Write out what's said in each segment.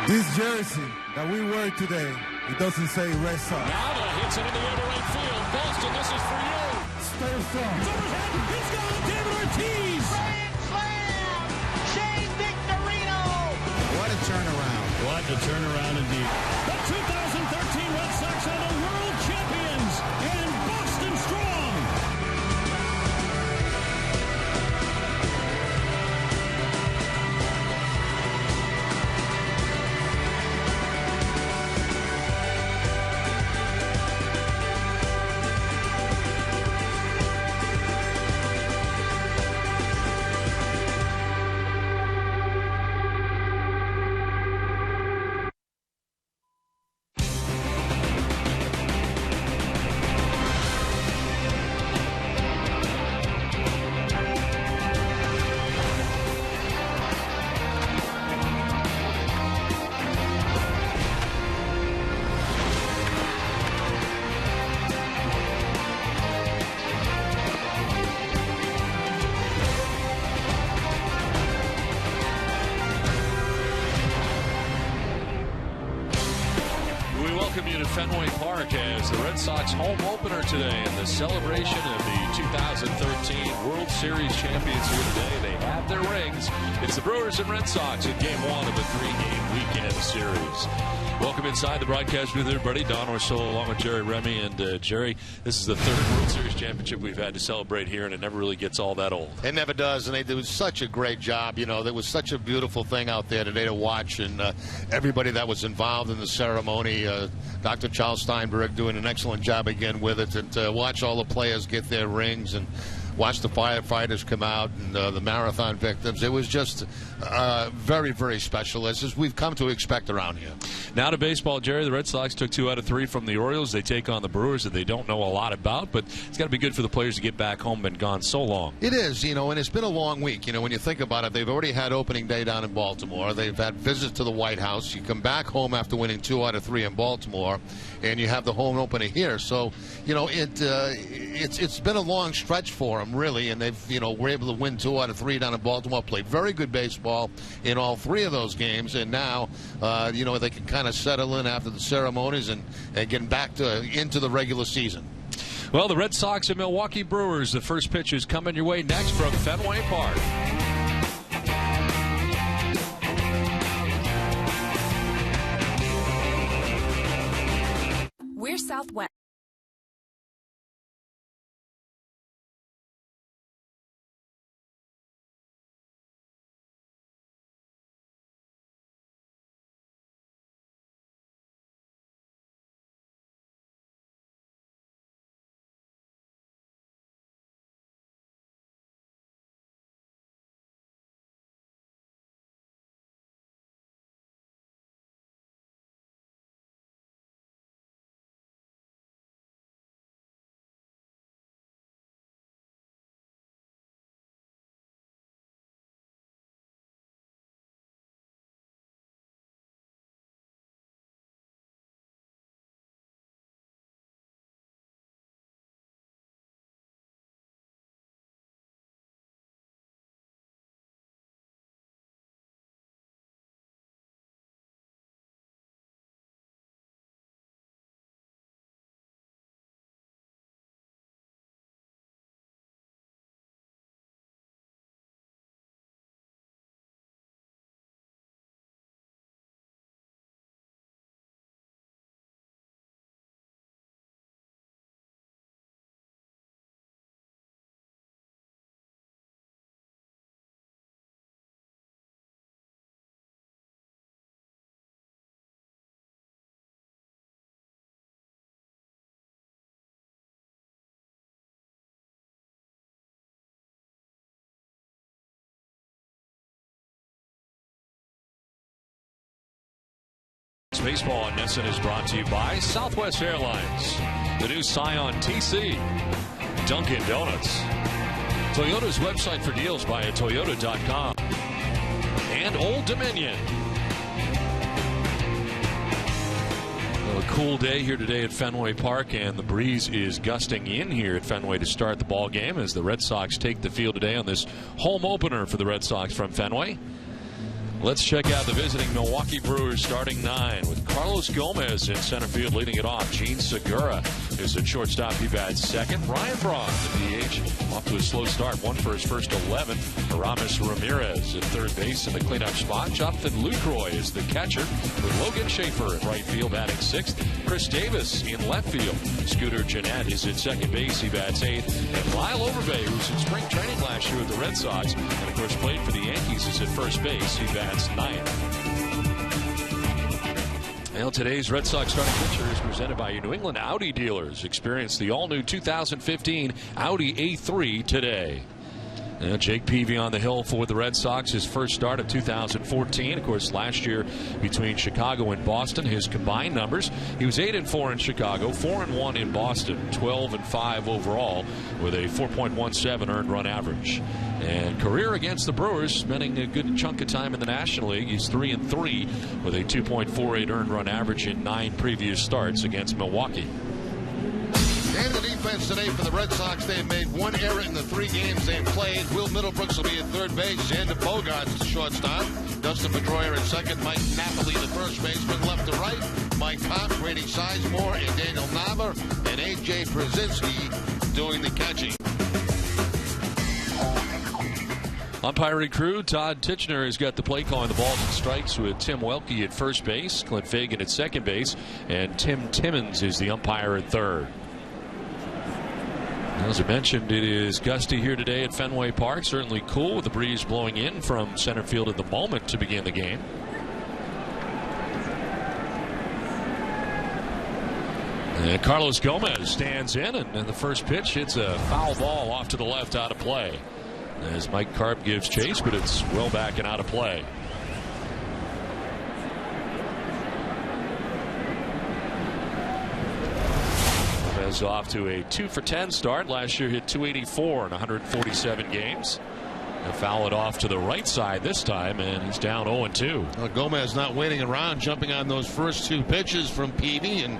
This jersey that we wear today, it doesn't say Red Sox. Now the hits it in the over right field. Boston, this is for you. Stay strong. It's overhead. He's gone. David Ortiz. Grand slam. Shane Victorino. What a turnaround. What a turnaround indeed. The 2013 Red Sox are the world champions and Boston strong. Fenway Park as the Red Sox home opener today in the celebration of the 2013 World Series champions here today. They have their rings. It's the Brewers and Red Sox in Game 1 of a 3-game weekend series. Welcome inside the broadcast booth, everybody. Don Orsola along with Jerry Remy. And Jerry, this is the third World Series championship we've had to celebrate here, and it never really gets all that old. It never does, and they do such a great job. You know, there was such a beautiful thing out there today to watch, and everybody that was involved in the ceremony, Dr. Charles Steinberg doing an excellent job again with it, and to watch all the players get their rings and watch the firefighters come out and the marathon victims. It was just very, very special, as we've come to expect around here. Now to baseball, Jerry. The Red Sox took 2 out of 3 from the Orioles. They take on the Brewers that they don't know a lot about, but it's got to be good for the players to get back home. Been gone so long. It is, you know, and it's been a long week. You know, when you think about it, they've already had opening day down in Baltimore. They've had visits to the White House. You come back home after winning 2 out of 3 in Baltimore, and you have the home opener here. So, you know, it's been a long stretch for them, really, and they've, you know, were able to win 2 out of 3 down in Baltimore. Played very good baseball in all 3 of those games, and now, you know, they can kind of settle in after the ceremonies and getting back into the regular season. Well, the Red Sox and Milwaukee Brewers, the first pitch is coming your way next from Fenway Park. We're Southwest. Baseball on NESN is brought to you by Southwest Airlines, the new Scion TC, Dunkin' Donuts, Toyota's website for deals via Toyota.com, and Old Dominion. Well, a cool day here today at Fenway Park, and the breeze is gusting in here at Fenway to start the ball game as the Red Sox take the field today on this home opener for the Red Sox from Fenway. Let's check out the visiting Milwaukee Brewers starting 9 with Carlos Gomez in center field leading it off. Gene Segura is at shortstop. He bats second. Ryan Braun, the DH, off to a slow start. One for his first 11. Aramis Ramirez at third base in the cleanup spot. Jonathan Lucroy is the catcher with Logan Schaefer at right field batting sixth. Chris Davis in left field. Scooter Gennett is at second base. He bats eighth. And Lyle Overbay, who's in spring training last year with the Red Sox and of course played for the Yankees, is at first base. He bats ninth. Well, today's Red Sox starting pitcher is presented by your New England Audi dealers. Experience the all-new 2015 Audi A3 today. Jake Peavy on the hill for the Red Sox, his first start of 2014. Of course, last year between Chicago and Boston, his combined numbers, he was 8-4 in Chicago, 4-1 in Boston, 12-5 overall with a 4.17 earned run average. And career against the Brewers, spending a good chunk of time in the National League. He's 3-3 with a 2.48 earned run average in 9 previous starts against Milwaukee. And the defense today for the Red Sox, they have made one error in the 3 games they've played. Will Middlebrooks will be at third base. Xander Bogaerts at shortstop. Dustin Pedroia at second. Mike Napoli, the first baseman, left to right. Mike Pop, Grady Sizemore, and Daniel Nava, and A.J. Brzezinski doing the catching. Umpiring crew, Todd Tichenor has got the play calling the balls and strikes with Tim Welke at first base, Clint Fagan at second base, and Tim Timmons is the umpire at third. As I mentioned, it is gusty here today at Fenway Park. Certainly cool with the breeze blowing in from center field at the moment to begin the game. And Carlos Gomez stands in, and the first pitch hits a foul ball off to the left out of play. As Mike Karp gives chase, but it's well back and out of play. Gomez off to a 2-for-10 start. Last year hit .284 in 147 games. And foul it off to the right side this time, and he's down 0-2. Well, Gomez not waiting around, jumping on those first 2 pitches from Peavy and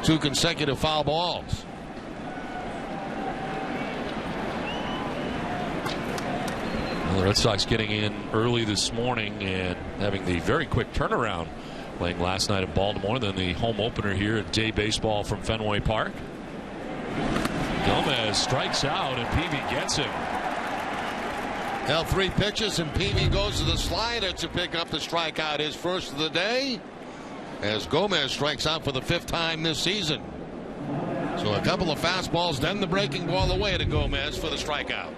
2 consecutive foul balls. The Red Sox getting in early this morning and having the very quick turnaround, playing last night in Baltimore, then the home opener here at Day Baseball from Fenway Park. Gomez strikes out and Peavy gets him. Now 3 pitches and Peavy goes to the slider to pick up the strikeout, his first of the day, as Gomez strikes out for the 5th time this season. So a couple of fastballs, then the breaking ball away to Gomez for the strikeout.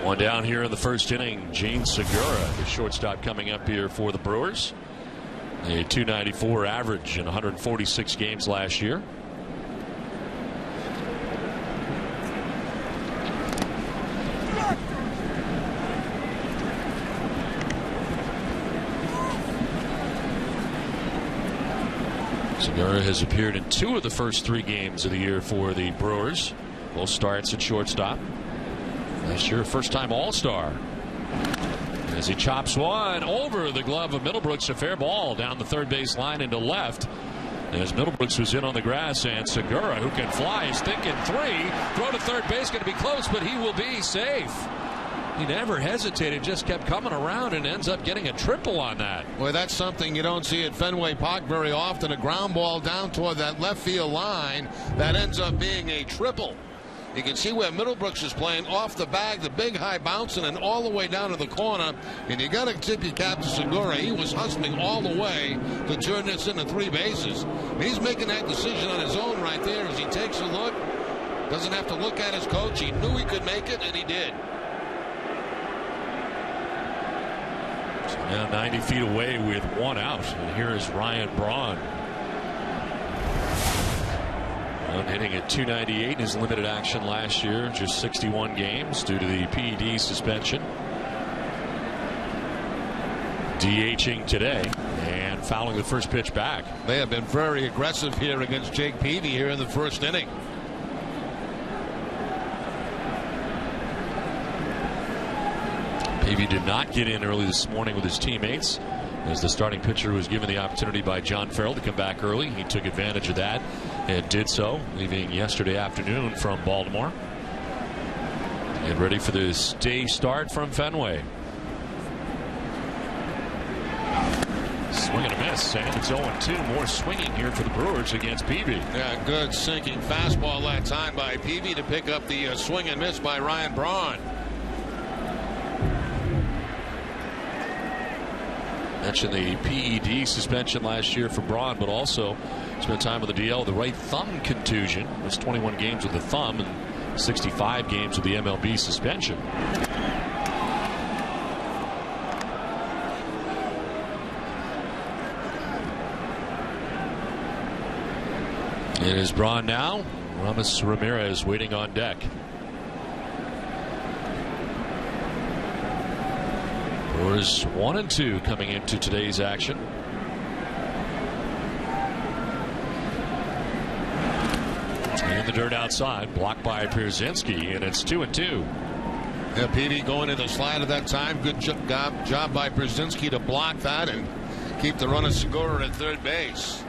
One down here in the first inning. Gene Segura, the shortstop, coming up here for the Brewers. A .294 average in 146 games last year. Segura has appeared in 2 of the first 3 games of the year for the Brewers. Both starts at shortstop. Last year, first-time All-Star. As he chops one over the glove of Middlebrooks, a fair ball down the third base line into left. As Middlebrooks was in on the grass, and Segura, who can fly, is thinking 3. Throw to third base, going to be close, but he will be safe. He never hesitated, just kept coming around and ends up getting a triple on that. Well, that's something you don't see at Fenway Park very often. A ground ball down toward that left field line that ends up being a triple. You can see where Middlebrooks is playing off the bag, the big high bouncing, and all the way down to the corner. And you got to tip your cap to Segura. He was hustling all the way to turn this into 3 bases. He's making that decision on his own right there as he takes a look. Doesn't have to look at his coach. He knew he could make it, and he did. So now 90 feet away with 1 out. And here is Ryan Braun. Hitting at .298 in his limited action last year, just 61 games due to the PED suspension. DHing today and fouling the first pitch back. They have been very aggressive here against Jake Peavy here in the first inning. Peavy did not get in early this morning with his teammates, as the starting pitcher was given the opportunity by John Farrell to come back early. He took advantage of that and did so, leaving yesterday afternoon from Baltimore. And ready for this day start from Fenway. Swing and a miss, and it's 0-2. More swinging here for the Brewers against Peavy. Yeah, good sinking fastball that time by Peavy to pick up the swing and miss by Ryan Braun. Mentioned the PED suspension last year for Braun, but also spent time with the DL, the right thumb contusion. It was 21 games with the thumb and 65 games with the MLB suspension. It is Braun now. Ramos Ramirez waiting on deck. Brewers 1-2 coming into today's action. In the dirt outside, blocked by Pierzynski, and it's 2-2. Yeah, Peavy going to the slide at that time. Good job by Pierzynski to block that and keep the run of Segura at third base.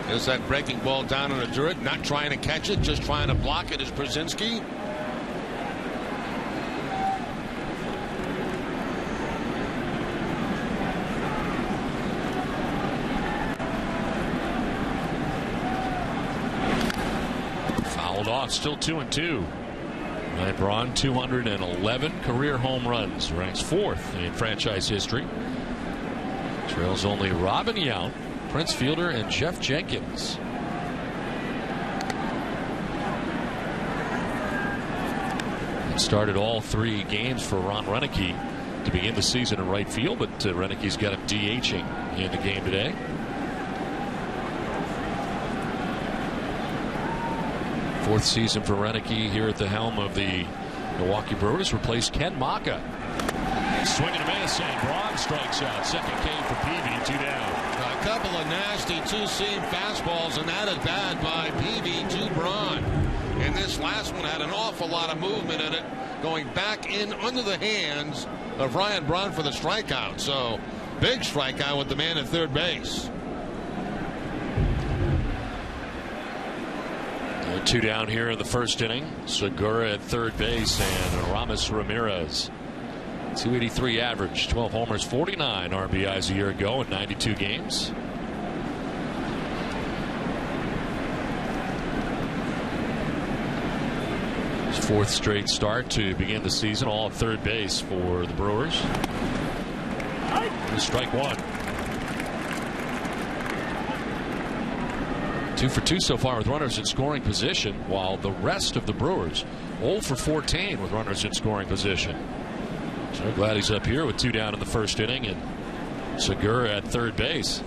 There's that breaking ball down in the dirt, not trying to catch it, just trying to block it is Pierzynski. Fouled off, still 2-2. Ryan Braun, 211 career home runs, ranks 4th in franchise history. Trails only Robin Yount, Prince Fielder, and Jeff Jenkins. He started all 3 games for Ron Roenicke to begin the season in right field, but Roenicke's got him DHing in the game today. Fourth season for Roenicke here at the helm of the Milwaukee Brewers. Replaced Ken Maka. Swing and a miss, and Braun strikes out. Second K for Peavy, 2 down. A couple of nasty two-seam fastballs, and that at bat by Peavy to Braun. And this last one had an awful lot of movement in it, going back in under the hands of Ryan Braun for the strikeout. So big strikeout with the man at third base. 2 down here in the first inning. Segura at third base, and Ramos Ramirez. 283 average, 12 homers, 49 RBIs a year ago in 92 games. His 4th straight start to begin the season, all at third base for the Brewers. Strike 1. 2 for 2 so far with runners in scoring position, while the rest of the Brewers 0 for 14 with runners in scoring position. So glad he's up here with 2 down in the first inning, and Segura at third base.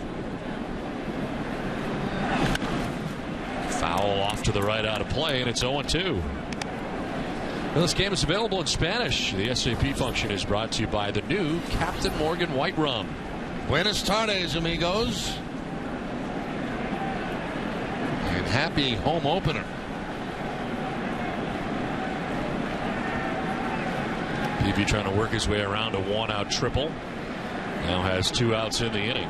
Foul off to the right out of play, and it's 0-2. Well, this game is available in Spanish. The SAP function is brought to you by the new Captain Morgan White Rum. Buenas tardes, amigos. And happy home opener. Peavy trying to work his way around a 1-out triple. Now has 2 outs in the inning.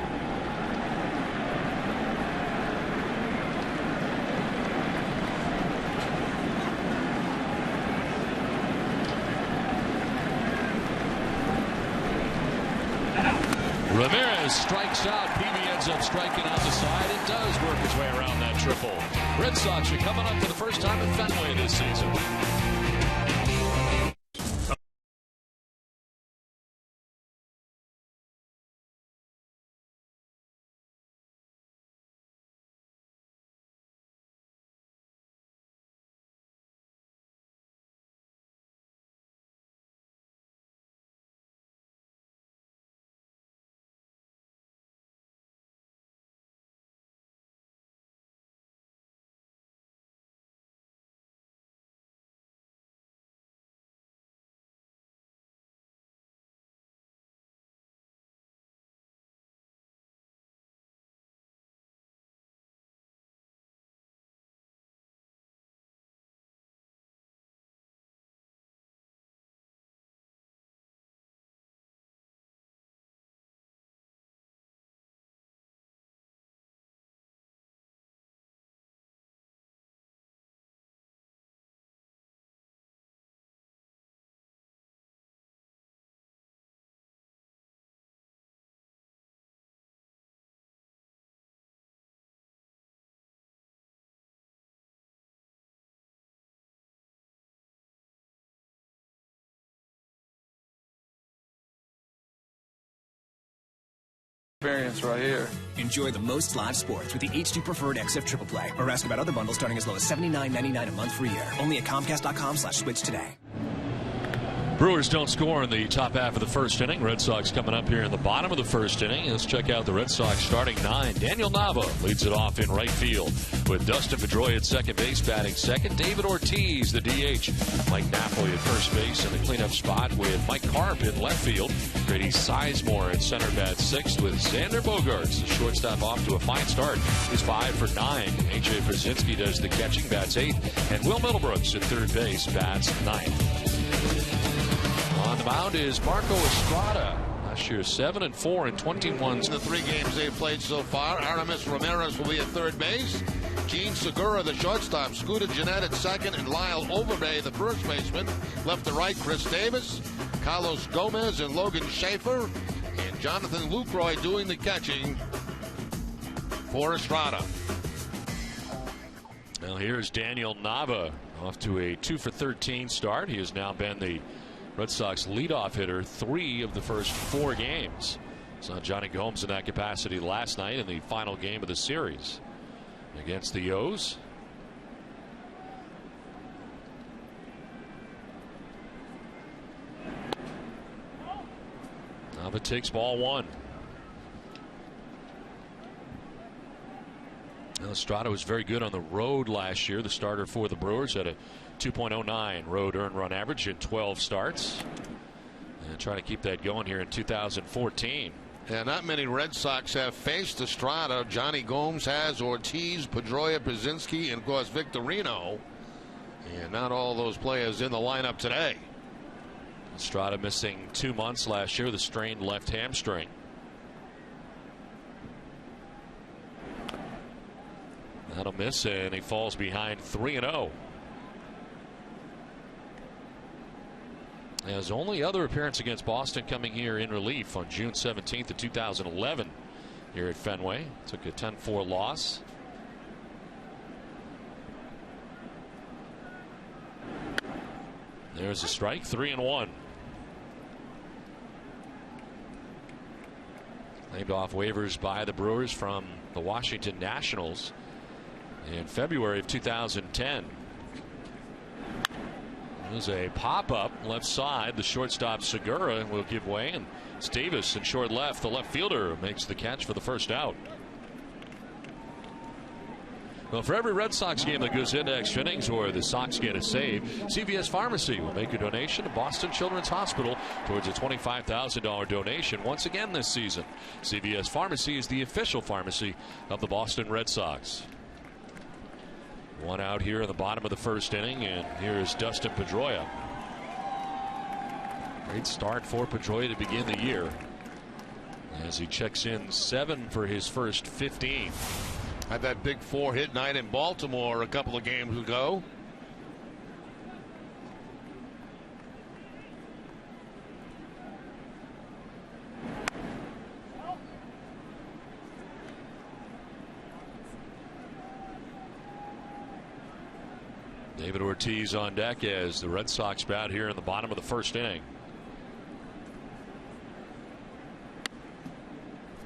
Ramirez strikes out. Peavy ends up striking out the side. It does work his way around that triple. Red Sox are coming up for the first time at Fenway this season. Experience right here. Enjoy the most live sports with the HD Preferred XF Triple Play, or ask about other bundles starting as low as $79.99 a month for a year. Only at Comcast.com/switch today. Brewers don't score in the top half of the first inning. Red Sox coming up here in the bottom of the first inning. Let's check out the Red Sox starting nine. Daniel Nava leads it off in right field with Dustin Pedroia at second base, batting second. David Ortiz, the DH. Mike Napoli at first base in the cleanup spot with Mike Karp in left field. Grady Sizemore at center, bat sixth with Xander Bogaerts, the shortstop, off to a fine start. He's 5 for 9. A.J. Brzezinski does the catching, bats 8th. And Will Middlebrooks at third base, bats 9th. On the mound is Marco Estrada. Last year 7-4 in 21. In the 3 games they've played so far, Aramis Ramirez will be at third base. Gene Segura, the shortstop. Scooter Gennett at second, and Lyle Overbay, the first baseman. Left to right, Chris Davis, Carlos Gomez, and Logan Schaefer. And Jonathan Lucroy doing the catching for Estrada. Well, here's Daniel Nava off to a 2 for 13 start. He has now been the Red Sox leadoff hitter 3 of the first 4 games. Saw Johnny Gomes in that capacity last night in the final game of the series against the O's. Nava takes ball 1. Now, Estrada was very good on the road last year. The starter for the Brewers had a 2.09 road earned run average in 12 starts. And trying to keep that going here in 2014. Yeah, not many Red Sox have faced Estrada. Johnny Gomes has, Ortiz, Pedroia, Brzezinski, and of course Victorino. And not all those players in the lineup today. Estrada missing 2 months last year with a strained left hamstring. That'll miss, and he falls behind 3-0. His only other appearance against Boston coming here in relief on June 17th of 2011 here at Fenway. Took a 10-4 loss. There's a strike, 3-1. Named off waivers by the Brewers from the Washington Nationals in February of 2010. There's a pop-up left side. The shortstop Segura will give way, and it's Davis in short left. The left fielder makes the catch for the first out. Well, for every Red Sox game that goes into extra innings or the Sox get a save, CVS Pharmacy will make a donation to Boston Children's Hospital towards a $25,000 donation once again this season. CVS Pharmacy is the official pharmacy of the Boston Red Sox. 1 out here in the bottom of the first inning, and here's Dustin Pedroia. Great start for Pedroia to begin the year as he checks in 7 for his first 15. Had that big 4-hit night in Baltimore a couple of games ago. David Ortiz on deck as the Red Sox bat here in the bottom of the first inning.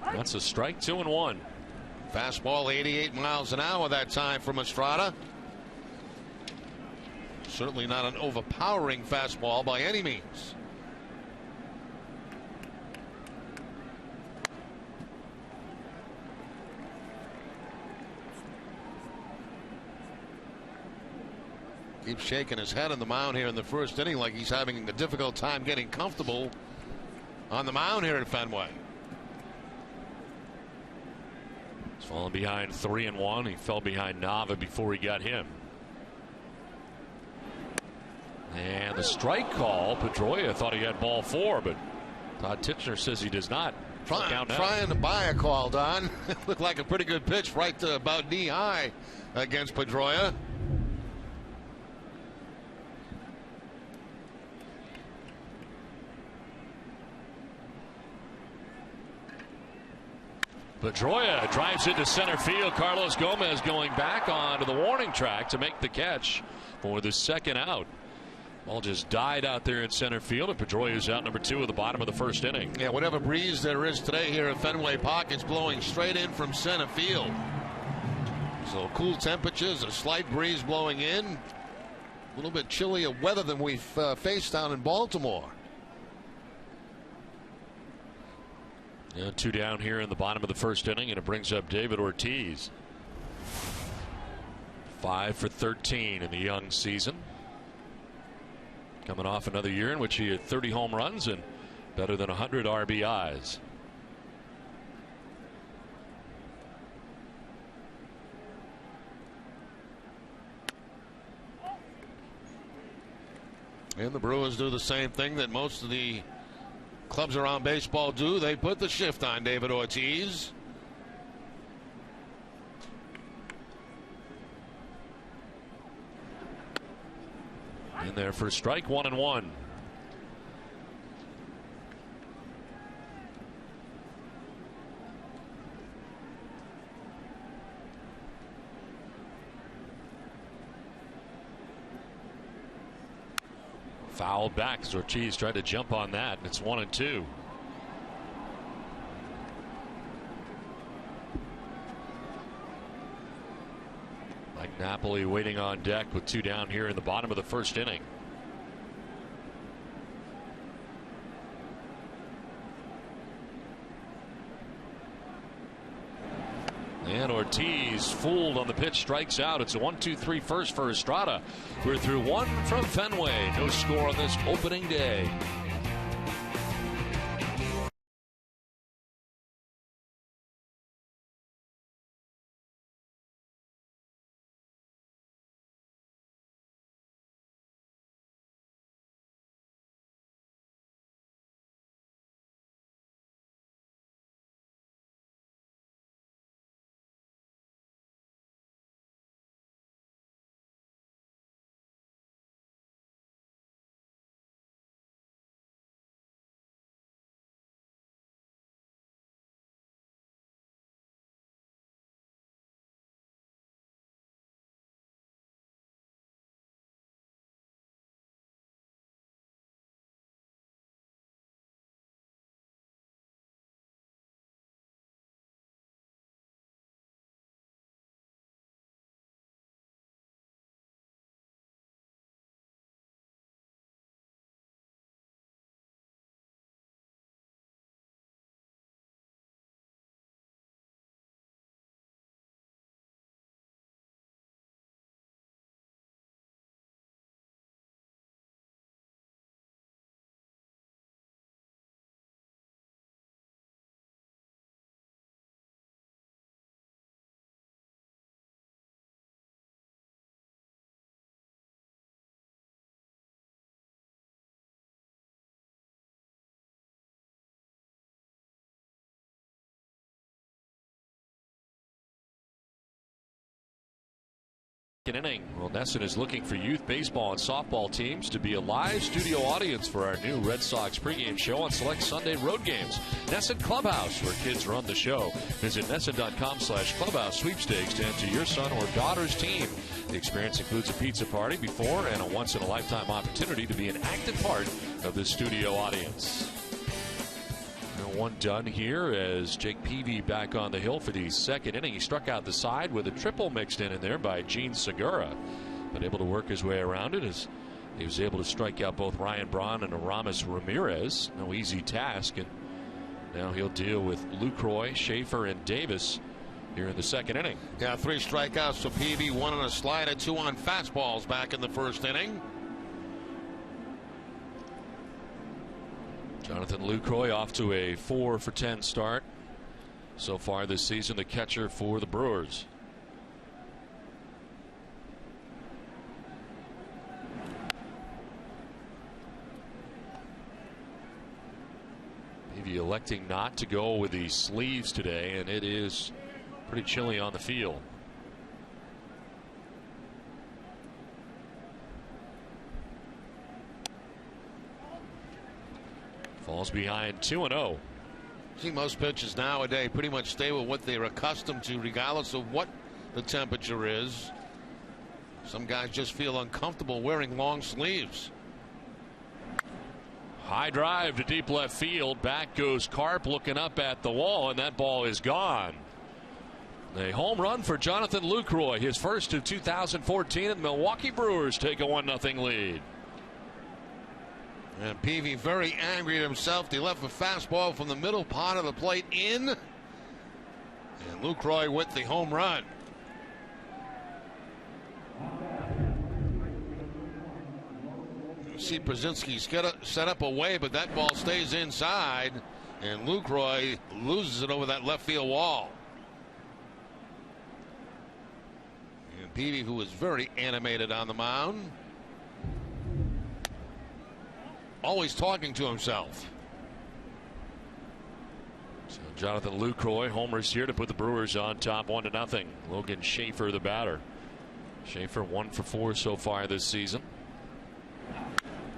That's a strike, 2-1. Fastball 88 miles an hour that time from Estrada. Certainly not an overpowering fastball by any means. Keeps shaking his head on the mound here in the first inning like he's having a difficult time getting comfortable on the mound here at Fenway. He's falling behind 3-1. He fell behind Nava before he got him. And the strike call. Pedroia thought he had ball 4, but Todd Titchener says he does not. Trying to buy a call, Don. Looked like a pretty good pitch right to about knee high against Pedroia. Pedroia drives into center field. Carlos Gomez going back onto the warning track to make the catch for the second out. Ball just died out there in center field, and Pedroia is out number 2 at the bottom of the first inning. Yeah, whatever breeze there is today here at Fenway Park, it's blowing straight in from center field. So cool temperatures, a slight breeze blowing in. A little bit chillier weather than we've faced down in Baltimore. Yeah, 2 down here in the bottom of the first inning, and it brings up David Ortiz. 5 for 13 in the young season. Coming off another year in which he had 30 home runs and better than 100 RBIs. And the Brewers do the same thing that most of the clubs around baseball do. They put the shift on David Ortiz. In there for strike 1-1. Fouled back as Ortiz tried to jump on that, and it's 1-2. Mike Napoli waiting on deck with 2 down here in the bottom of the first inning. And Ortiz fooled on the pitch, strikes out. It's a 1-2-3 first for Estrada. We're through 1 from Fenway. No score on this opening day. Inning. Well, Nesson is looking for youth baseball and softball teams to be a live studio audience for our new Red Sox pregame show on select Sunday road games. Nesson Clubhouse, where kids run the show. Visit Nesson.com/clubhouse sweepstakes to enter your son or daughter's team. The experience includes a pizza party before and a once-in-a-lifetime opportunity to be an active part of the studio audience. 1 done here as Jake Peavy back on the hill for the second inning. He struck out the side with a triple mixed in there by Gene Segura, but able to work his way around it as he was able to strike out both Ryan Braun and Aramis Ramirez. No easy task, and now he'll deal with Lucroy, Schaefer, and Davis here in the second inning. Yeah, 3 strikeouts for Peavy, 1 on a slider, 2 on fastballs back in the first inning. Jonathan Lucroy off to a 4 for 10 start so far this season, the catcher for the Brewers. Maybe electing not to go with the sleeves today, and it is pretty chilly on the field. Falls behind 2-0. I think most pitchers nowadays pretty much stay with what they're accustomed to, regardless of what the temperature is. Some guys just feel uncomfortable wearing long sleeves. High drive to deep left field. Back goes Carp looking up at the wall, and that ball is gone. A home run for Jonathan Lucroy, his first of 2014, and the Milwaukee Brewers take a 1-0 lead. And Peavy very angry at himself. He left a fastball from the middle part of the plate in. And Lucroy with the home run. You see Brzezinski set up away, but that ball stays inside. And Lucroy loses it over that left field wall. And Peavy, who was very animated on the mound, always talking to himself. So Jonathan Lucroy homers here to put the Brewers on top 1-0. Logan Schaefer, the batter. Schaefer 1 for 4 so far this season.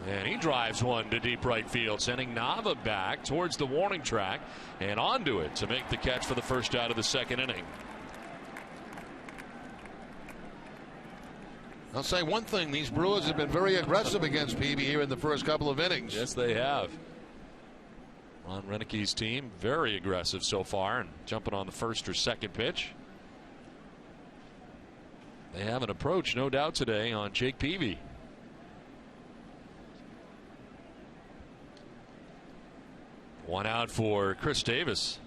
And he drives one to deep right field, sending Nava back towards the warning track and onto it to make the catch for the first out of the second inning. I'll say one thing, these Brewers have been very aggressive against Peavy here in the first couple of innings. Yes, they have. Ron Renicke's team very aggressive so far and jumping on the first or second pitch. They have an approach, no doubt, today on Jake Peavy. One out for Chris Davis.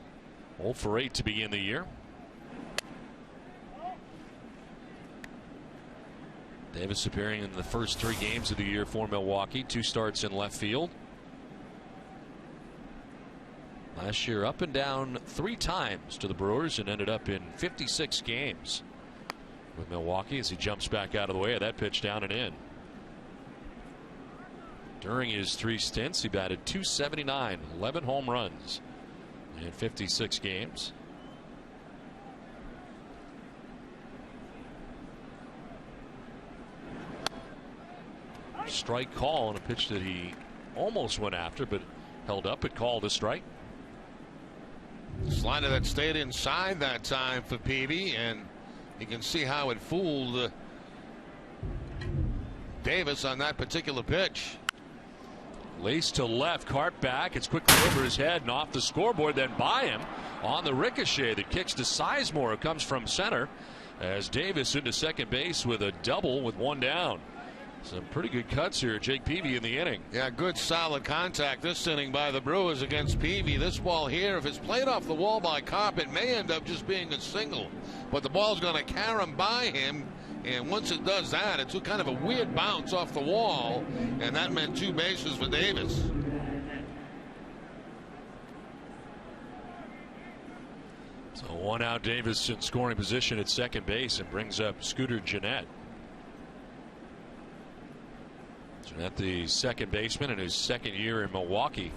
0 for 8 to begin the year. Davis appearing in the first 3 games of the year for Milwaukee. 2 starts in left field. Last year up and down 3 times to the Brewers and ended up in 56 games with Milwaukee as he jumps back out of the way of that pitch down and in. During his 3 stints, he batted .279, 11 home runs in 56 games. Strike call on a pitch that he almost went after, but held up. It called a strike. Slider that stayed inside that time for Peavy, and you can see how it fooled Davis on that particular pitch. Lace to left, Carp back. It's quickly over his head and off the scoreboard, then by him on the ricochet that kicks to Sizemore. It comes from center as Davis into second base with a double with 1 down. Some pretty good cuts here, Jake Peavy in the inning. Yeah, good solid contact this inning by the Brewers against Peavy. This ball here, if it's played off the wall by Carp, it may end up just being a single. But the ball's going to carom by him, and once it does that, it's kind of a weird bounce off the wall, and that meant 2 bases for Davis. So 1 out, Davis in scoring position at second base and brings up Scooter Gennett. At the second baseman in his second year in Milwaukee.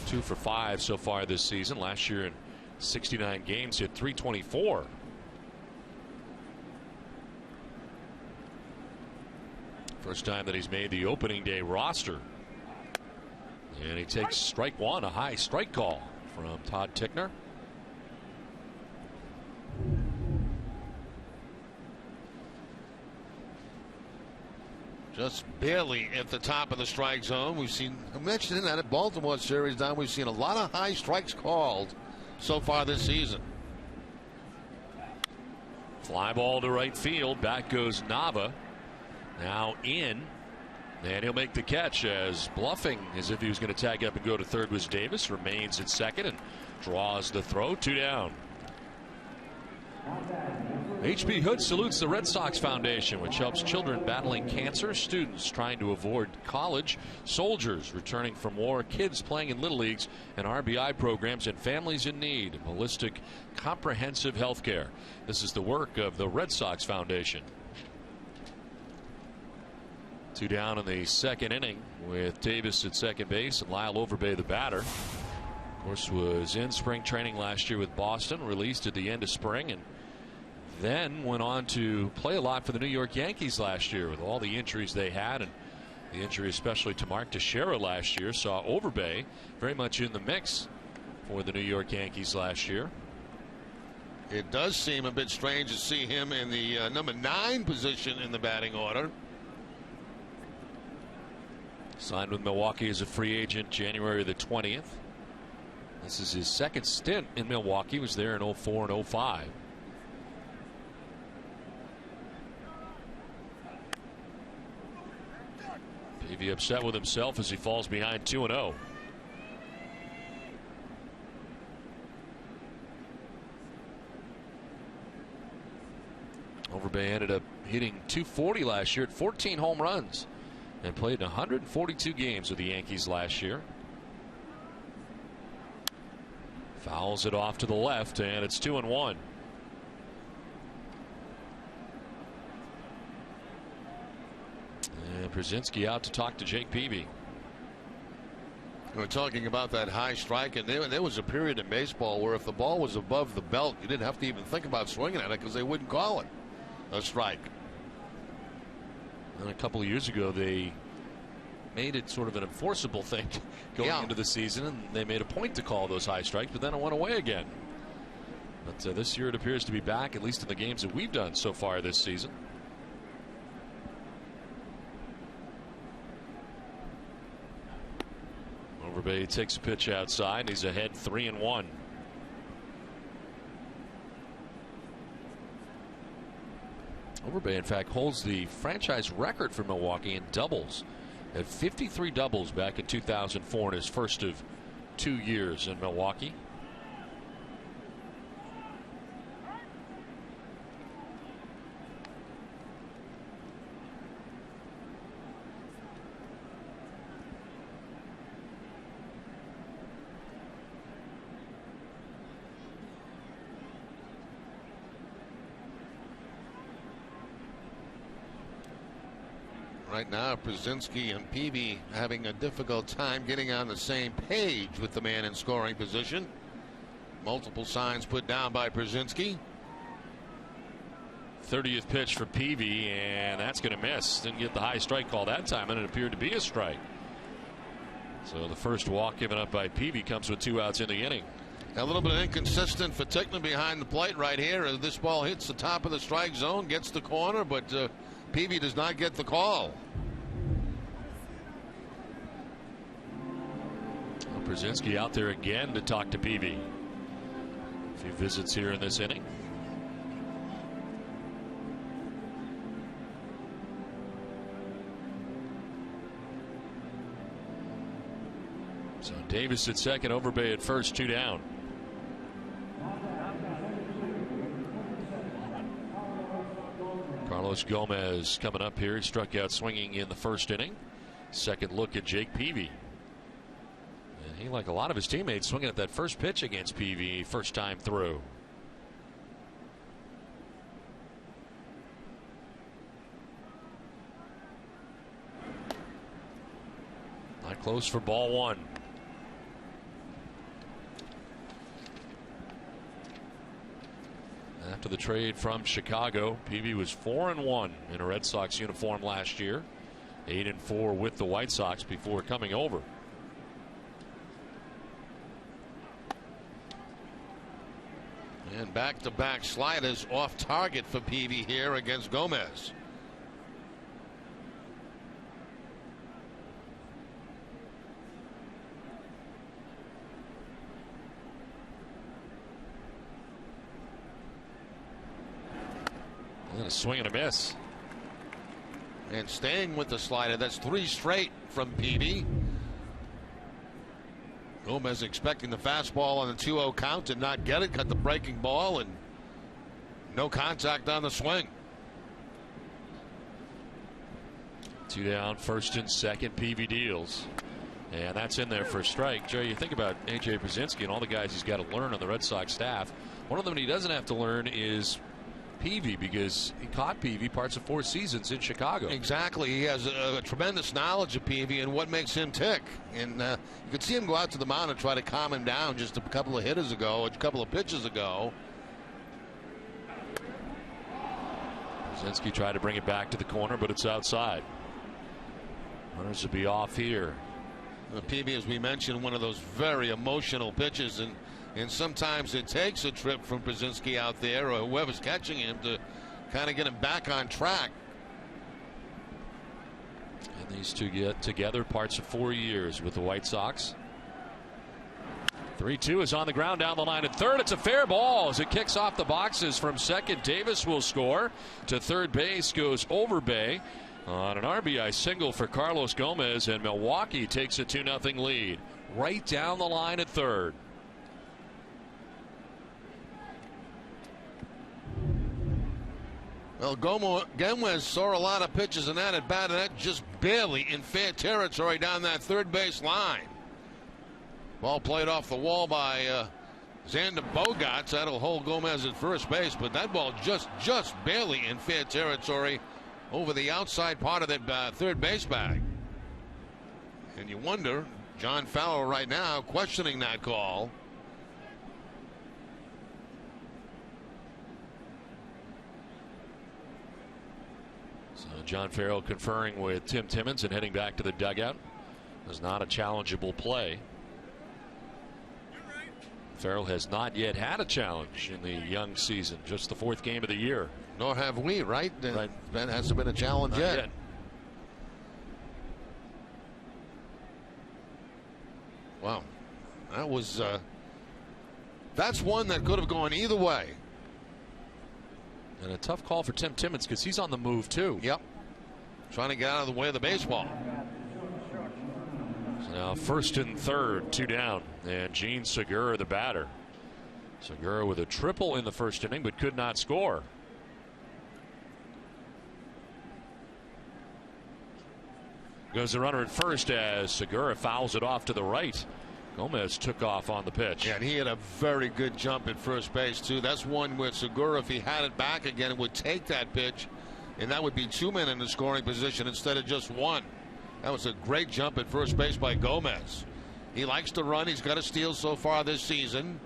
2 for 5 so far this season. Last year in 69 games hit .324. First time that he's made the opening day roster. And he takes strike 1, a high strike call from Todd Tickner. Just barely at the top of the strike zone. We've seen, I mentioned in that Baltimore series now, we've seen a lot of high strikes called so far this season. Fly ball to right field. Back goes Nava. Now in. And he'll make the catch as bluffing as if he was going to tag up and go to third was Davis. Remains at second and draws the throw. 2 down. H.B. Hood salutes the Red Sox Foundation, which helps children battling cancer, students trying to avoid college, soldiers returning from war, kids playing in little leagues and RBI programs, and families in need of holistic, comprehensive health care. This is the work of the Red Sox Foundation. 2 down in the second inning with Davis at second base and Lyle Overbay the batter. Of course, was in spring training last year with Boston, released at the end of spring, and then went on to play a lot for the New York Yankees last year with all the injuries they had, and the injury especially to Mark Teixeira last year saw Overbay very much in the mix for the New York Yankees last year. It does seem a bit strange to see him in the number 9 position in the batting order. Signed with Milwaukee as a free agent January the 20th. This is his second stint in Milwaukee. He was there in 04 and 05. Peavy upset with himself as he falls behind 2-0. Overbay ended up hitting .240 last year at 14 home runs and played in 142 games with the Yankees last year. Fouls it off to the left, and it's 2-1. And Brzezinski out to talk to Jake Peavy. We're talking about that high strike, and there was a period in baseball where if the ball was above the belt, you didn't have to even think about swinging at it because they wouldn't call it a strike. And a couple of years ago, they made it sort of an enforceable thing going into the season, and they made a point to call those high strikes, but then it went away again. But this year it appears to be back, at least in the games that we've done so far this season. Overbay takes a pitch outside, and he's ahead 3-1. Overbay, in fact, holds the franchise record for Milwaukee in doubles at 53 doubles back in 2004 in his first of 2 years in Milwaukee. Right now, Brzezinski and Peavy having a difficult time getting on the same page with the man in scoring position. Multiple signs put down by Brzezinski. 30th pitch for Peavy, and that's going to miss. Didn't get the high strike call that time, and it appeared to be a strike. So the first walk given up by Peavy comes with 2 outs in the inning. A little bit inconsistent for Tickman behind the plate right here. This ball hits the top of the strike zone, gets the corner, but Peavy does not get the call. Brzezinski out there again to talk to Peavy. A few visits here in this inning. So Davis at second, Overbay at first, 2 down. Carlos Gomez coming up here. He struck out swinging in the first inning. Second look at Jake Peavy. And he, like a lot of his teammates, swinging at that first pitch against Peavy first time through. Not close for ball one. After the trade from Chicago, Peavy was 4-1 in a Red Sox uniform last year. 8-4 with the White Sox before coming over. And back-to-back sliders off target for Peavy here against Gomez. And a swing and a miss. And staying with the slider, that's 3 straight from Peavy. Gomez expecting the fastball on the 2-0 count, did not get it, cut the breaking ball, and no contact on the swing. 2 down, first and second. Peavy deals, and that's in there for a strike. Jerry, you think about A.J. Brzezinski and all the guys he's got to learn on the Red Sox staff. One of them he doesn't have to learn is Peavy, because he caught Peavy parts of 4 seasons in Chicago. Exactly. He has a tremendous knowledge of Peavy and what makes him tick. And you could see him go out to the mound and try to calm him down just a couple of pitches ago. Brzezinski tried to bring it back to the corner, but it's outside. Runners will be off here. Peavy, as we mentioned, one of those very emotional pitches, and sometimes it takes a trip from Brzezinski out there or whoever's catching him to kind of get him back on track. And these two get together parts of 4 years with the White Sox. 3-2 is on the ground down the line at third. It's a fair ball as it kicks off the boxes from second. Davis will score. To third base goes Overbay on an RBI single for Carlos Gomez, and Milwaukee takes a 2-0 lead right down the line at third. Well, Gomez saw a lot of pitches in that at bat, and that just barely in fair territory down that third base line. Ball played off the wall by Xander Bogaerts. That'll hold Gomez at first base, but that ball just barely in fair territory over the outside part of that third base bag. And you wonder, John Fowler right now questioning that call. So John Farrell conferring with Tim Timmons and heading back to the dugout. It was not a challengeable play. Farrell has not yet had a challenge in the young season, just the 4th game of the year. Nor have we, right? Right. That hasn't been a challenge Not yet. yet. Wow. That was that's one that could have gone either way. And a tough call for Tim Timmons because he's on the move too. Yep. Trying to get out of the way of the baseball. So now first and third, 2 down, and Gene Segura the batter. Segura with a triple in the first inning but could not score. Goes the runner at first as Segura fouls it off to the right. Gomez took off on the pitch. Yeah, and he had a very good jump at first base too. That's one where Segura, if he had it back again, would take that pitch, and that would be 2 men in the scoring position instead of just 1. That was a great jump at first base by Gomez. He likes to run. He's got a steal so far this season.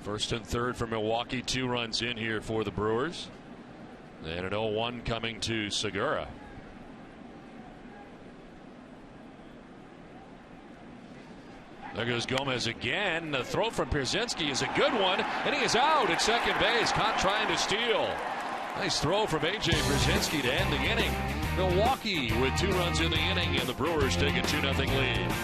First and third for Milwaukee, 2 runs in here for the Brewers. And an 0-1 coming to Segura. There goes Gomez again. The throw from Pierzynski is a good one, and he is out at second base, caught trying to steal. Nice throw from A.J. Pierzynski to end the inning. Milwaukee with 2 runs in the inning, and the Brewers take a 2-0 lead.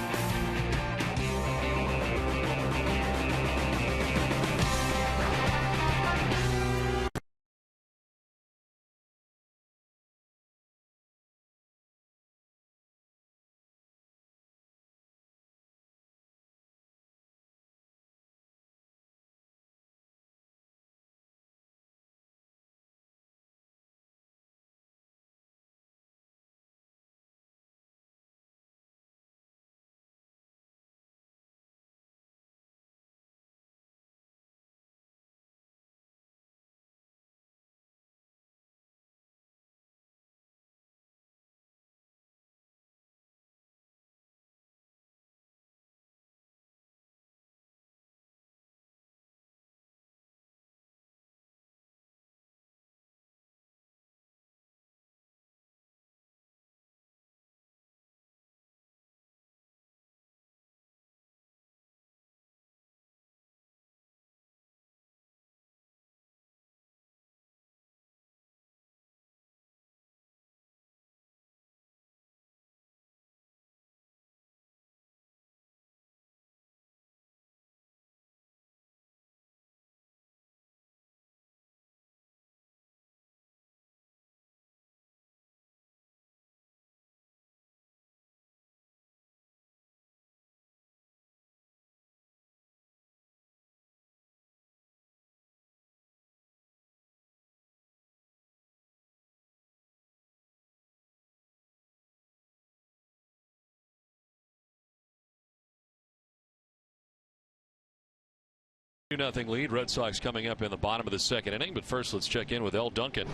Nothing lead. Red Sox coming up in the bottom of the second inning. But first, let's check in with El Duncan.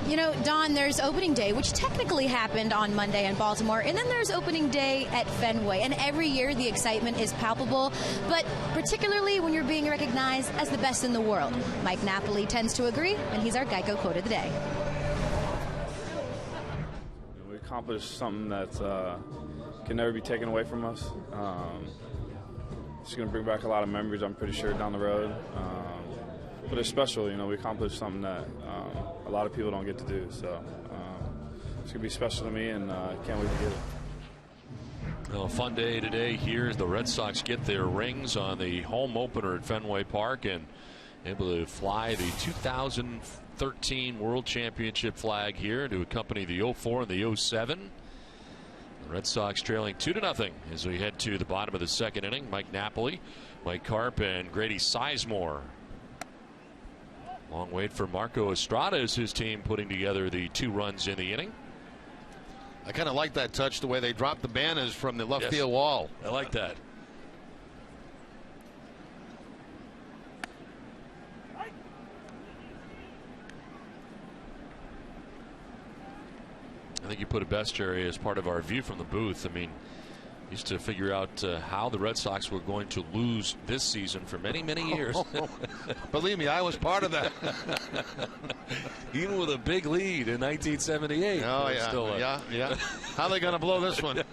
You know, Don, there's opening day, which technically happened on Monday in Baltimore, and then there's opening day at Fenway. And every year the excitement is palpable, but particularly when you're being recognized as the best in the world. Mike Napoli tends to agree, and he's our Geico quote of the day. accomplished something that can never be taken away from us. It's going to bring back a lot of memories, I'm pretty sure, down the road. But it's special, you know, we accomplished something that a lot of people don't get to do. So it's going to be special to me, and can't wait to get it. Well, a fun day today here as the Red Sox get their rings on the home opener at Fenway Park and able to fly the 2013 World Championship flag here to accompany the 04 and the 07. The Red Sox trailing 2-0 as we head to the bottom of the second inning. Mike Napoli, Mike Karp, and Grady Sizemore. Long wait for Marco Estrada as his team putting together the 2 runs in the inning. I kind of like that touch, the way they dropped the banners from the left field wall. I like that. I think you put it best, Jerry, as part of our view from the booth. I mean, used to figure out how the Red Sox were going to lose this season for many, many years. Believe me, I was part of that. Even with a big lead in 1978. Oh, yeah. Yeah. How are they going to blow this one?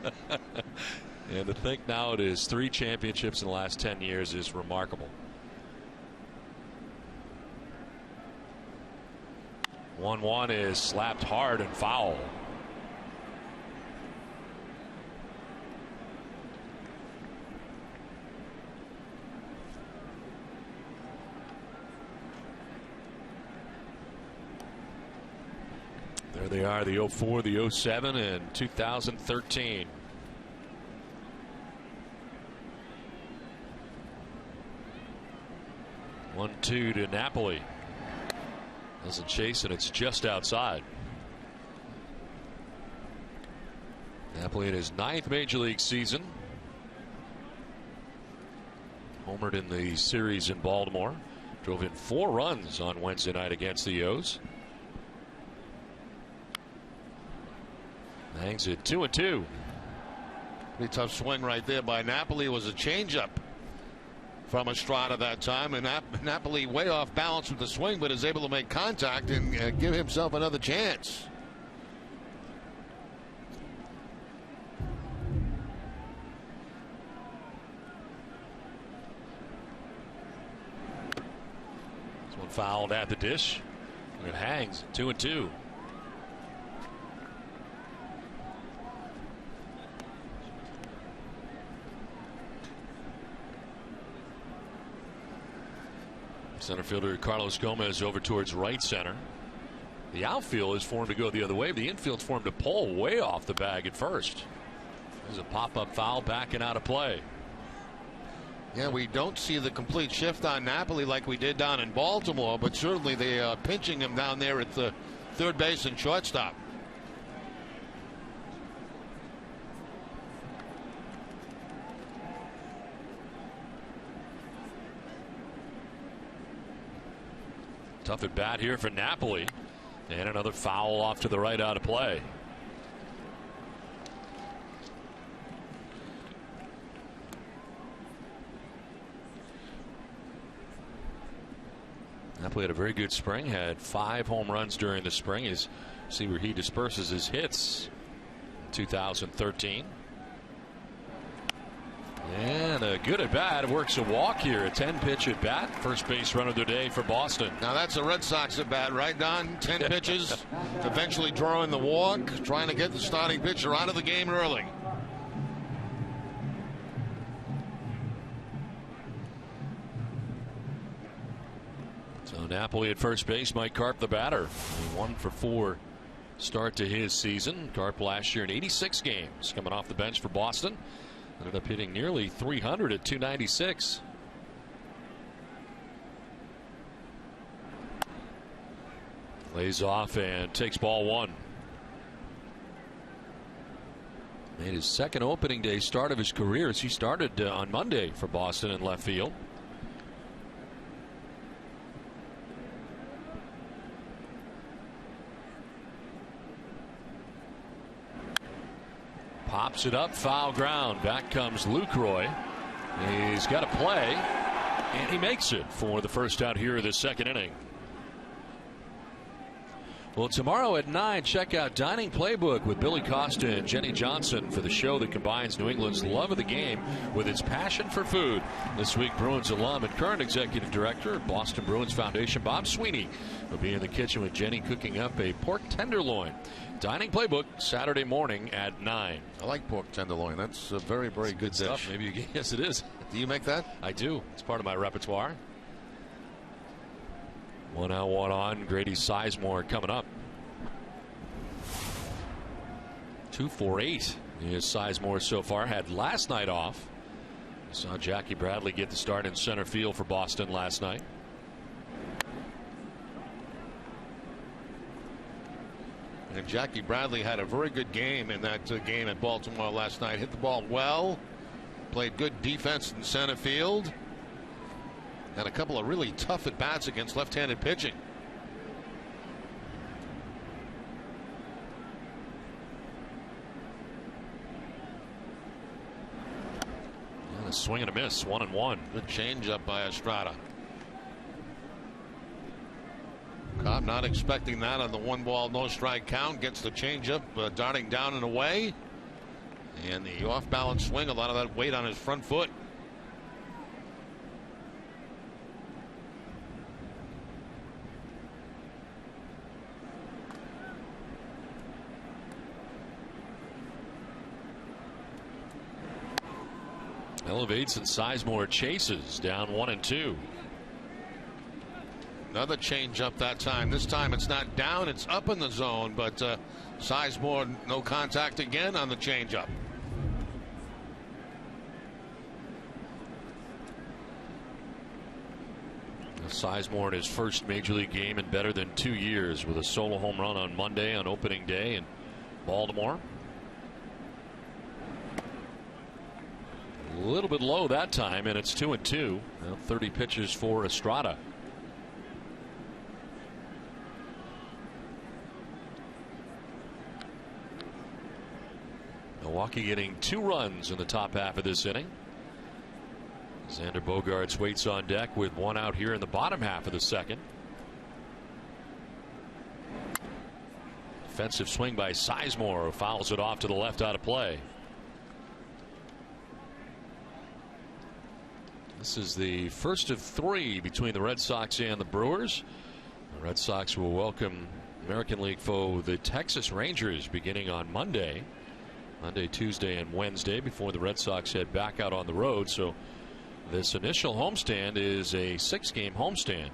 And to think now it is 3 championships in the last 10 years is remarkable. 1-1 is slapped hard and foul. There they are, the 04, the 07, and 2013. One, 2 to Napoli. Doesn't chase, and it's just outside. Napoli in his 9th major league season. Homered in the series in Baltimore. Drove in 4 runs on Wednesday night against the O's. Hangs at 2-2. Pretty tough swing right there by Napoli. It was a changeup from Estrada that time, and Napoli way off balance with the swing, but is able to make contact and give himself another chance. This one fouled at the dish, and it hangs 2-2. Center fielder Carlos Gomez over towards right center. The outfield is formed to go the other way. The infield's formed to pull way off the bag at first. There's a pop-up foul backing out of play. Yeah, we don't see the complete shift on Napoli like we did down in Baltimore, but certainly they are pinching him down there at the third base and shortstop. Tough at bat here for Napoli. And another foul off to the right out of play. Napoli had a very good spring. Had 5 home runs during the spring. See where he disperses his hits in 2013. And a good at bat. Works a walk here. A 10-pitch at bat. First base run of the day for Boston. Now that's a Red Sox at bat, right, Don? 10 pitches. Eventually drawing the walk. Trying to get the starting pitcher out of the game early. So Napoli at first base. Mike Karp the batter. 1 for 4 start to his season. Karp last year in 86 games. Coming off the bench for Boston. Ended up hitting nearly 300 at 296. Lays off and takes ball 1. Made his second opening day start of his career as he started on Monday for Boston in left field. Pops it up, foul ground. Back comes Lucroy. He's got a play, and he makes it for the first out here of the second inning. Well, tomorrow at 9, check out Dining Playbook with Billy Costa and Jenny Johnson for the show that combines New England's love of the game with its passion for food. This week, Bruins alum and current executive director of Boston Bruins Foundation, Bob Sweeney, will be in the kitchen with Jenny cooking up a pork tenderloin. Dining Playbook, Saturday morning at 9. I like pork tenderloin. That's a very, very good dish. Stuff. Maybe you, yes, it is. Do you make that? I do. It's part of my repertoire. 1 out, 1 on. Grady Sizemore coming up. 2 for 8 is Sizemore so far. Had last night off. We saw Jackie Bradley get the start in center field for Boston last night. And Jackie Bradley had a very good game in that game at Baltimore last night. Hit the ball well. Played good defense in center field. Had a couple of really tough at-bats against left-handed pitching. And a swing and a miss, 1-1. Good changeup by Estrada. Cobb not expecting that on the 1-ball, no-strike count. Gets the changeup darting down and away. And the off-balance swing, a lot of that weight on his front foot. Elevates and Sizemore chases down 1-2. Another change up that time. This time it's not down, it's up in the zone, but Sizemore no contact again on the changeup. Sizemore in his first major league game in better than 2 years with a solo home run on Monday on opening day in Baltimore. A little bit low that time, and it's 2-2. Now 30 pitches for Estrada. Milwaukee getting 2 runs in the top half of this inning. Xander Bogaerts waits on deck with 1 out here in the bottom half of the second. Defensive swing by Sizemore, who fouls it off to the left out of play. This is the first of 3 between the Red Sox and the Brewers. The Red Sox will welcome American League foe the Texas Rangers beginning on Monday, Tuesday, and Wednesday before the Red Sox head back out on the road. So this initial homestand is a 6-game homestand.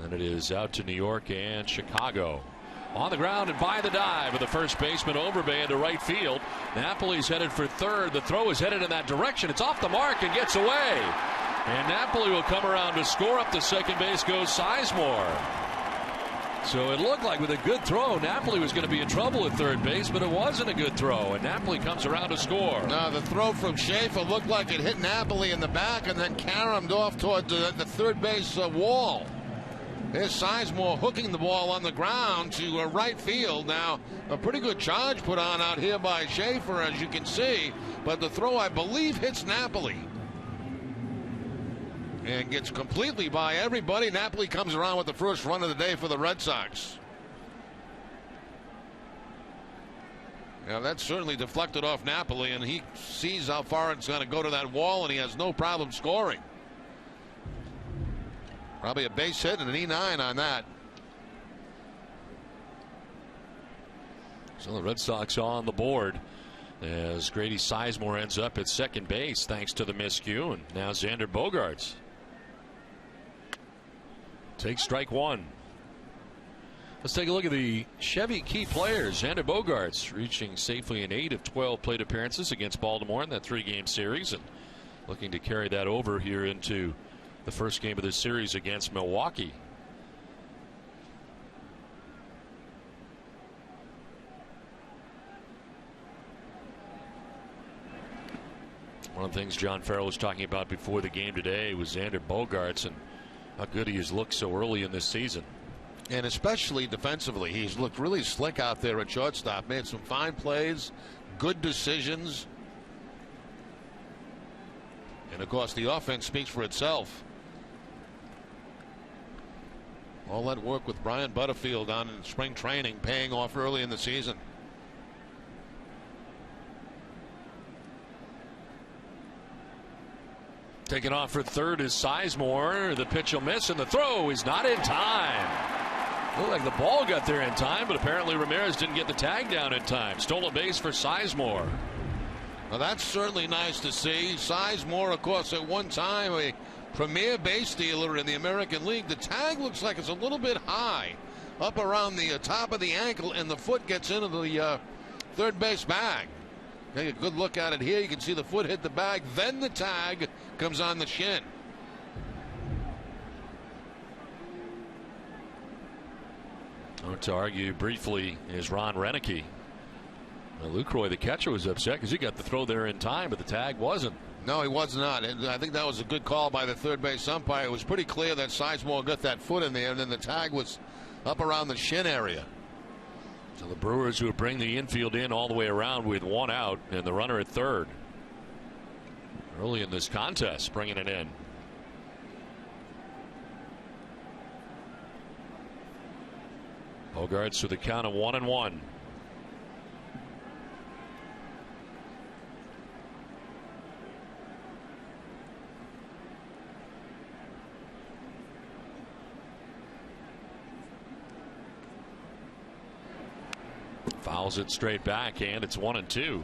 And it is out to New York and Chicago. On the ground and by the dive of the first baseman Overbay into right field. Napoli's headed for third. The throw is headed in that direction. It's off the mark and gets away. And Napoli will come around to score. Up to second base goes Sizemore. So it looked like with a good throw, Napoli was going to be in trouble at third base, but it wasn't a good throw, and Napoli comes around to score. Now the throw from Shafer looked like it hit Napoli in the back and then caromed off toward the third base wall. There's Sizemore hooking the ball on the ground to right field. Now, a pretty good charge put on out here by Shafer, as you can see. But the throw, I believe, hits Napoli. And gets completely by everybody. Napoli comes around with the first run of the day for the Red Sox. Now, that certainly deflected off Napoli, and he sees how far it's going to go to that wall, and he has no problem scoring. Probably a base hit and an E9 on that. So the Red Sox on the board as Grady Sizemore ends up at second base thanks to the miscue, and now Xander Bogaerts takes strike 1. Let's take a look at the Chevy key players. Xander Bogaerts reaching safely an 8 of 12 plate appearances against Baltimore in that 3-game series, and looking to carry that over here into the first game of this series against Milwaukee. One of the things John Farrell was talking about before the game today was Xander Bogaerts and how good he has looked so early in this season. And especially defensively, he's looked really slick out there at shortstop. Made some fine plays, good decisions. And of course, the offense speaks for itself. All that work with Brian Butterfield down in spring training paying off early in the season. Taking off for third is Sizemore. The pitch will miss, and the throw is not in time. Looked like the ball got there in time, but apparently Ramirez didn't get the tag down in time. Stolen base for Sizemore. Well, that's certainly nice to see. Sizemore, of course, at one time a premier base stealer in the American League. The tag looks like it's a little bit high, up around the top of the ankle, and the foot gets into the third base bag. Take a good look at it here. You can see the foot hit the bag, then the tag comes on the shin. To argue briefly is Ron Renicky. Lucroy, the catcher, was upset because he got the throw there in time, but the tag wasn't. No, he was not. And I think that was a good call by the third base umpire. It was pretty clear that Sizemore got that foot in there, and then the tag was up around the shin area. So the Brewers will bring the infield in all the way around with one out and the runner at third. Early in this contest, bringing it in. Bogarts with a count of 1-1. Fouls it straight back, and it's 1-2.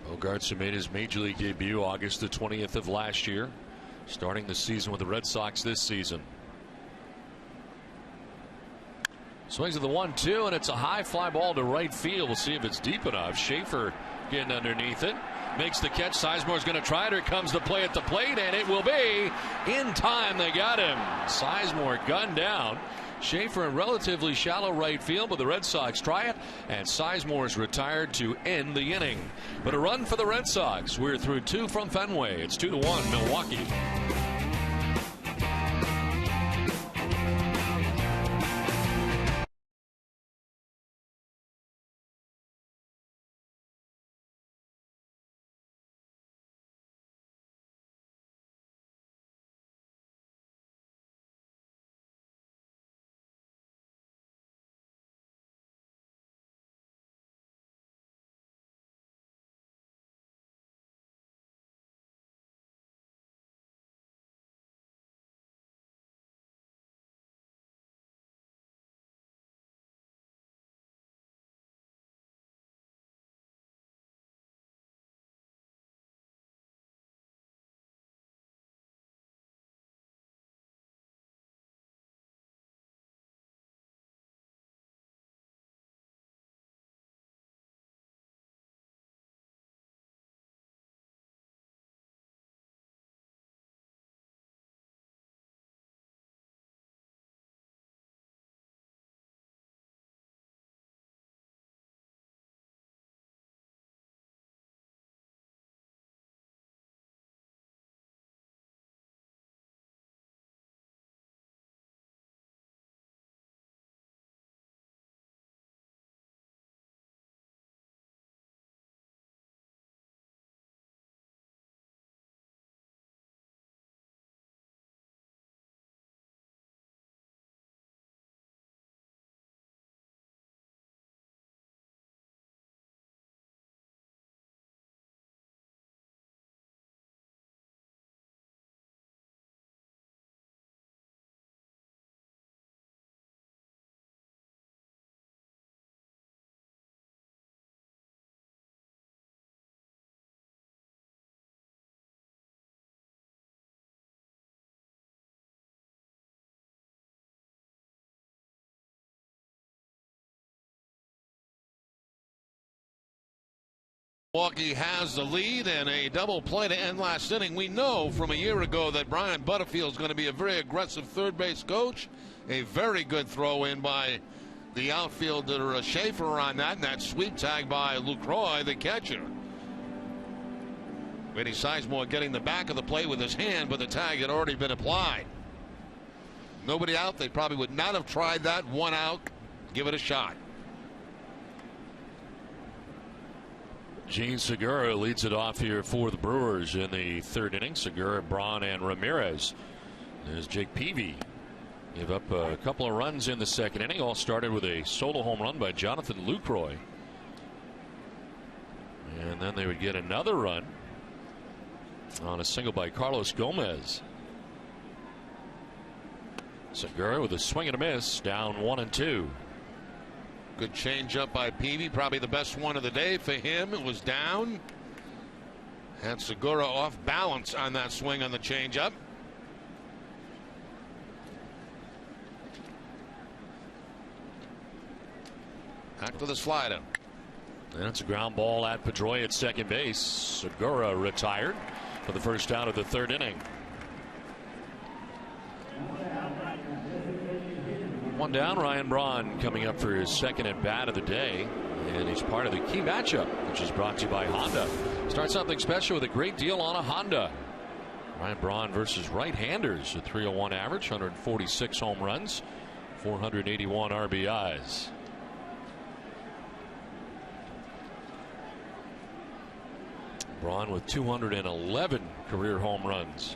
Bogarts, who made his major league debut August the 20th of last year, starting the season with the Red Sox this season. Swings at the 1-2, and it's a high fly ball to right field. We'll see if it's deep enough. Schaefer getting underneath it. Makes the catch. Sizemore's going to try it. Here comes the play at the plate, and it will be in time. They got him. Sizemore gunned down. Schaefer in relatively shallow right field, but the Red Sox try it, and Sizemore's retired to end the inning. But a run for the Red Sox. We're through 2 from Fenway. It's 2-1 Milwaukee. Milwaukee has the lead and a double play to end last inning. We know from a year ago that Brian Butterfield is going to be a very aggressive third base coach. A very good throw in by the outfielder Schaefer on that, and that sweep tag by Lucroy, the catcher. Sizemore getting the back of the plate with his hand, but the tag had already been applied. nobody out, they probably would not have tried that. One out, give it a shot. Gene Segura leads it off here for the Brewers in the third inning. Segura, Braun, and Ramirez. There's Jake Peavy. Gave up a couple of runs in the second inning. All started with a solo home run by Jonathan Lucroy. And then they would get another run on a single by Carlos Gomez. Segura with a swing and a miss, down 1-2. Good change up by Peavy, probably the best one of the day for him. It was down. Had Segura off balance on that swing on the change up. Back to the slider. And it's a ground ball at Pedroia at second base. Segura retired for the first out of the third inning. One down, Ryan Braun coming up for his second at bat of the day. And he's part of the key matchup, which is brought to you by Honda. Start something special with a great deal on a Honda. Ryan Braun versus right-handers. A 301 average, 146 home runs, 481 RBIs. Braun with 211 career home runs.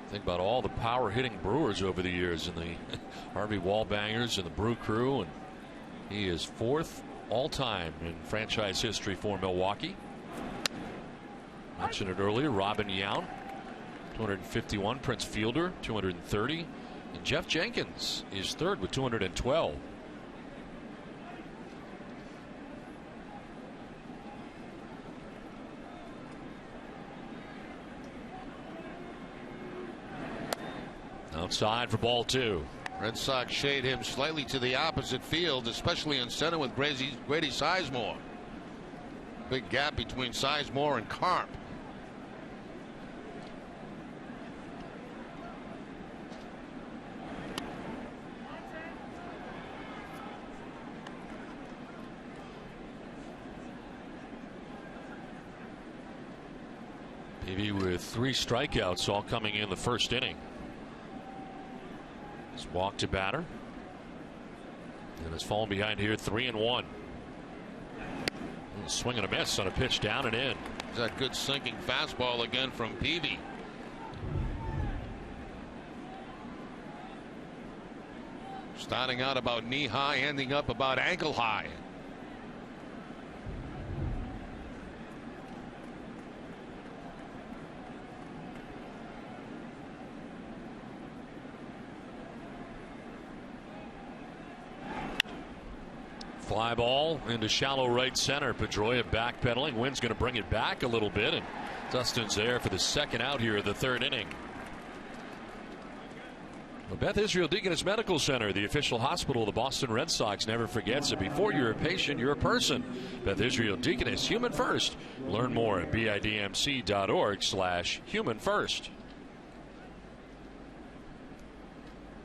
Think about all the power hitting Brewers over the years in the Harvey Wallbangers and the Brew Crew, and he is fourth all time in franchise history for Milwaukee. Mentioned it earlier, Robin Yount, 251, Prince Fielder, 230, and Jeff Jenkins is third with 212. Outside for ball two. Red Sox shade him slightly to the opposite field, especially in center with Grady Sizemore. Big gap between Sizemore and Carp. Peavy with 3 strikeouts, all coming in the first inning. Walk to batter, and has fallen behind here 3-1. Swing and a miss on a pitch down and in. That good sinking fastball again from Peavy. Starting out about knee high, ending up about ankle high. Fly ball into shallow right center. Pedroia backpedaling. Wind's going to bring it back a little bit, and Dustin's there for the second out here of the third inning. The Beth Israel Deaconess Medical Center, the official hospital of the Boston Red Sox, never forgets that before you're a patient, you're a person. Beth Israel Deaconess, human first. Learn more at bidmc.org/human first.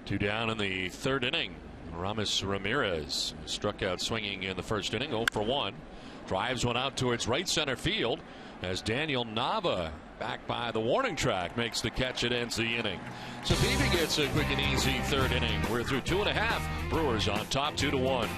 2 down in the third inning. Ramirez struck out swinging in the first inning, 0 for 1. Drives one out towards right center field as Daniel Nava, back by the warning track, makes the catch. It ends the inning. So Peavy gets a quick and easy third inning. We're through 2.5. Brewers on top 2-1.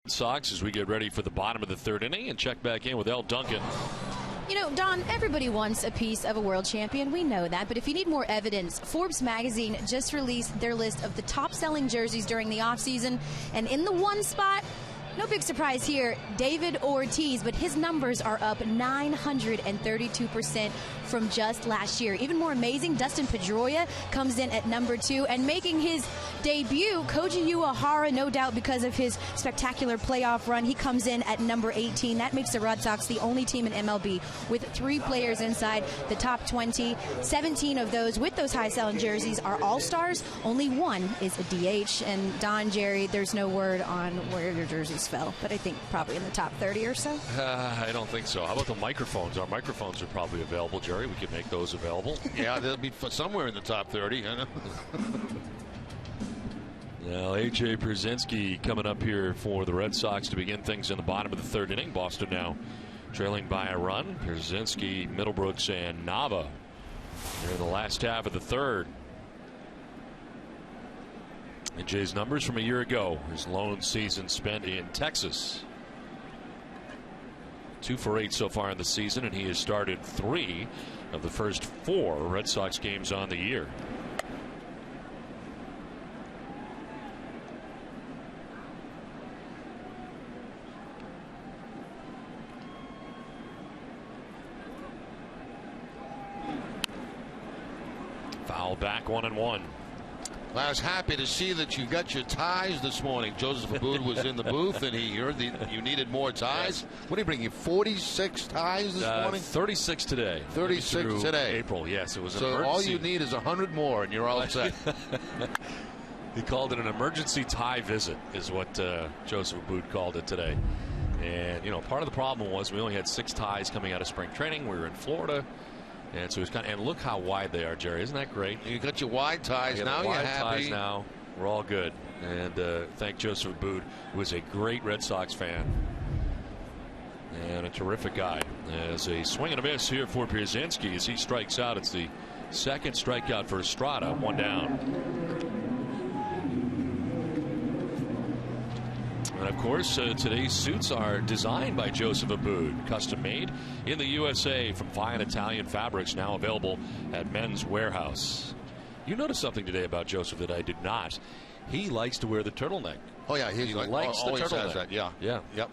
Sox as we get ready for the bottom of the third inning and check back in with L. Duncan. You know, Don, everybody wants a piece of a world champion. We know that. But if you need more evidence, Forbes magazine just released their list of the top-selling jerseys during the offseason. And in the one spot, no big surprise here, David Ortiz, but his numbers are up 932% from just last year. Even more amazing, Dustin Pedroia comes in at number 2 and making his debut. Koji Uehara, no doubt because of his spectacular playoff run, he comes in at number 18. That makes the Red Sox the only team in MLB with 3 players inside the top 20. 17 of those with those high-selling jerseys are all-stars. Only 1 is a DH. And Don, Jerry, there's no word on where your jerseys fell, but I think probably in the top 30 or so. I don't think so. How about the microphones? Our microphones are probably available, Jerry. We could make those available. Yeah, they'll be somewhere in the top 30. Now, A.J. Pierzynski coming up here for the Red Sox to begin things in the bottom of the third inning. Boston now trailing by a run. Pierzynski, Middlebrooks, and Nava in the last half of the third. And Jay's numbers from a year ago, his lone season spent in Texas. 2 for 8 so far in the season, and he has started 3 of the first 4 Red Sox games on the year. Foul back, 1-1. I was happy to see that you got your ties this morning. Joseph Abboud was in the booth, and he heard that you needed more ties. What did he bring you? 46 ties this morning? 36 today. 36 today. April, yes. It was an so emergency. All you need is 100 more, and you're all set. He called it an emergency tie visit, is what Joseph Abboud called it today. And, you know, part of the problem was we only had 6 ties coming out of spring training. We were in Florida. And so it's kind of, and look how wide they are, Jerry. Isn't that great? You got your wide ties. Now you're happy. Ties now. We're all good. And thank Joseph Abboud, who is a great Red Sox fan and a terrific guy. As a swing and a miss here for Pierzynski as he strikes out. It's the second strikeout for Estrada. 1 down. And of course, today's suits are designed by Joseph Abboud, custom made in the USA from fine Italian fabrics, now available at Men's Warehouse. You noticed something today about Joseph that I did not. He likes to wear the turtleneck. Oh yeah, he likes the turtleneck. That. Yeah. Yep.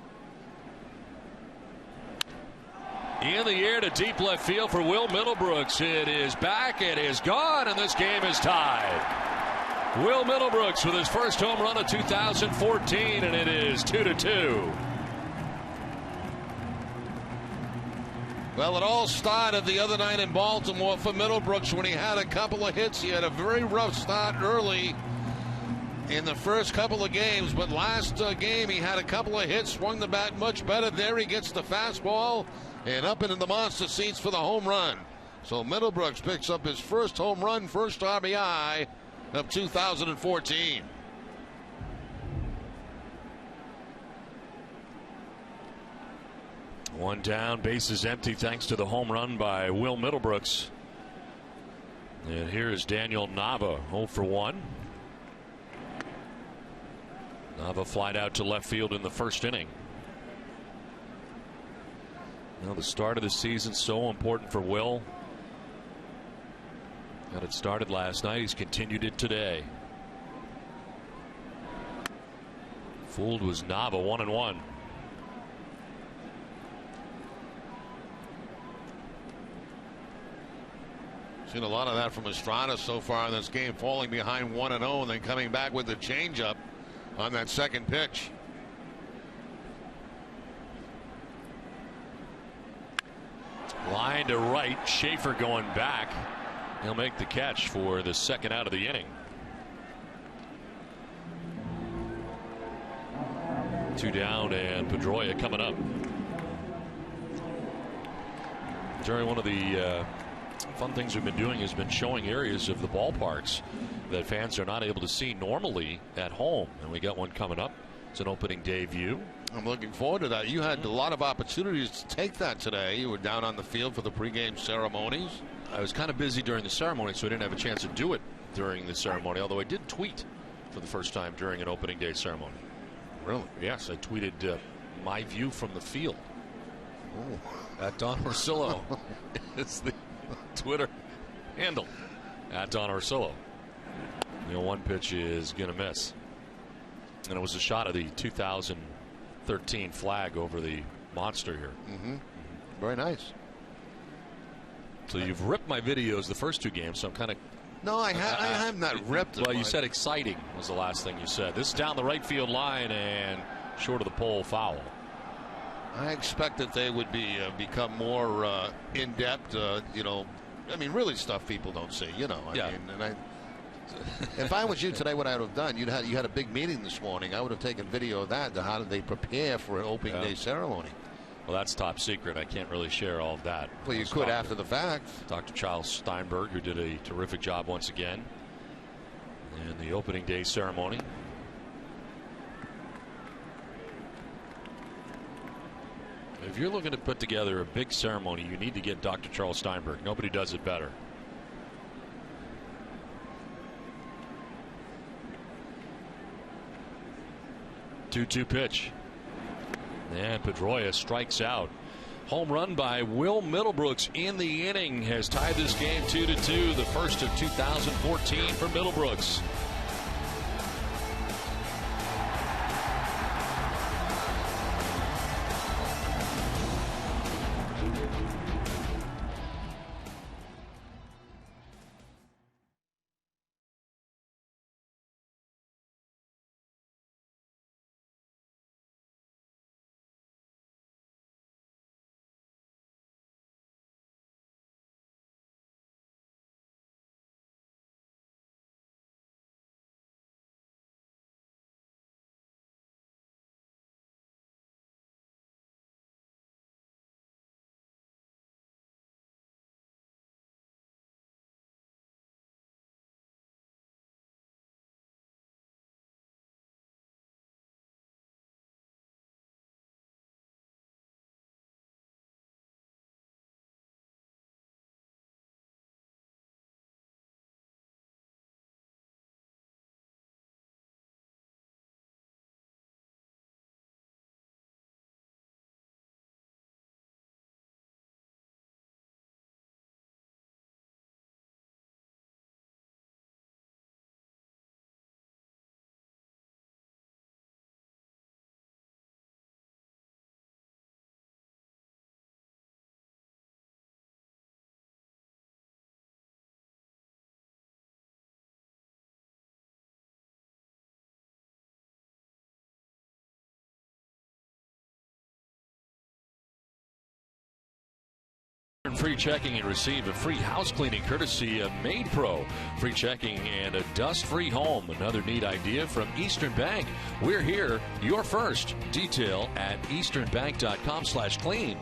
In the air to deep left field for Will Middlebrooks. It is back, it is gone, and this game is tied. Will Middlebrooks with his first home run of 2014, and it is 2-2. Well, it all started the other night in Baltimore for Middlebrooks when he had a couple of hits. He had a very rough start early in the first couple of games, but last game he had a couple of hits, swung the bat much better. There he gets the fastball and up into the monster seats for the home run. So Middlebrooks picks up his first home run, first RBI of 2014. One down, bases empty thanks to the home run by Will Middlebrooks. And here is Daniel Nava, 0 for 1. Nava flied out to left field in the first inning. Now the start of the season so important for Will. Got it started last night. He's continued it today. Fooled was Nava, 1-1. Seen a lot of that from Estrada so far in this game, falling behind 1-0 and then coming back with the changeup on that second pitch. Line to right, Shafer going back. He'll make the catch for the second out of the inning. 2 down, and Pedroia coming up. Jerry, one of the fun things we've been doing has been showing areas of the ballparks that fans are not able to see normally at home, and we got one coming up. It's an opening day view. I'm looking forward to that. You had a lot of opportunities to take that today. You were down on the field for the pregame ceremonies. I was kind of busy during the ceremony, so I didn't have a chance to do it during the ceremony, although I did tweet for the first time during an opening day ceremony. Really? Yes, I tweeted my view from the field. Oh. At Don Orsillo. It's the Twitter handle. At Don Orsillo. The 0-1 pitch is going to miss. And it was a shot of the 2013 flag over the monster here. Mm-hmm. Very nice. So you've ripped my videos the first 2 games, so I'm kind of... No, I have not ripped them. Well, you said exciting was the last thing you said. This is down the right field line and short of the pole, foul. I expect that they would become more in-depth, you know, I mean, really stuff people don't see, you know. I mean, and if I was you today, what I would have done, you had a big meeting this morning. I would have taken video of that. How did they prepare for an opening day ceremony? Well, that's top secret. I can't really share all of that. Well, you could after the fact. Dr. Charles Steinberg, who did a terrific job once again in the opening day ceremony. If you're looking to put together a big ceremony, you need to get Dr. Charles Steinberg. Nobody does it better. Two pitch. And Pedroia strikes out. Home run by Will Middlebrooks in the inning has tied this game 2-2, the first of 2014 for Middlebrooks. Free checking and receive a free house cleaning courtesy of Made Pro. Free checking and a dust-free home. Another neat idea from Eastern Bank. We're here, your first. Detail at easternbank.com/clean.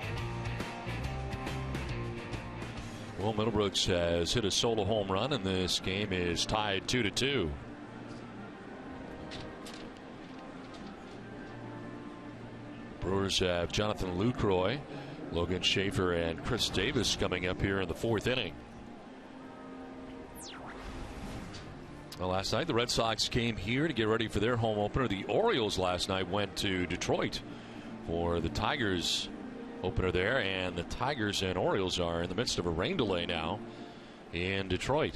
Well, Middlebrooks has hit a solo home run, and this game is tied 2-2. Brewers have Jonathan Lucroy, Logan Schaefer, and Chris Davis coming up here in the 4th inning. Well, last night the Red Sox came here to get ready for their home opener. The Orioles last night went to Detroit for the Tigers opener there, and the Tigers and Orioles are in the midst of a rain delay now in Detroit.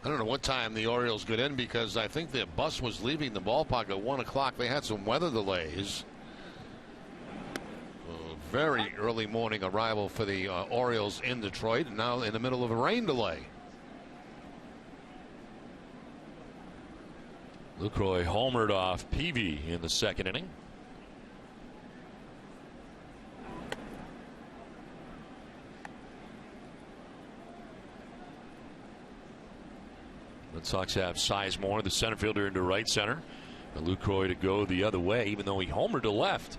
I don't know what time the Orioles got in, because I think their bus was leaving the ballpark at 1 o'clock. They had some weather delays. Very early morning arrival for the Orioles in Detroit, and now in the middle of a rain delay. Lucroy homered off Peavy in the 2nd inning. Red Sox have Sizemore, the center fielder, into right center. And Lucroy to go the other way, even though he homered to left.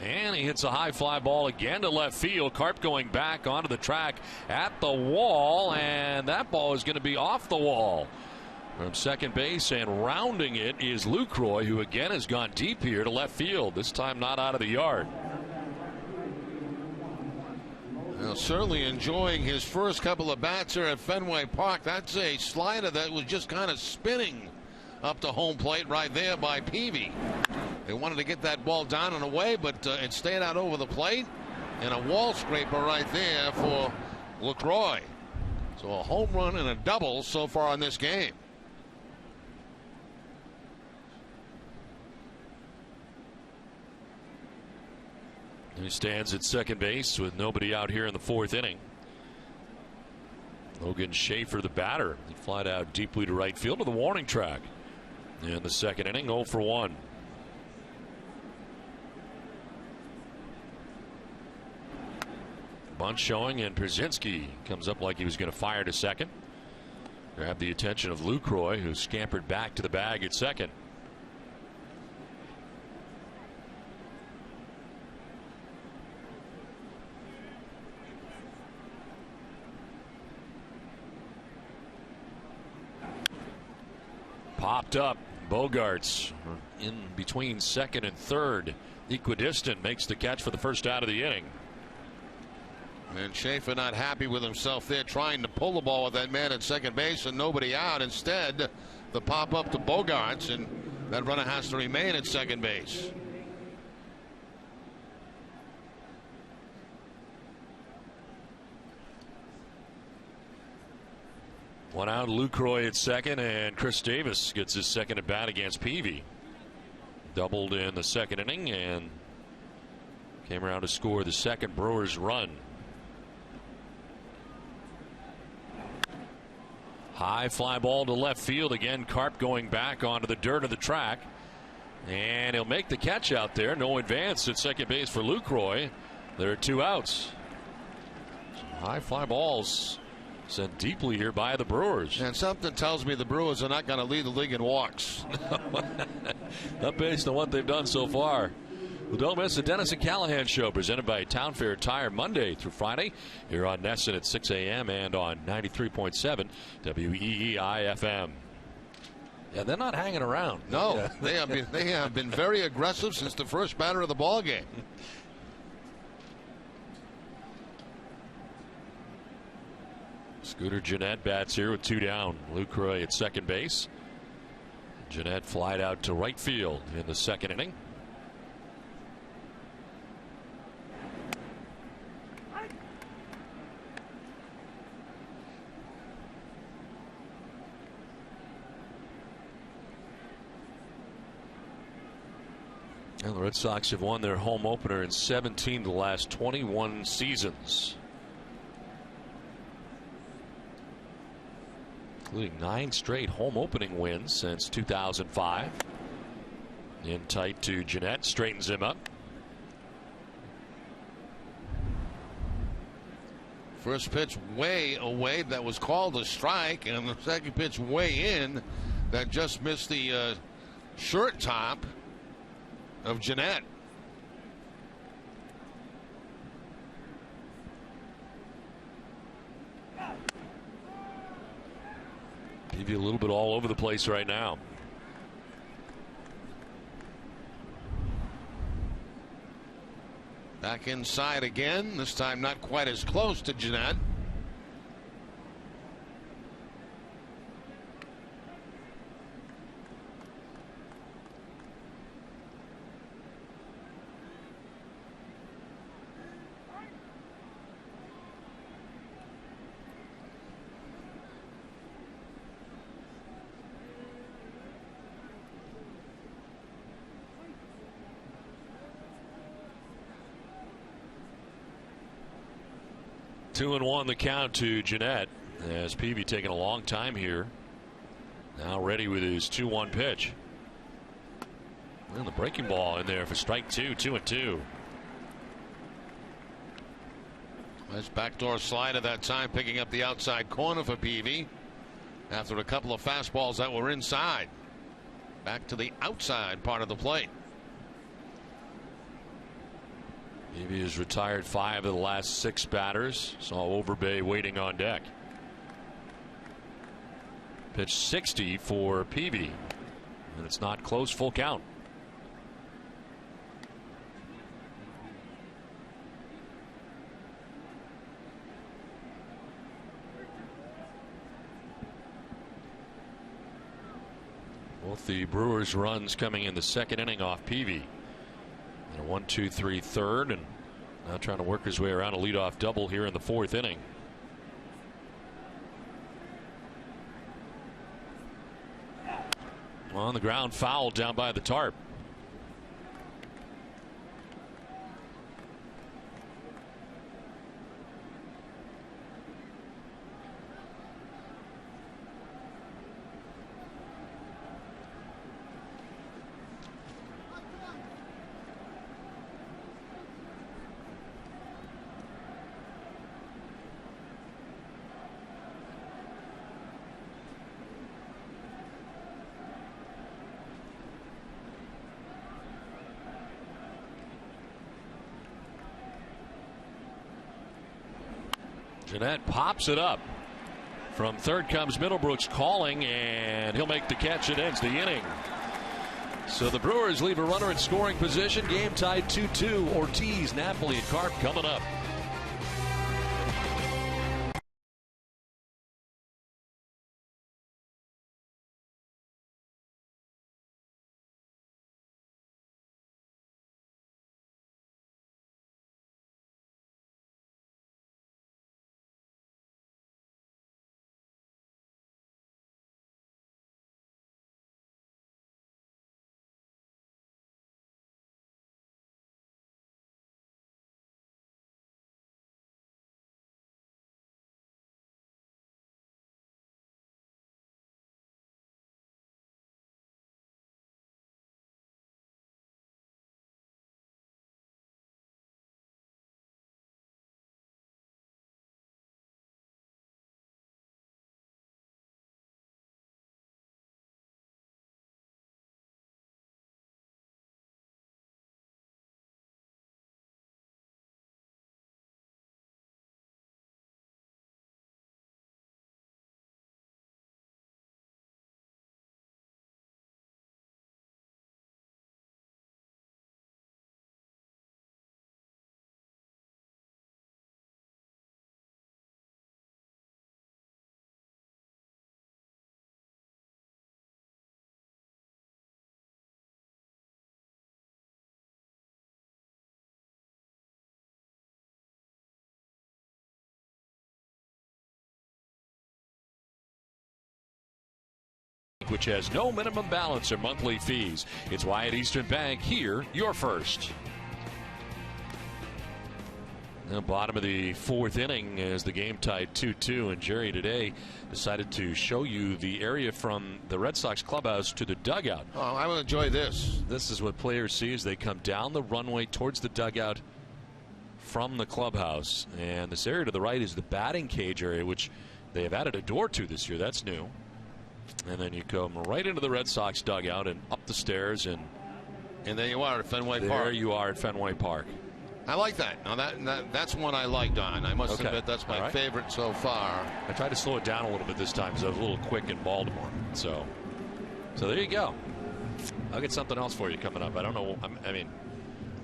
And he hits a high fly ball again to left field. Carp going back onto the track at the wall, and that ball is going to be off the wall from second base, and rounding it is Lucroy, who again has gone deep here to left field, this time not out of the yard. Well, certainly enjoying his first couple of bats here at Fenway Park. That's a slider that was just kind of spinning up to home plate right there by Peavy. They wanted to get that ball down and away, but it stayed out over the plate. And a wall scraper right there for Lucroy. So a home run and a double so far in this game. He stands at second base with nobody out here in the fourth inning. Logan Schaefer, the batter, he flied out deeply to right field to the warning track in the second inning. 0 for 1. Bunt showing, and Pierzynski comes up like he was going to fire to second. Grabbed the attention of Lucroy, who scampered back to the bag at second. Popped up. Bogarts in between second and third. Equidistant makes the catch for the first out of the inning. And Schaefer not happy with himself there, trying to pull the ball with that man at second base and nobody out. Instead, the pop up to Bogarts, and that runner has to remain at second base. One out, Lucroy at second, and Chris Davis gets his second at bat against Peavy. Doubled in the second inning and came around to score the second Brewers run. High fly ball to left field again. Carp going back onto the dirt of the track, and he'll make the catch out there. No advance at second base for Lucroy. There are 2 outs. High fly balls sent deeply here by the Brewers. And something tells me the Brewers are not going to lead the league in walks. Not based on what they've done so far. Well, don't miss the Dennis and Callahan Show, presented by Town Fair Tire, Monday through Friday here on Nesson at 6 a.m. and on 93.7 WEEI-FM. Yeah, they're not hanging around. No, yeah. they have been very aggressive since the first batter of the ball game. Scooter Gennett bats here with 2 down. Lucroy at second base. Gennett flied out to right field in the second inning. And the Red Sox have won their home opener in 17 of the last 21 seasons, including 9 straight home opening wins since 2005. In tight to Gennett, straightens him up. First pitch way away, that was called a strike, and the second pitch way in, that just missed the shirt top of Gennett. Give you a little bit all over the place right now. Back inside again, this time not quite as close to Gennett. Two and 1 the count to Gennett, as Peavy taking a long time here. Now ready with his 2-1 pitch. And the breaking ball in there for strike 2, 2-2. Nice backdoor slide at that time, picking up the outside corner for Peavy after a couple of fastballs that were inside. Back to the outside part of the plate. Peavy has retired 5 of the last 6 batters. Saw Overbay waiting on deck. Pitch 60 for Peavy, and it's not close. Full count. Both the Brewers runs coming in the second inning off Peavy. And a 1-2-3 third, and now trying to work his way around a leadoff double here in the fourth inning. On the ground, foul down by the tarp. Jeanette pops it up. From third comes Middlebrooks calling, and he'll make the catch. It ends the inning. So the Brewers leave a runner in scoring position. Game tied 2-2. Ortiz, Napoli, and Carp coming up. Which has no minimum balance or monthly fees. It's why at Eastern Bank, here, you're first. The bottom of the fourth inning as the game tied 2-2, and Jerry today decided to show you the area from the Red Sox clubhouse to the dugout. Oh, I will enjoy this. This is what players see as they come down the runway towards the dugout from the clubhouse. And this area to the right is the batting cage area, which they have added a door to this year. That's new. And then you come right into the Red Sox dugout and up the stairs, and there you are at Fenway Park. There you are at Fenway Park. I like that. Now that's one I like, Don. I must admit that's my favorite so far. I tried to slow it down a little bit this time because I was a little quick in Baltimore. So there you go. I'll get something else for you coming up. I don't know. I mean,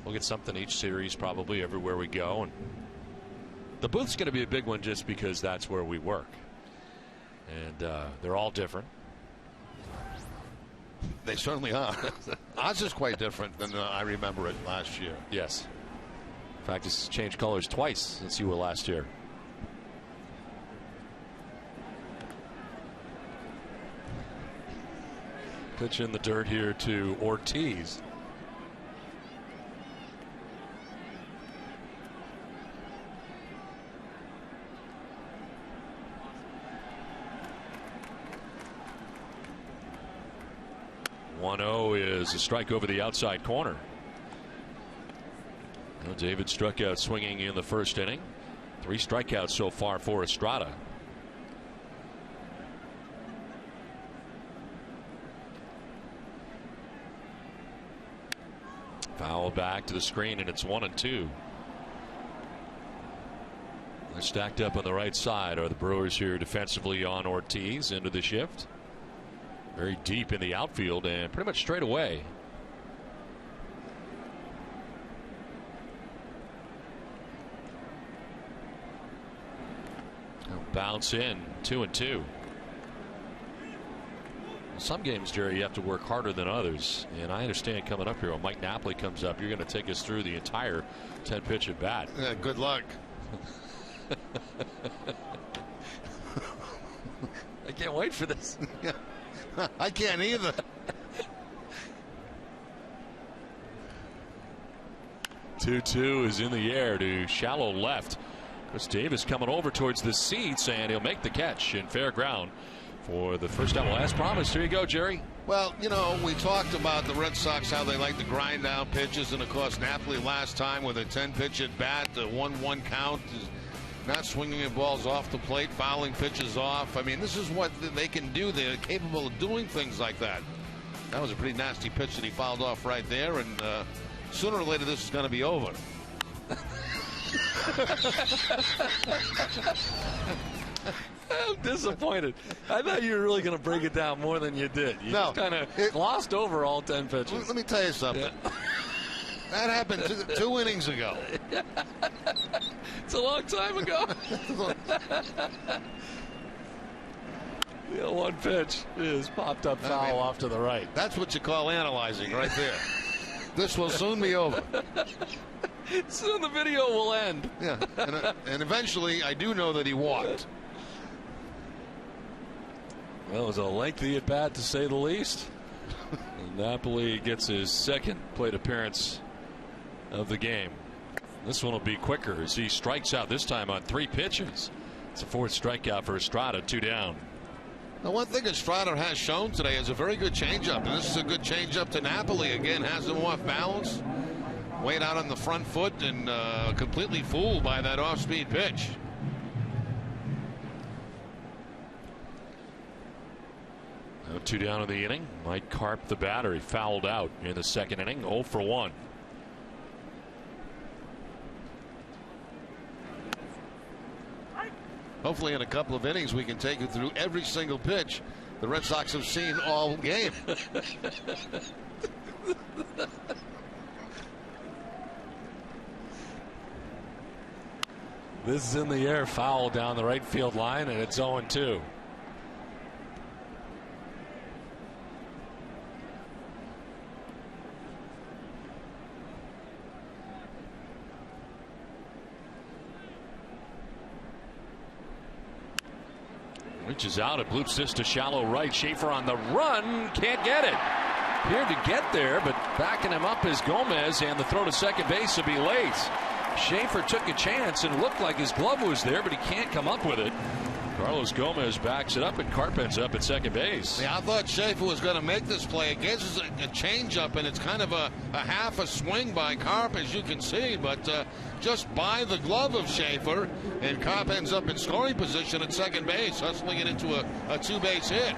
we'll get something each series probably everywhere we go, and the booth's going to be a big one just because that's where we work, and they're all different. They certainly are. Ours is quite different than I remember it last year. Yes. In fact, it's changed colors twice since you were last year. Pitch in the dirt here to Ortiz. One-0 is a strike over the outside corner. Well, David struck out swinging in the first inning. 3 strikeouts so far for Estrada. Foul back to the screen, and it's 1-2. They're stacked up on the right side. Are the Brewers here defensively on Ortiz into the shift? Very deep in the outfield and pretty much straight away. Bounce in, 2-2. Some games, Jerry, you have to work harder than others. And I understand coming up here when Mike Napoli comes up, you're going to take us through the entire 10-pitch at bat. Yeah, good luck. I can't wait for this. I can't either. 2-2 is in the air to shallow left. Chris Davis coming over towards the seats, and he'll make the catch in fair ground for the first out. Well, as promised, here you go, Jerry. Well, you know, we talked about the Red Sox, how they like to grind down pitches, and of course Napoli last time with a 10-pitch at bat, the 1-1 count, not swinging the balls off the plate, fouling pitches off. I mean, this is what they can do. They're capable of doing things like that. That was a pretty nasty pitch that he fouled off right there, and sooner or later this is going to be over. I'm disappointed. I thought you were really going to break it down more than you did. You just kind of glossed over all 10 pitches. Let me tell you something. Yeah. That happened two innings ago. It's a long time ago. One pitch is popped up foul off to the right. That's what you call analyzing right there. This will soon be over. Soon the video will end. Yeah, and eventually I do know that he walked. Well, it was a lengthy at bat to say the least. Napoli gets his second plate appearance of the game. This one will be quicker as he strikes out, this time on 3 pitches. It's a 4th strikeout for Estrada, 2 down. Now, one thing Estrada has shown today is a very good changeup, and this is a good changeup to Napoli. Again, has him off balance, weighed out on the front foot, and completely fooled by that off-speed pitch. Now 2 down in the inning. Mike Carp, the batter, he fouled out in the second inning, 0 for 1. Hopefully in a couple of innings we can take you through every single pitch the Red Sox have seen all game. This is in the air, foul down the right field line, and it's 0-2. Reaches out, it bloops this to shallow right. Schaefer on the run, can't get it. Appeared to get there, but backing him up is Gomez, and the throw to second base will be late. Schaefer took a chance and looked like his glove was there, but he can't come up with it. Carlos Gomez backs it up, and Carp ends up at second base. Yeah, I thought Schaefer was going to make this play. It gives us a changeup, and it's kind of a half a swing by Carp, as you can see, but just by the glove of Schaefer, and Carp ends up in scoring position at second base, hustling it into a 2-base hit.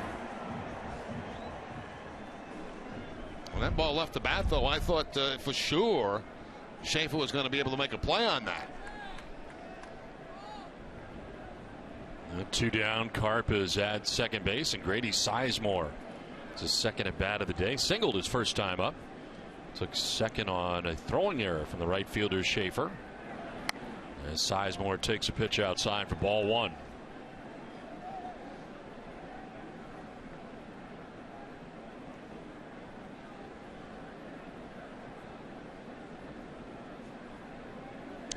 When that ball left the bat, though, I thought for sure Schaefer was going to be able to make a play on that. 2 down. Carp is at second base, and Grady Sizemore, it's his second at bat of the day. Singled his first time up. Took second on a throwing error from the right fielder Schaefer. As Sizemore takes a pitch outside for ball 1.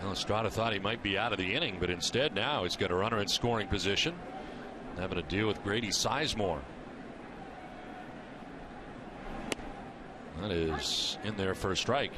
Well, Estrada thought he might be out of the inning, but instead now he's got a runner in scoring position, having to deal with Grady Sizemore. That is in there for a strike.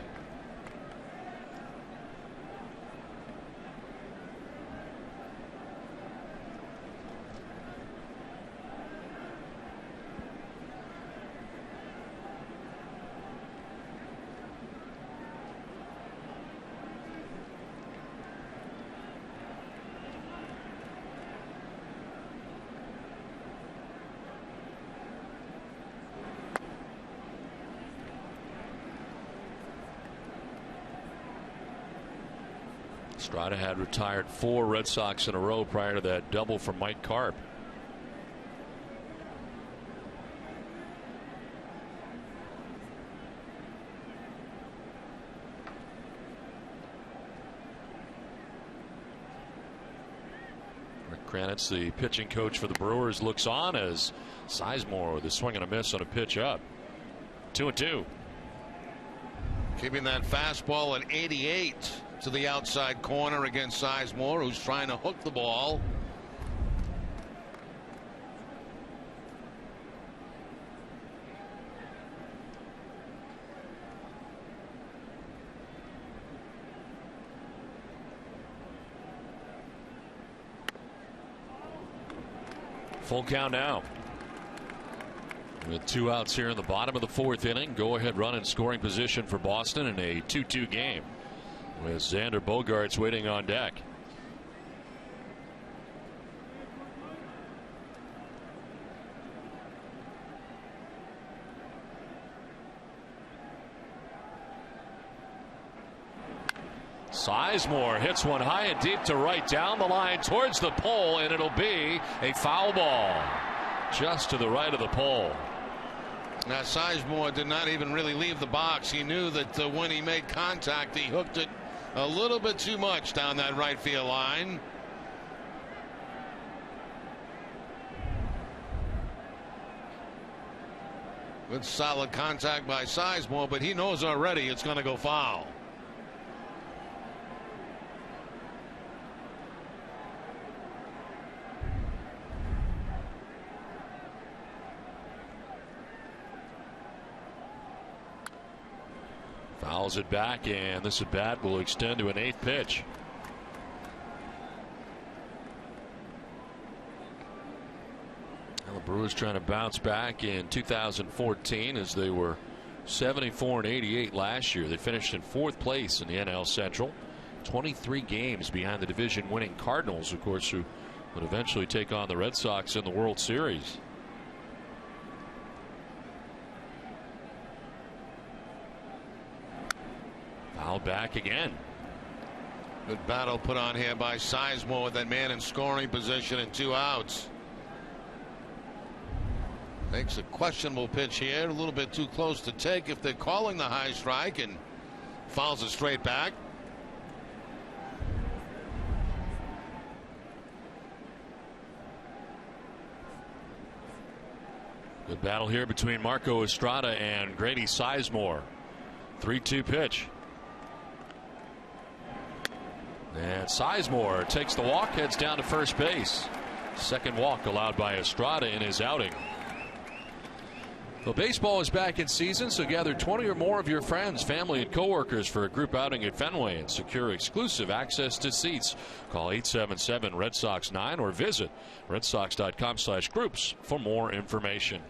Estrada had retired 4 Red Sox in a row prior to that double from Mike Carp. Kranitz, the pitching coach for the Brewers, looks on as Sizemore with a swing and a miss on a pitch up. 2-2. Keeping that fastball at 88 to the outside corner against Sizemore, who's trying to hook the ball. Full count now. With 2 outs here in the bottom of the 4th inning. Go ahead run in scoring position for Boston in a 2-2 game with Xander Bogaerts waiting on deck. Sizemore hits one high and deep to right down the line towards the pole, and it'll be a foul ball just to the right of the pole. Now Sizemore did not even really leave the box. He knew that when he made contact, he hooked it a little bit too much down that right field line. Good solid contact by Sizemore, but he knows already it's going to go foul. Fouls it back, and this at bat will extend to an 8th pitch. Well, the Brewers trying to bounce back in 2014 as they were 74-88 last year. They finished in 4th place in the NL Central, 23 games behind the division winning Cardinals, of course, who would eventually take on the Red Sox in the World Series. Foul back again. Good battle put on here by Sizemore with that man in scoring position and 2 outs. Makes a questionable pitch here, a little bit too close to take if they're calling the high strike, and fouls it straight back. Good battle here between Marco Estrada and Grady Sizemore. 3-2 pitch. And Sizemore takes the walk, heads down to first base. Second walk allowed by Estrada in his outing. Well, baseball is back in season, so gather 20 or more of your friends, family, and coworkers for a group outing at Fenway and secure exclusive access to seats. Call 877-RED SOX 9 or visit redsox.com/groups for more information.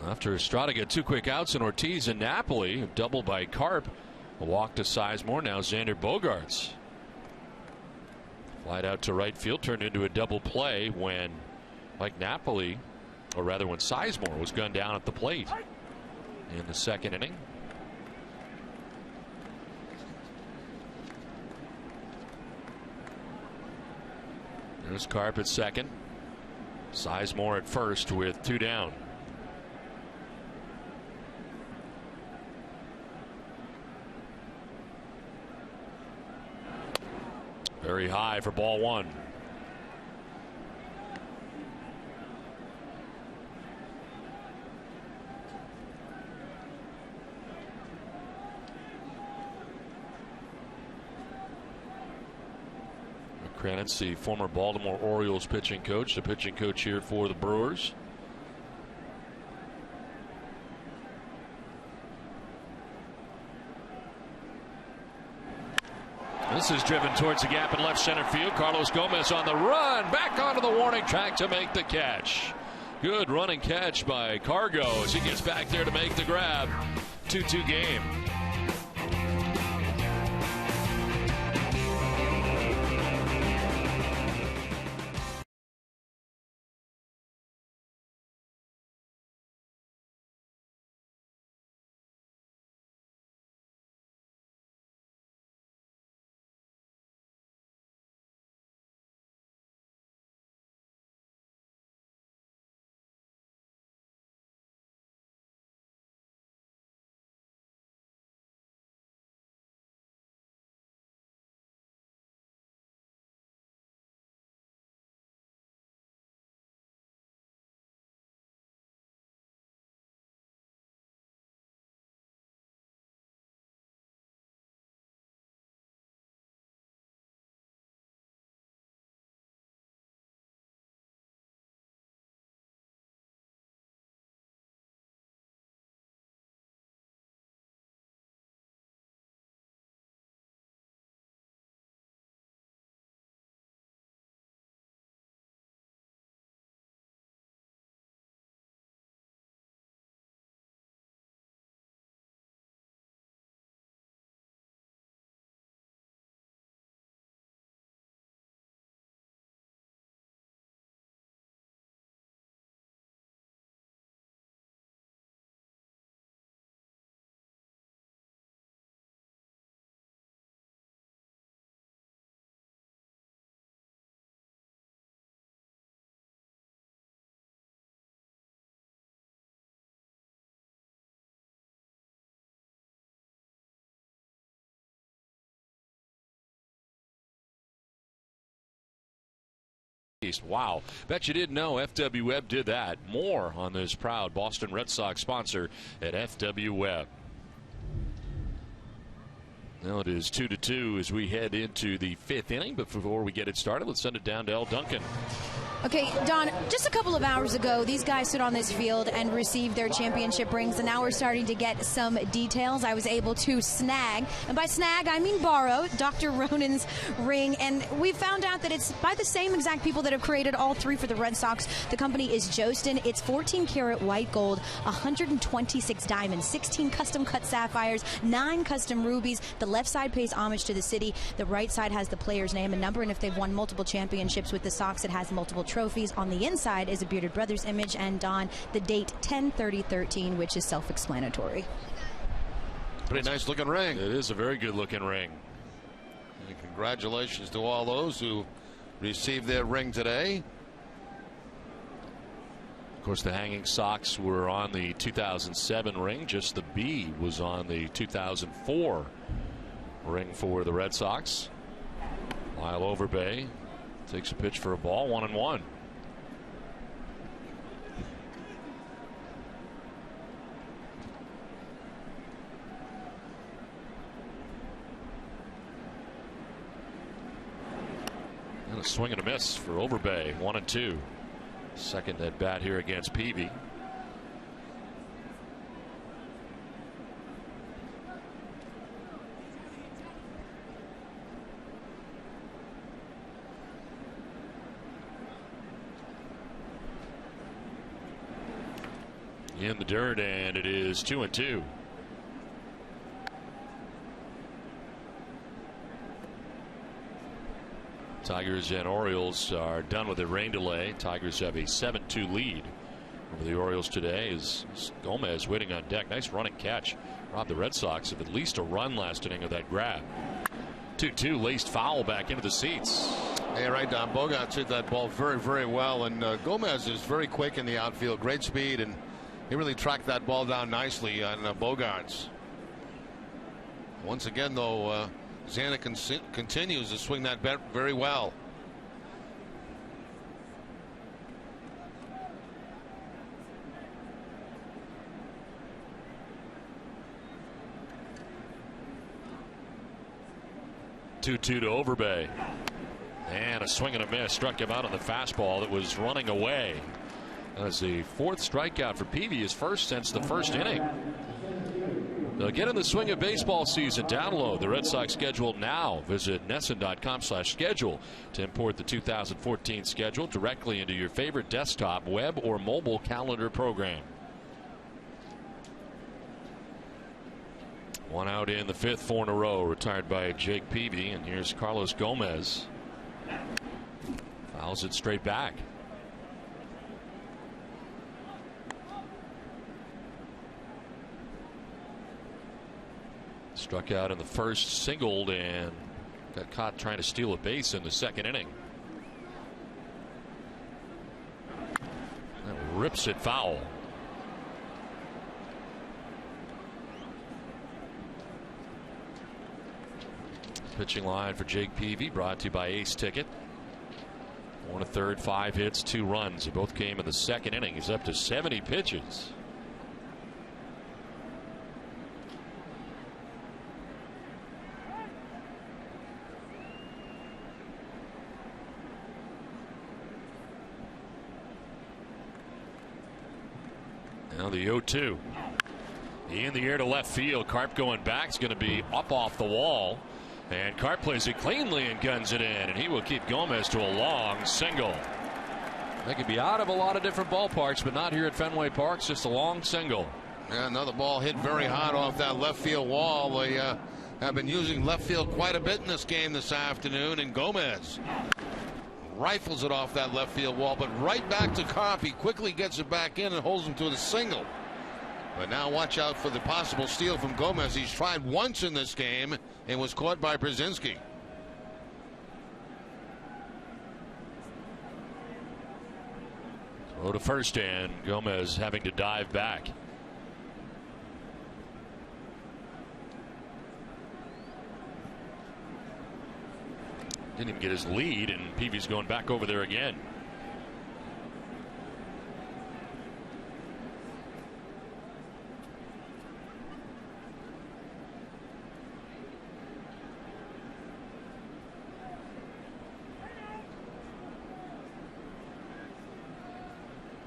After Estrada get 2 quick outs, and Ortiz and Napoli, doubled by Carp. A walk to Sizemore. Now Xander Bogaerts. Flight out to right field turned into a double play when Mike Napoli, or rather when Sizemore was gunned down at the plate in the 2nd inning. There's Carp at second. Sizemore at first with 2 down. Very high for ball 1. Kranitz, the former Baltimore Orioles pitching coach, the pitching coach here for the Brewers. This is driven towards the gap in left center field. Carlos Gomez on the run, back onto the warning track to make the catch. Good running catch by Cargo as he gets back there to make the grab. 2-2 game. East. Wow. Bet you didn't know FW Web did that. More on this proud Boston Red Sox sponsor at FW Web. Now it is 2-2 as we head into the 5th inning. But before we get it started, let's send it down to El Duncan. Okay, Don, just a couple of hours ago, these guys stood on this field and received their championship rings, and now we're starting to get some details. I was able to snag, and by snag, I mean borrow, Dr. Ronan's ring, and we found out that it's by the same exact people that have created all three for the Red Sox. The company is Jostin. It's 14-karat white gold, 126 diamonds, 16 custom-cut sapphires, 9 custom rubies. The left side pays homage to the city. The right side has the player's name and number, and if they've won multiple championships with the Sox, it has multiple trophies. On the inside is a Bearded Brothers image, and Don, the date 10/30/13, which is self-explanatory. Pretty nice looking ring. It is a very good looking ring. And congratulations to all those who received their ring today. Of course, the hanging Sox were on the 2007 ring. Just the B was on the 2004 ring for the Red Sox. Lyle Overbay takes a pitch for a ball, 1-1. And a swing and a miss for Overbay, 1-2. Second at bat here against Peavy. In the dirt, and it is 2-2. Tigers and Orioles are done with the rain delay. Tigers have a 7-2 lead over the Orioles today as Gomez waiting on deck. Nice running catch. Robbed the Red Sox of at least a run last inning of that grab. 2-2 laced foul back into the seats. Hey, right, Don. Bogaerts hit that ball very, very well, and Gomez is very quick in the outfield. Great speed, and he really tracked that ball down nicely on Bogaerts. Once again, though, Xander continues to swing that bat very well. Two to Overbay, and a swing and a miss. Struck him out on the fastball that was running away. That's the 4th strikeout for Peavy, his first since the first inning. They'll get in the swing of baseball season. Download the Red Sox schedule now. Visit NESN.com/schedule to import the 2014 schedule directly into your favorite desktop, web, or mobile calendar program. One out in the 5th, 4 in a row, retired by Jake Peavy. And here's Carlos Gomez. Fouls it straight back. Struck out in the first, singled, and got caught trying to steal a base in the second inning. That rips it foul. Pitching line for Jake Peavy, brought to you by Ace Ticket. 1 1/3, 5 hits, 2 runs. They both came in the second inning. He's up to 70 pitches. Now the 0-2. In the air to left field. Carp going back. It's going to be up off the wall. And Carp plays it cleanly and guns it in. And he will keep Gomez to a long single. That could be out of a lot of different ballparks, but not here at Fenway Park. It's just a long single. Yeah, another ball hit very hard off that left field wall. They have been using left field quite a bit in this game this afternoon. And Gomez rifles it off that left field wall, but right back to Carp. He quickly gets it back in and holds him to the single. But now watch out for the possible steal from Gomez. He's tried once in this game and was caught by Brzezinski. Throw to first, and Gomez having to dive back. Didn't even get his lead, and Peavy's going back over there again.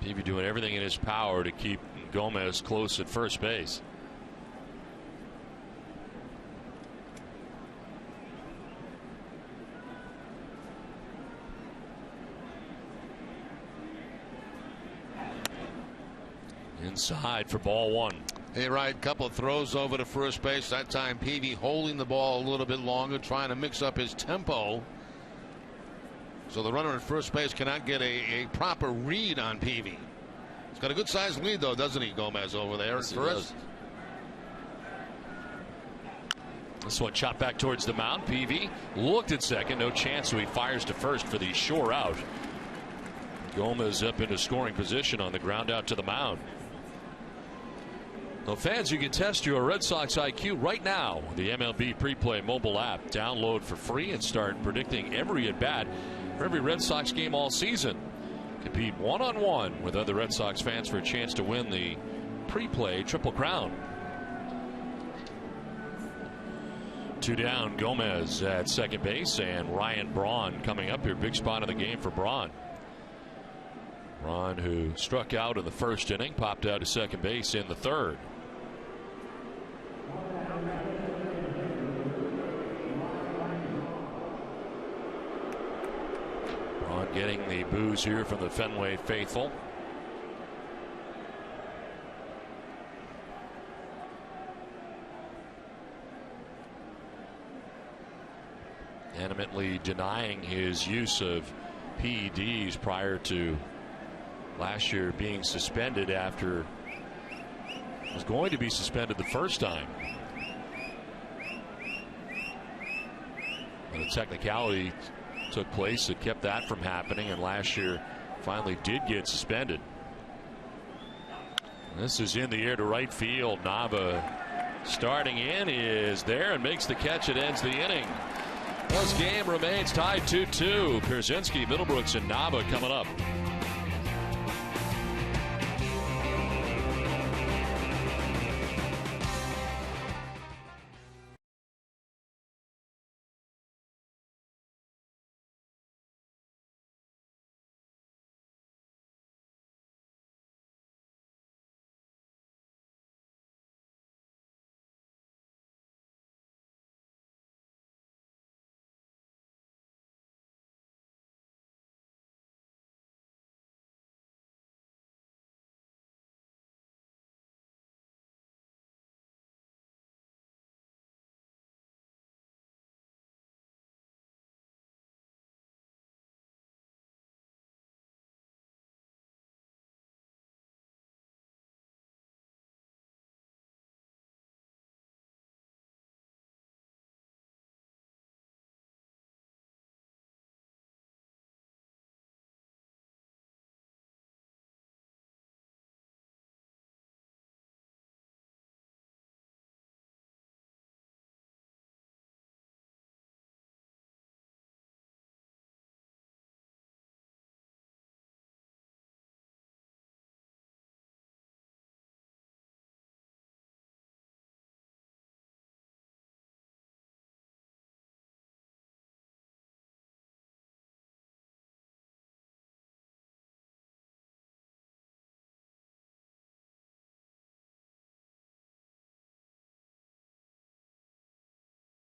Peavy doing everything in his power to keep Gomez close at first base. Inside for ball one. Hey, right, couple of throws over to first base. That time Peavy holding the ball a little bit longer, trying to mix up his tempo. So the runner at first base cannot get a proper read on Peavy. He's got a good sized lead, though, doesn't he, Gomez, over there at first? This one chopped back towards the mound. Peavy looked at second, no chance, so he fires to first for the shore out. Gomez up into scoring position on the ground out to the mound. Well, fans, you can test your Red Sox IQ right now. The MLB Preplay mobile app. Download for free and start predicting every at-bat for every Red Sox game all season. Compete one-on-one with other Red Sox fans for a chance to win the Preplay Triple Crown. 2 down, Gomez at second base, and Ryan Braun coming up here. Big spot in the game for Braun. Braun, who struck out in the first inning, popped out to second base in the third. Braun getting the boos here from the Fenway faithful. Adamantly denying his use of PEDs prior to last year being suspended after was going to be suspended the first time. And a technicality took place that kept that from happening, and last year finally did get suspended. This is in the air to right field. Nava starting in is there and makes the catch. It ends the inning. This game remains tied 2-2. Pierzynski, Middlebrooks, and Nava coming up.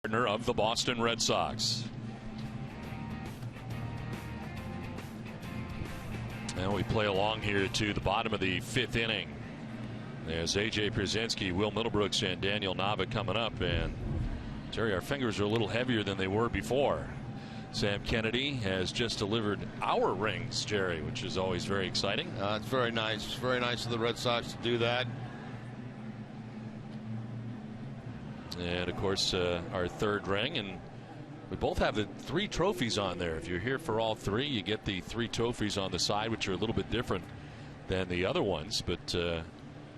Partner of the Boston Red Sox. And we play along here to the bottom of the fifth inning. There's A.J. Pierzynski, Will Middlebrooks, and Daniel Nava coming up. And Terry, our fingers are a little heavier than they were before. Sam Kennedy has just delivered our rings, Jerry, which is always very exciting. It's very nice. It's very nice of the Red Sox to do that. And of course our third ring, and we both have the 3 trophies on there. If you're here for all 3, you get the 3 trophies on the side, which are a little bit different than the other ones, but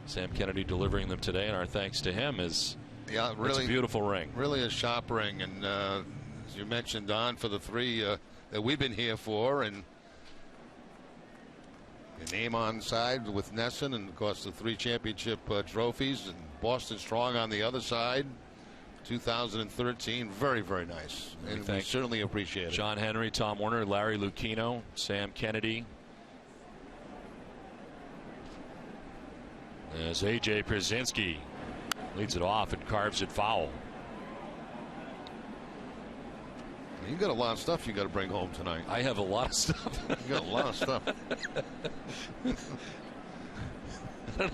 Sam Kennedy delivering them today, and our thanks to him. Is really, it's a beautiful ring, really a shop ring. And as you mentioned, Don, for the 3 that we've been here for, and your name on side with Nesson, and of course the 3 championship trophies, and Boston Strong on the other side. 2013, very, very nice, and we certainly appreciate it. John Henry, Tom Werner, Larry Lucchino, Sam Kennedy, as A.J. Pierzynski leads it off and carves it foul. You got a lot of stuff you got to bring home tonight. I have a lot of stuff. You got a lot of stuff.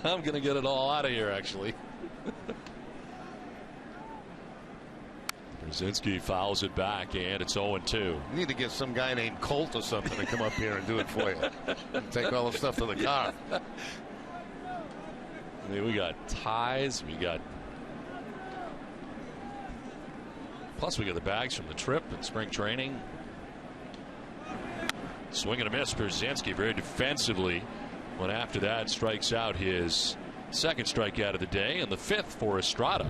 I'm going to get it all out of here, actually. Pierzynski fouls it back, and it's 0-2. You need to get some guy named Colt or something to come up here and do it for you. Take all the stuff to the car. I mean, we got ties. We got. Plus, we got the bags from the trip and spring training. Swing and a miss. Pierzynski very defensively. When after that, strikes out his second strikeout of the day and the fifth for Estrada.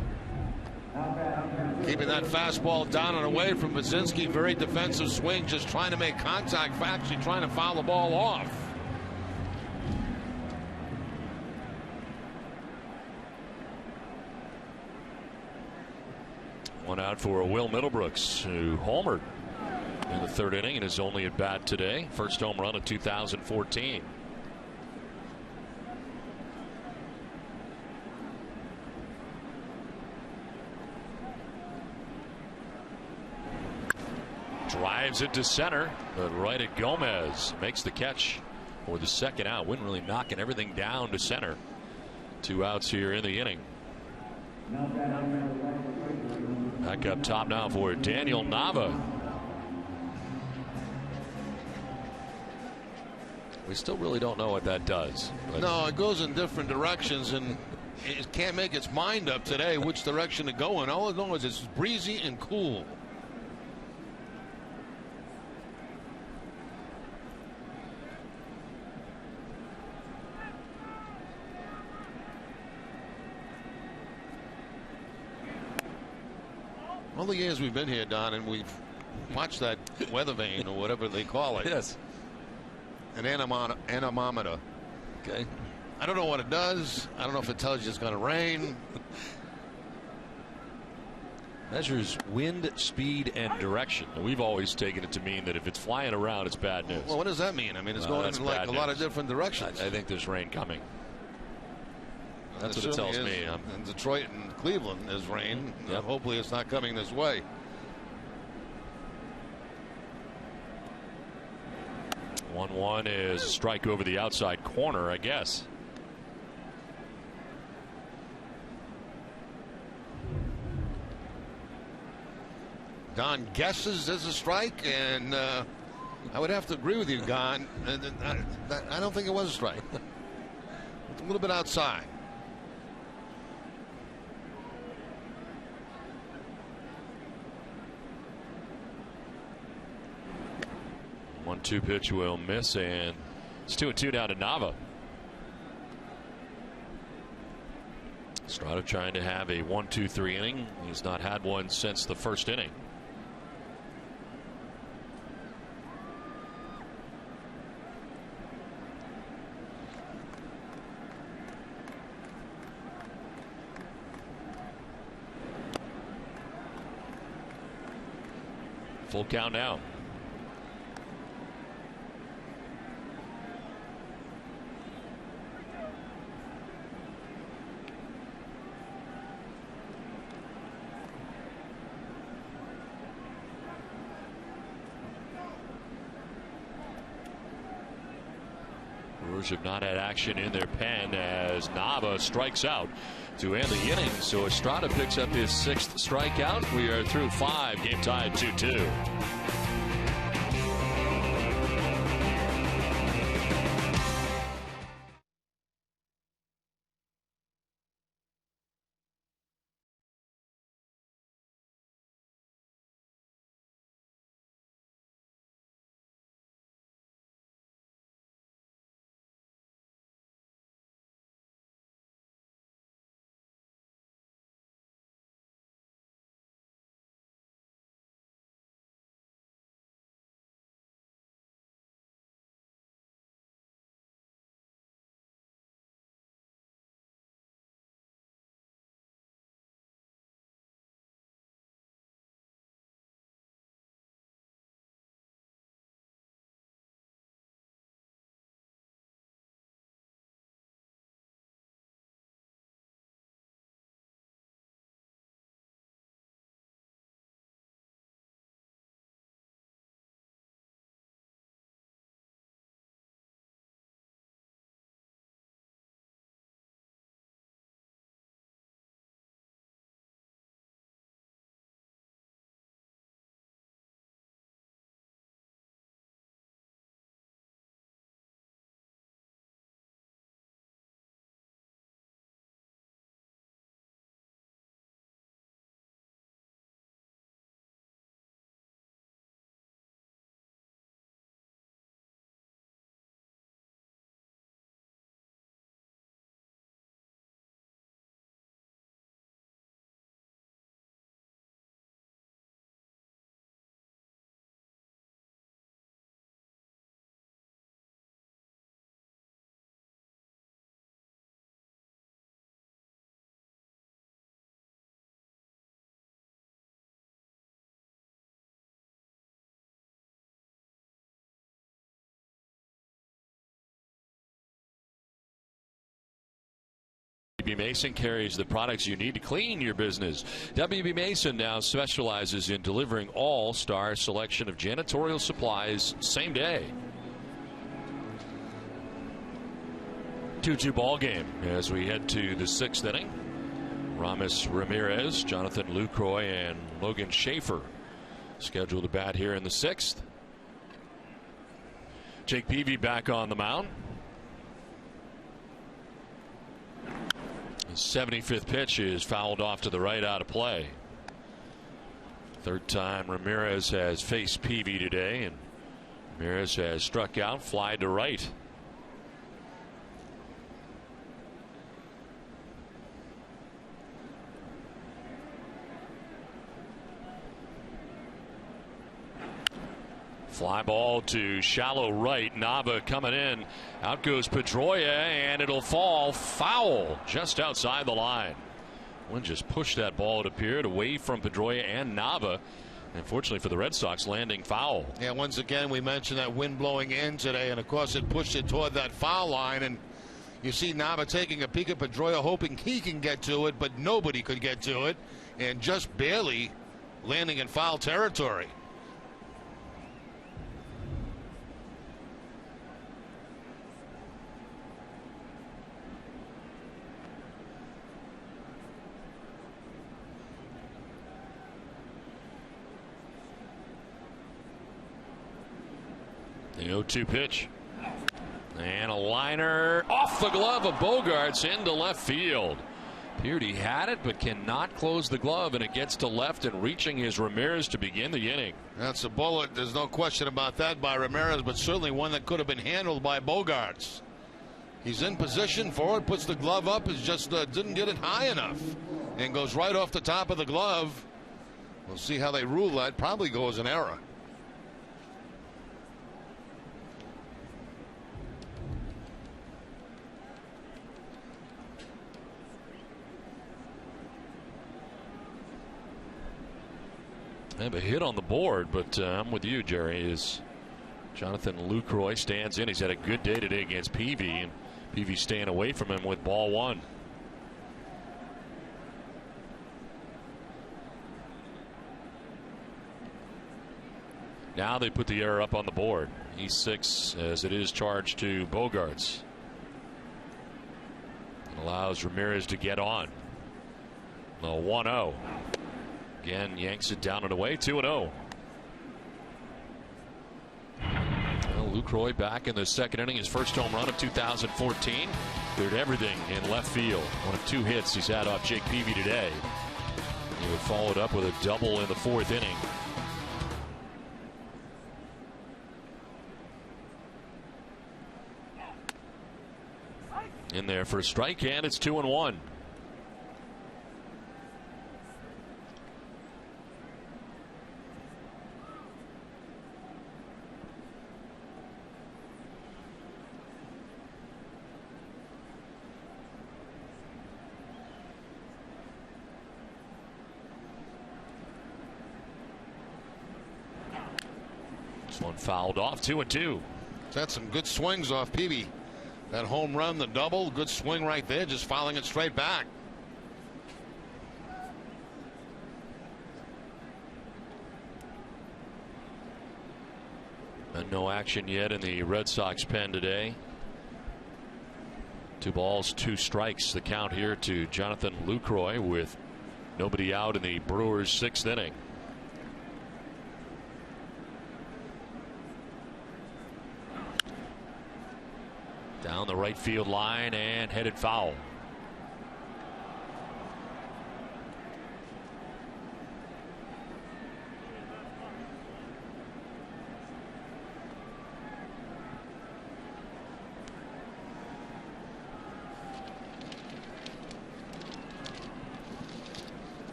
Keeping that fastball down and away from Pierzynski. Very defensive swing, just trying to make contact, actually trying to foul the ball off. One out for Will Middlebrooks, who homered in the third inning and is only at bat today. First home run of 2014. Drives it to center, but right at Gomez. Makes the catch for the second out. Wynn really knocking everything down to center. 2 outs here in the inning. Back up top now for Daniel Nava. We still really don't know what that does. No, it goes in different directions, and it can't make its mind up today which direction to go in. All it knows is it's breezy and cool. All the years we've been here, Don, and we've watched that weather vane or whatever they call it. Yes. An anemometer. Okay. I don't know what it does. I don't know if it tells you it's going to rain. Measures wind, speed, and direction. We've always taken it to mean that if it's flying around, it's bad news. Well, what does that mean? I mean, it's going in like a lot of different directions. I think there's rain coming. That's what it tells me. In Detroit and Cleveland, there's rain. Yep. Hopefully, it's not coming this way. 1-1 is a strike over the outside corner, I guess. Don guesses there's a strike, and I would have to agree with you, Don. I don't think it was a strike. It's a little bit outside. One-two pitch will miss, and it's 2-2 down to Nava. Estrada trying to have a 1-2-3 inning. He's not had one since the first inning. Full count now. Brewers have not had action in their pen as Nava strikes out to end the inning. So Estrada picks up his 6th strikeout. We are through 5, game tied 2-2. WB Mason carries the products you need to clean your business. WB Mason now specializes in delivering all-star selection of janitorial supplies same day. 2-2 ball game as we head to the 6th inning. Ramos Ramirez, Jonathan Lucroy, and Logan Schaefer scheduled to bat here in the 6th. Jake Peavy back on the mound. His 75th pitch is fouled off to the right, out of play. Third time Ramirez has faced Peavy today, and Ramirez has struck out, fly to right. Fly ball to shallow right. Nava coming in. Out goes Pedroia, and it'll fall foul just outside the line. One just pushed that ball, it appeared, away from Pedroia and Nava. Unfortunately for the Red Sox, landing foul. Yeah, once again, we mentioned that wind blowing in today, and of course it pushed it toward that foul line. And you see Nava taking a peek at Pedroia, hoping he can get to it, but nobody could get to it, and just barely landing in foul territory. The 0-2 pitch. And a liner off the glove of Bogaerts into left field. Appeared he had it, but cannot close the glove, and it gets to left, and reaching is Ramirez to begin the inning. That's a bullet. There's no question about that by Ramirez, but certainly one that could have been handled by Bogaerts. He's in position for it, puts the glove up, is just didn't get it high enough, and goes right off the top of the glove. We'll see how they rule that. Probably goes an error. They have a hit on the board, but I'm with you, Jerry. As Jonathan Lucroy stands in. He's had a good day today against Peavy, and Peavy staying away from him with ball one. Now they put the error up on the board. He's 6 as it is charged to Bogaerts. It allows Ramirez to get on. The 1-0. Again, yanks it down and away. 2-0. Well, Lucroy back in the 2nd inning. His first home run of 2014. Cleared everything in left field. One of 2 hits he's had off Jake Peavy today. He would follow it up with a double in the 4th inning. In there for a strike, and it's 2-1. This one fouled off. 2-2. That's some good swings off Peavy. That home run, the double, good swing right there, just fouling it straight back. And no action yet in the Red Sox pen today. 2 balls, 2 strikes, the count here to Jonathan Lucroy with nobody out in the Brewers' 6th inning. Down the right field line and headed foul.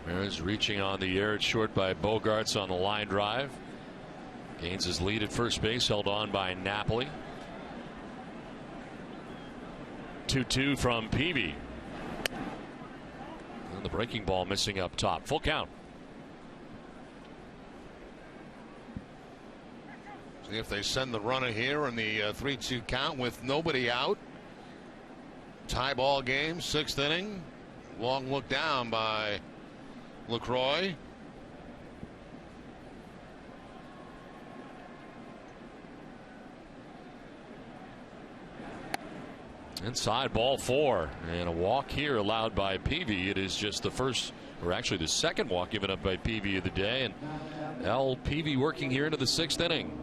Ramirez reaching on the air. It's short by Bogaerts on the line drive. Gains his lead at first base, held on by Napoli. 2-2 from Peavy. And the breaking ball missing up top. Full count. See if they send the runner here in the 3-2 count with nobody out. Tie ball game, 6th inning. Long look down by Lucroy. Inside, ball 4, and a walk here allowed by Peavy. It is just the first, or actually the second walk given up by Peavy of the day, and L. Peavy working here into the 6th inning.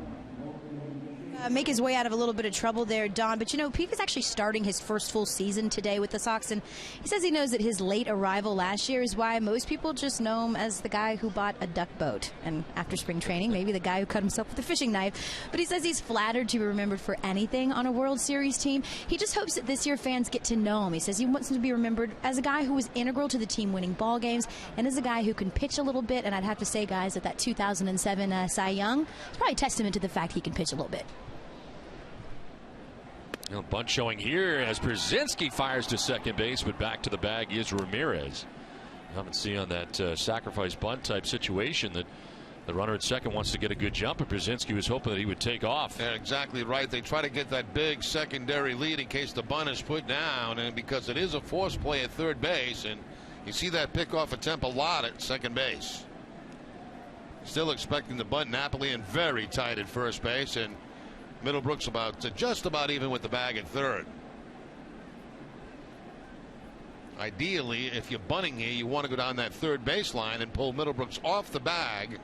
Make his way out of a little bit of trouble there, Don. But, you know, Peavy is actually starting his first full season today with the Sox, and he says he knows that his late arrival last year is why most people just know him as the guy who bought a duck boat. And after spring training, maybe the guy who cut himself with a fishing knife. But he says he's flattered to be remembered for anything on a World Series team. He just hopes that this year fans get to know him. He says he wants him to be remembered as a guy who was integral to the team winning ball games and as a guy who can pitch a little bit. And I'd have to say, guys, that 2007 Cy Young is probably a testament to the fact he can pitch a little bit. You know, bunt showing here as Brzezinski fires to second base, but back to the bag is Ramirez. You haven't seen on that sacrifice bunt type situation that the runner at second wants to get a good jump, and Brzezinski was hoping that he would take off. Yeah, exactly right. They try to get that big secondary lead in case the bunt is put down, and because it is a force play at third base, and you see that pick off attempt a lot at second base. Still expecting the bunt. Napoli in very tight at first base, and Middlebrooks just about even with the bag at third. Ideally, if you're bunting here, you want to go down that third baseline and pull Middlebrooks off the bag.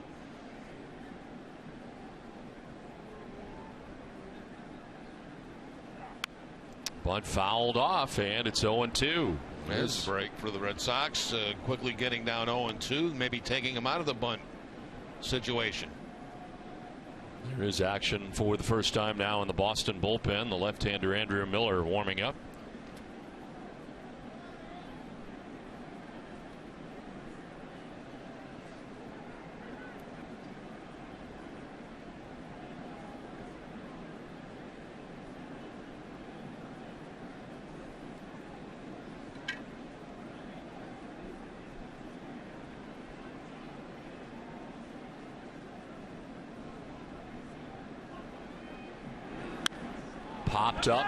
Bunt fouled off, and it's 0-2. There's a break for the Red Sox. Quickly getting down 0-2, maybe taking him out of the bunt situation. There is action for the first time now in the Boston bullpen. The left-hander Andrew Miller warming up. Popped up,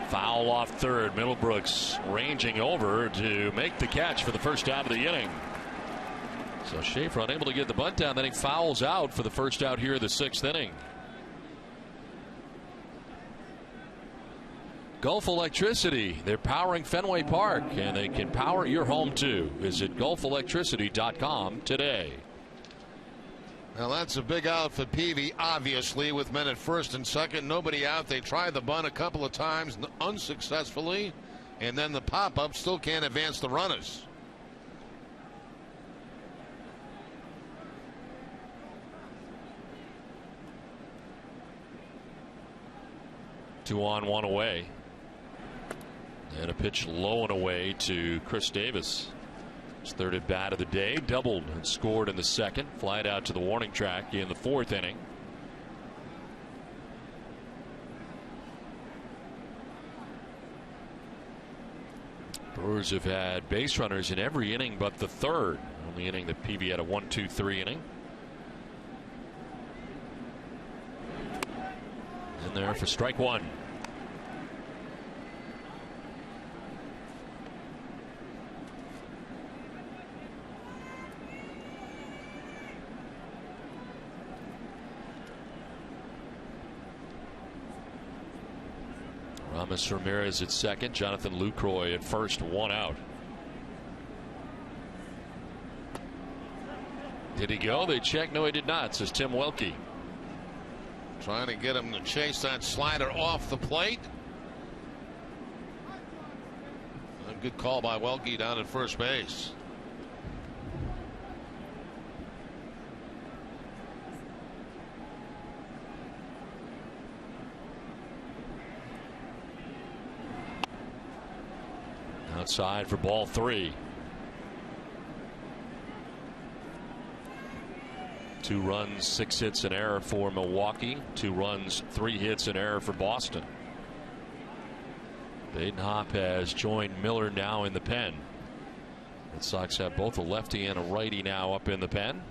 foul off third. Middlebrooks ranging over to make the catch for the first out of the inning. So Shafer unable to get the bunt down, then he fouls out for the first out here in the 6th inning. Gulf Electricity, they're powering Fenway Park, and they can power your home too. Visit gulfelectricity.com today. Well, that's a big out for Peavy, obviously, with men at first and second. Nobody out. They tried the bunt a couple of times unsuccessfully, and then the pop-up still can't advance the runners. Two on, one away. And a pitch low and away to Chris Davis. His third at bat of the day, doubled and scored in the second, flied out to the warning track in the 4th inning. Brewers have had base runners in every inning but the 3rd. Only inning that Peavy had a 1-2-3 inning. In there for strike one. Ramos Ramirez at second, Jonathan Lucroy at first, one out. Did he go? They check. No, he did not, says Tim Welke. Trying to get him to chase that slider off the plate. A good call by Welke down at first base. Outside for ball 3. 2 runs, 6 hits, an error for Milwaukee. 2 runs, 3 hits, an error for Boston. Badenhop has joined Miller now in the pen. Red Sox have both a lefty and a righty now up in the pen.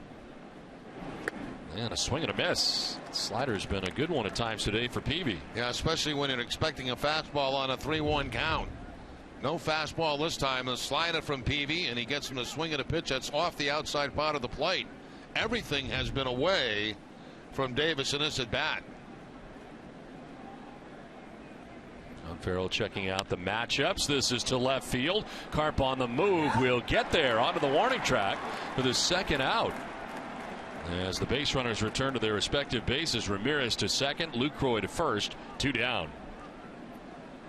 And a swing and a miss. Slider's been a good one at times today for Peavy. Yeah, especially when you're expecting a fastball on a 3-1 count. No fastball this time. A slider from Peavy, and he gets him to swing at a pitch that's off the outside part of the plate. Everything has been away from Davis in this at bat. John Farrell checking out the matchups. This is to left field. Carp on the move. Will get there onto the warning track for the second out. As the base runners return to their respective bases, Ramirez to second, Lucroy to first, 2 down.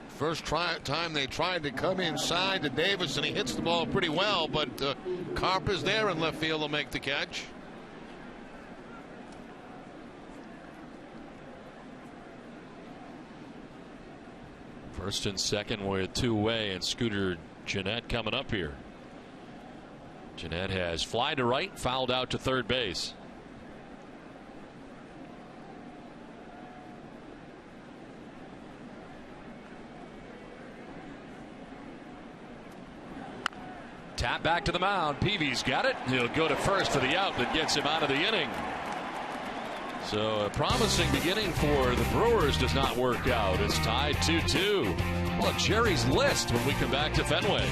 First time they tried to come inside to Davis, and he hits the ball pretty well, but Carp is there in left field to make the catch. First and second with 2 away, and Scooter Gennett coming up here. Gennett has fly to right, fouled out to third base. Tap back to the mound. Peavy's got it. He'll go to first for the out that gets him out of the inning. So a promising beginning for the Brewers does not work out. It's tied 2-2. Well, Jerry's list when we come back to Fenway.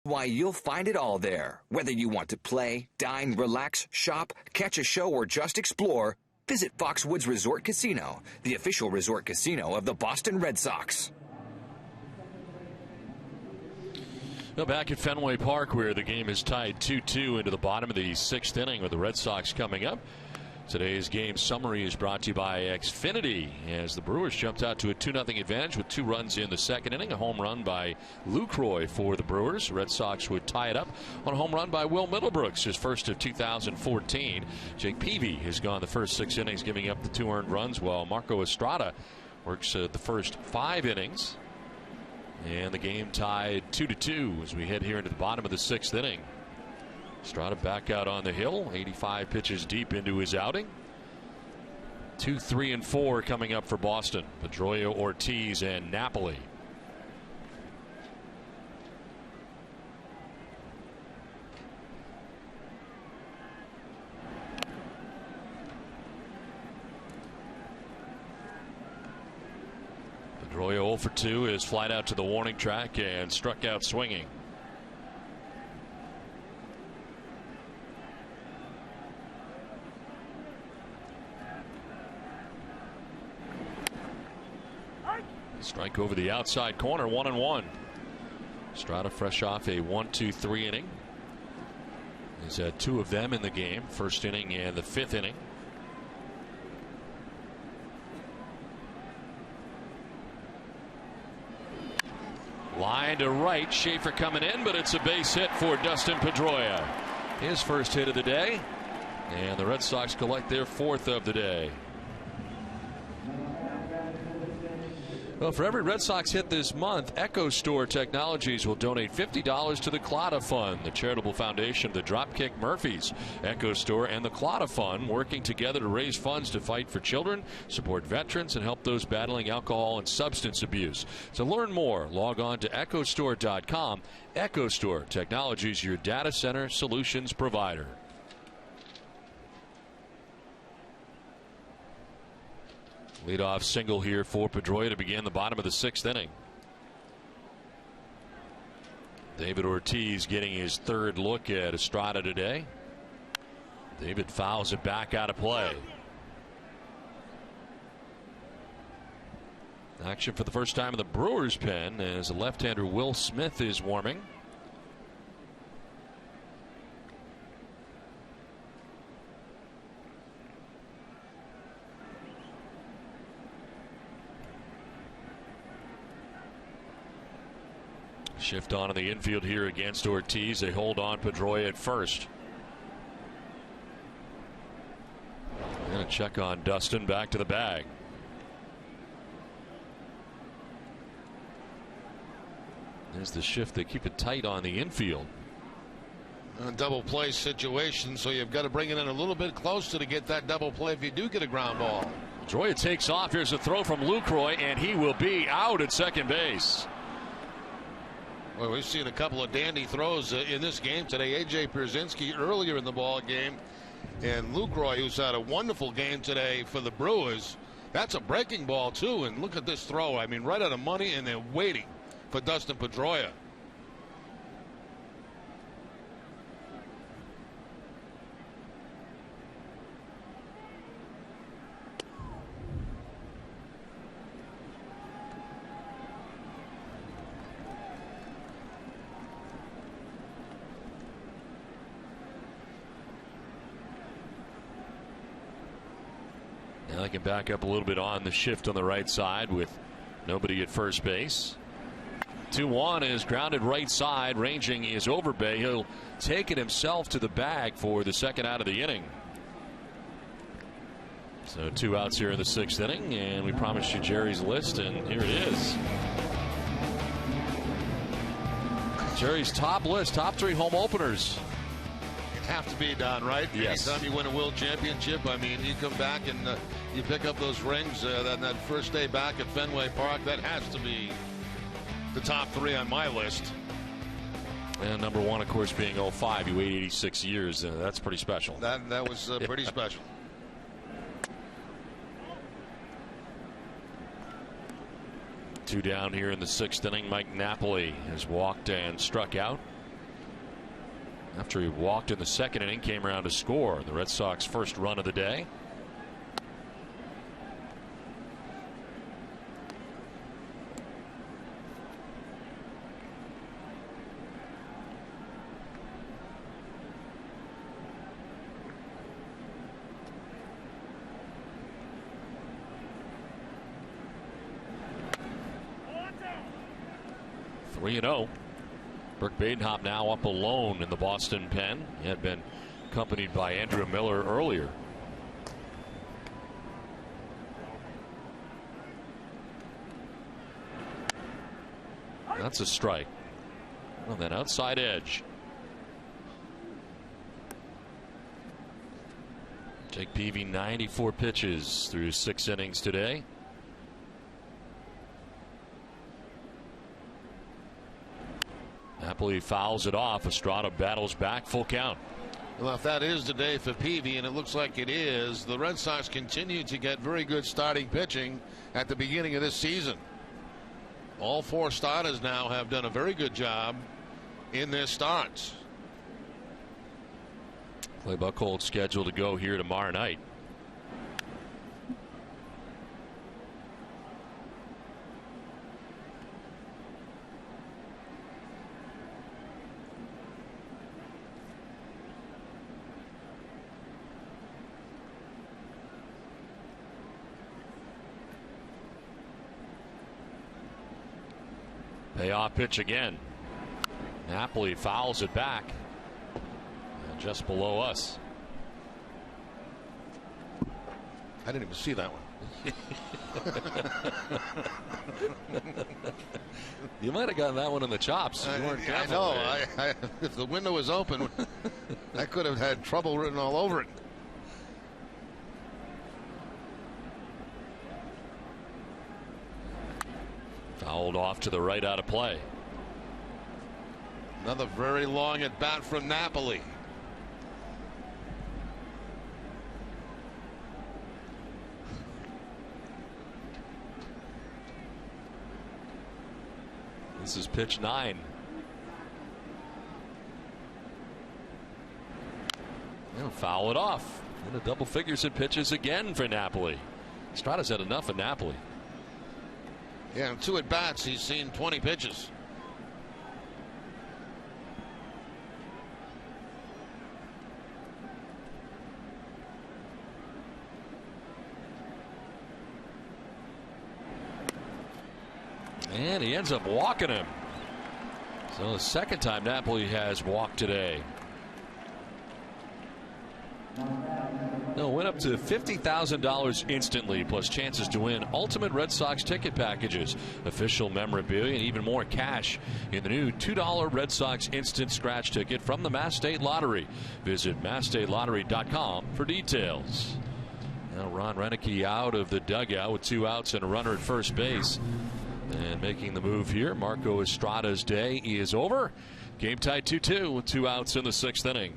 Why, you'll find it all there. Whether you want to play, dine, relax, shop, catch a show, or just explore, visit Foxwoods Resort Casino, the official resort casino of the Boston Red Sox. Well, back at Fenway Park, where the game is tied 2-2 into the bottom of the 6th inning with the Red Sox coming up. Today's game summary is brought to you by Xfinity, as the Brewers jumped out to a 2-0 advantage with 2 runs in the 2nd inning. A home run by Lucroy for the Brewers. Red Sox would tie it up on a home run by Will Middlebrooks, his first of 2014. Jake Peavy has gone the first 6 innings, giving up the 2 earned runs, while Marco Estrada works the first 5 innings. And the game tied 2-2 as we head here into the bottom of the 6th inning. Estrada back out on the hill, 85 pitches deep into his outing. 2, 3, and 4 coming up for Boston. Pedroia, Ortiz, and Napoli. Pedroia 0 for 2 is flied out to the warning track and struck out swinging. Strike over the outside corner, 1-1. Estrada fresh off a 1-2-3 inning. He's had 2 of them in the game, first inning and the 5th inning. Line to right, Schaefer coming in, but it's a base hit for Dustin Pedroia. His first hit of the day, and the Red Sox collect their 4th of the day. Well, for every Red Sox hit this month, Echo Store Technologies will donate $50 to the Clada Fund, the charitable foundation of the Dropkick Murphys. Echo Store and the Clada Fund working together to raise funds to fight for children, support veterans, and help those battling alcohol and substance abuse. To learn more, log on to echostore.com. Echo Store Technologies, your data center solutions provider. Leadoff single here for Pedroia to begin the bottom of the 6th inning. David Ortiz getting his 3rd look at Estrada today. David fouls it back out of play. Action for the first time in the Brewers pen as the left-hander Will Smith is warming. Shift on in the infield here against Ortiz. They hold on Pedroia at first. Going to check on Dustin, back to the bag. There's the shift. They keep it tight on the infield. A double play situation, so you've got to bring it in a little bit closer to get that double play if you do get a ground ball. Pedroia takes off. Here's a throw from Lucroy, and he will be out at second base. Well, we've seen a couple of dandy throws in this game today. A.J. Pierzynski earlier in the ball game, and Lucroy, who's had a wonderful game today for the Brewers. That's a breaking ball, too, and look at this throw. I mean, right out of money, and they're waiting for Dustin Pedroia. Now they can back up a little bit on the shift on the right side with nobody at first base. 2-1 is grounded right side. Ranging is Overbay. He'll take it himself to the bag for the 2nd out of the inning. So 2 outs here in the 6th inning, and we promised you Jerry's list, and here it is. Jerry's top list, top 3 home openers. Have to be done, right? Yes. Anytime you win a World Championship, I mean, you come back and you pick up those rings. That first day back at Fenway Park, that has to be the top 3 on my list. And number 1, of course, being 05. You wait 86 years. That's pretty special. That was pretty special. Two down here in the 6th inning. Mike Napoli has walked and struck out. After he walked in the 2nd inning, came around to score. The Red Sox first run of the day. Three 3-0. Burke Badenhop now up alone in the Boston pen. He had been accompanied by Andrew Miller earlier. That's a strike on that outside edge. Jake Peavy, 94 pitches through 6 innings today. Napoli fouls it off. Estrada battles back, full count. Well, if that is the day for Peavy, and it looks like it is, the Red Sox continue to get very good starting pitching at the beginning of this season. All 4 starters now have done a very good job in their starts. Clay Buchholz scheduled to go here tomorrow night. Payoff pitch again. Napoli fouls it back. Just below us. I didn't even see that one. You might have gotten that one in the chops. You weren't careful. I know. If the window was open, I could have had trouble written all over it. Fouled off to the right, out of play. Another very long at bat from Napoli. This is pitch 9. They'll foul it off. And a double figures in pitches again for Napoli. Strada's had enough of Napoli. Yeah, 2 at bats. He's seen 20 pitches. And he ends up walking him. So the second time Napoli has walked today. They'll win up to $50,000 instantly, plus chances to win Ultimate Red Sox ticket packages, official memorabilia, and even more cash in the new $2 Red Sox instant scratch ticket from the Mass State Lottery. Visit MassStateLottery.com for details. Now Ron Renicky out of the dugout with 2 outs and a runner at first base. And making the move here, Marco Estrada's day is over. Game tied 2-2 with 2 outs in the 6th inning.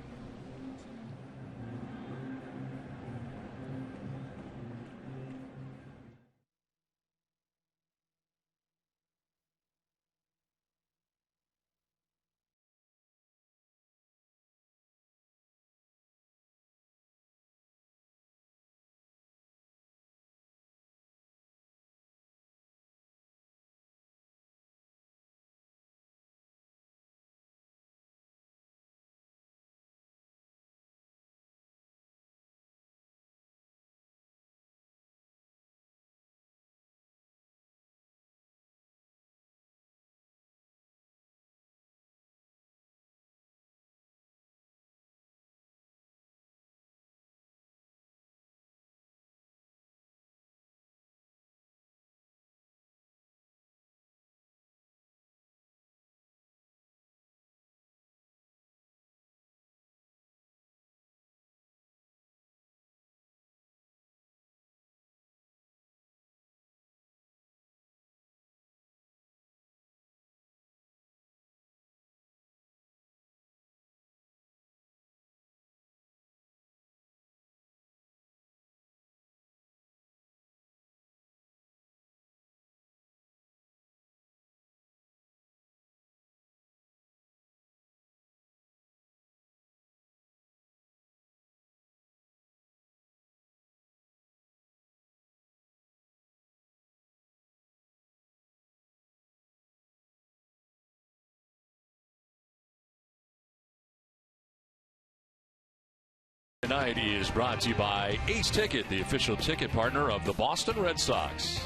Tonight is brought to you by Ace Ticket, the official ticket partner of the Boston Red Sox.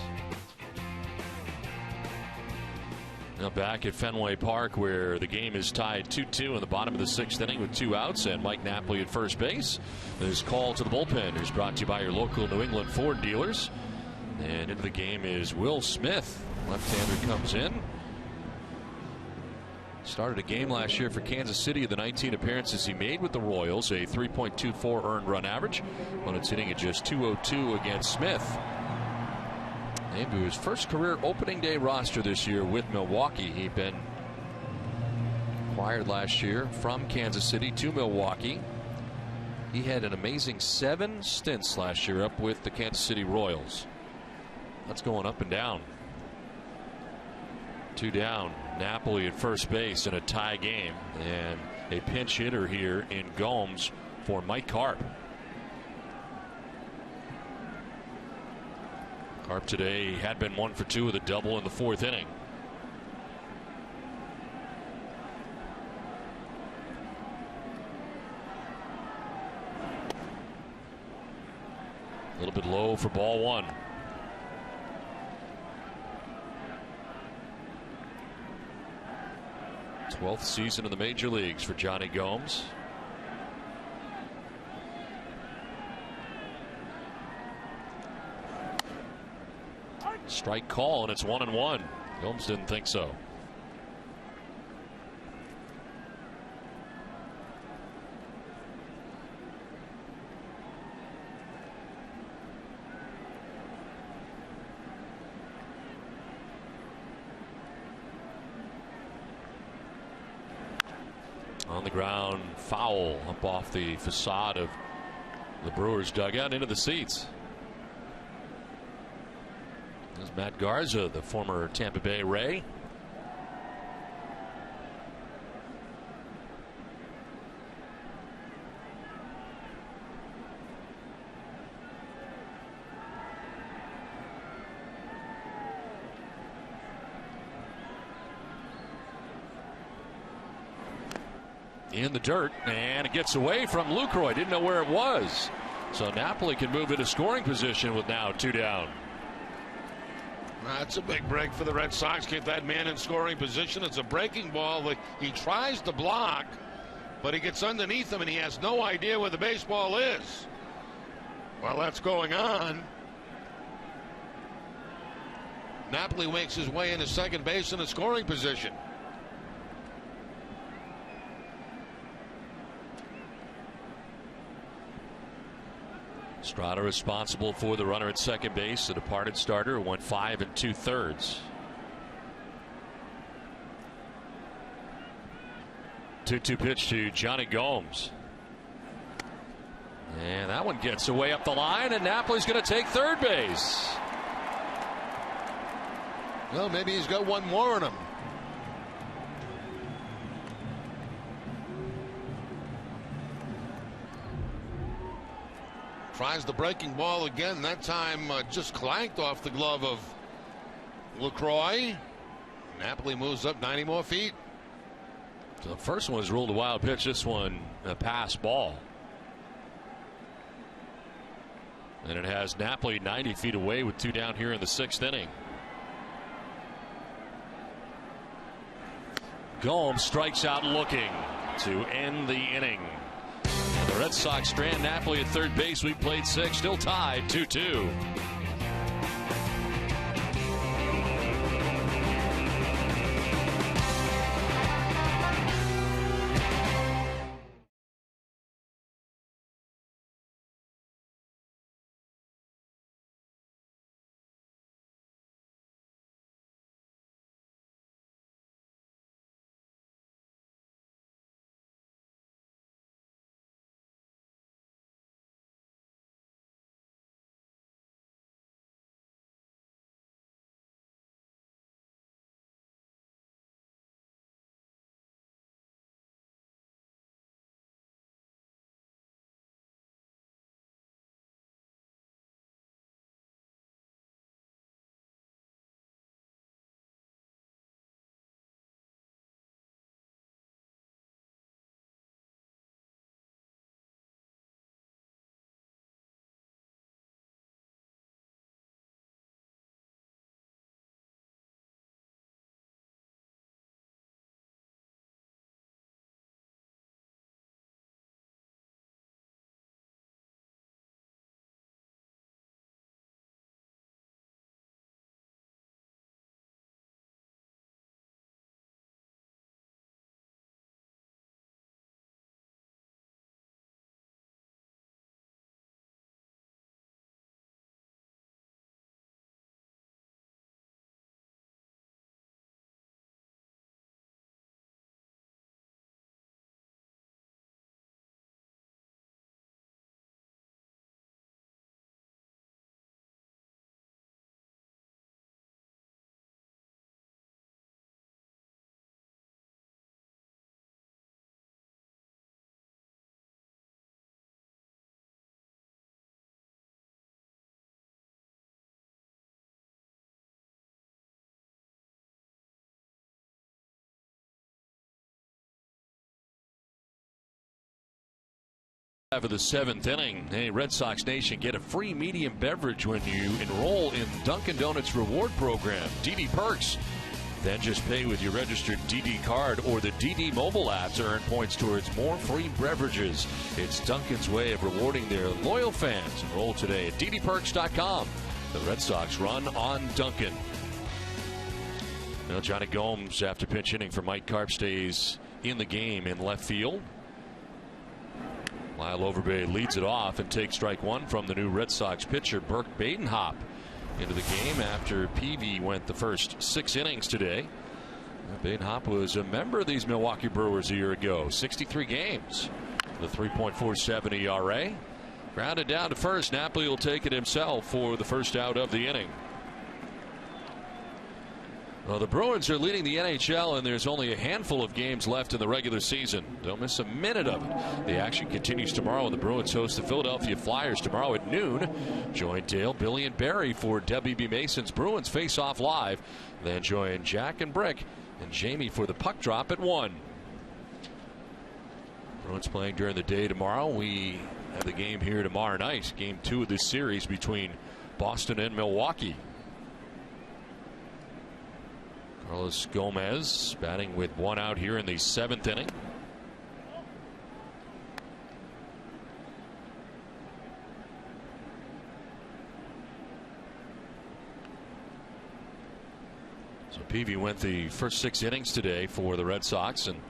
Now back at Fenway Park, where the game is tied 2-2 in the bottom of the 6th inning with 2 outs, and Mike Napoli at first base. His call to the bullpen is brought to you by your local New England Ford dealers. And into the game is Will Smith. Left-hander comes in. Started a game last year for Kansas City. The 19 appearances he made with the Royals, a 3.24 earned run average. When it's hitting at just 202 against Smith. Named to his first career opening day roster this year with Milwaukee. He'd been acquired last year from Kansas City to Milwaukee. He had an amazing 7 stints last year up with the Kansas City Royals. That's going up and down. 2 down. Napoli at first base in a tie game, and a pinch hitter here in Gomes for Mike Carp. Carp today had been 1 for 2 with a double in the 4th inning. A little bit low for ball 1. 12th season in the major leagues for Johnny Gomes. Strike call, and it's 1-1. Gomes didn't think so. On the ground, foul up off the facade of the Brewers dugout into the seats. There's Matt Garza, the former Tampa Bay Ray. In the dirt, and it gets away from Lucroy. Didn't know where it was. So Napoli can move into scoring position with now 2 down. That's a big break for the Red Sox. Get that man in scoring position. It's a breaking ball. He tries to block, but he gets underneath him, and he has no idea where the baseball is. While that's going on, Napoli makes his way into second base in a scoring position. Strada responsible for the runner at second base, the departed starter, went 5 2/3. 2-2 pitch to Johnny Gomes. And that one gets away up the line, and Napoli's going to take third base. Well, maybe he's got one more in him. Tries the breaking ball again. That time just clanked off the glove of Lucroy. Napoli moves up 90 more feet. So the first one was ruled a wild pitch. This one a pass ball. And it has Napoli 90 feet away with 2 down here in the 6th inning. Gomes strikes out looking to end the inning. The Red Sox strand Napoli at third base. We played 6, still tied 2-2. Of the 7th inning. Hey, Red Sox Nation, get a free medium beverage when you enroll in Dunkin' Donuts reward program. DD Perks, Then just pay with your registered DD card or the DD mobile app to earn points towards more free beverages. It's Dunkin's way of rewarding their loyal fans. Enroll today at ddperks.com. The Red Sox run on Dunkin'. Now Johnny Gomes, after pinch hitting for Mike Carp, stays in the game in left field. Lyle Overbay leads it off and takes strike one from the new Red Sox pitcher Burke Badenhop into the game after Peavy went the first 6 innings today. Badenhop was a member of these Milwaukee Brewers a year ago. 63 games. The 3.47 ERA. Grounded down to first. Napoli will take it himself for the first out of the inning. Well, the Bruins are leading the NHL, and there's only a handful of games left in the regular season. Don't miss a minute of it. The action continues tomorrow when the Bruins host the Philadelphia Flyers tomorrow at noon. Join Dale, Billy, and Barry for WB Mason's Bruins Face-Off Live. Then join Jack and Brick and Jamie for the puck drop at 1. Bruins playing during the day tomorrow. We have the game here tomorrow night. Game 2 of this series between Boston and Milwaukee. Carlos Gomez batting with 1 out here in the 7th inning. So Peavy went the first 6 innings today for the Red Sox, and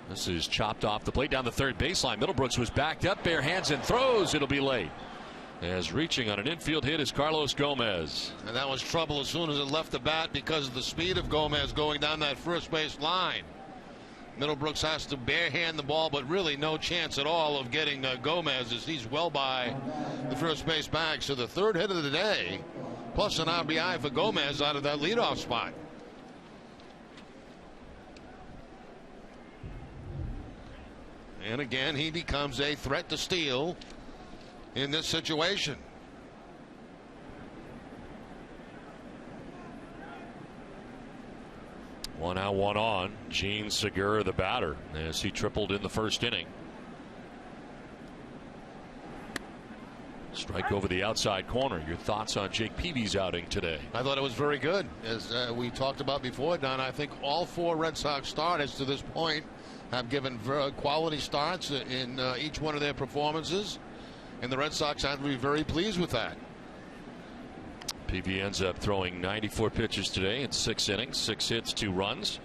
this is chopped off the plate down the third baseline. Middlebrooks was backed up, bare hands and throws. It'll be late. As reaching on an infield hit is Carlos Gomez. And that was trouble as soon as it left the bat because of the speed of Gomez going down that first base line. Middlebrooks has to barehand the ball, but really no chance at all of getting Gomez as he's well by the first base bag. So the third hit of the day, plus an RBI for Gomez out of that leadoff spot. And again, he becomes a threat to steal in this situation. One out, one on. Gene Segura, the batter, as he tripled in the first inning. Strike over the outside corner. Your thoughts on Jake Peavy's outing today? I thought it was very good. As we talked about before, Don, I think all 4 Red Sox starters to this point have given quality starts in each one of their performances. And the Red Sox have to be very pleased with that. Peavy ends up throwing 94 pitches today in 6 innings, 6 hits, 2 runs.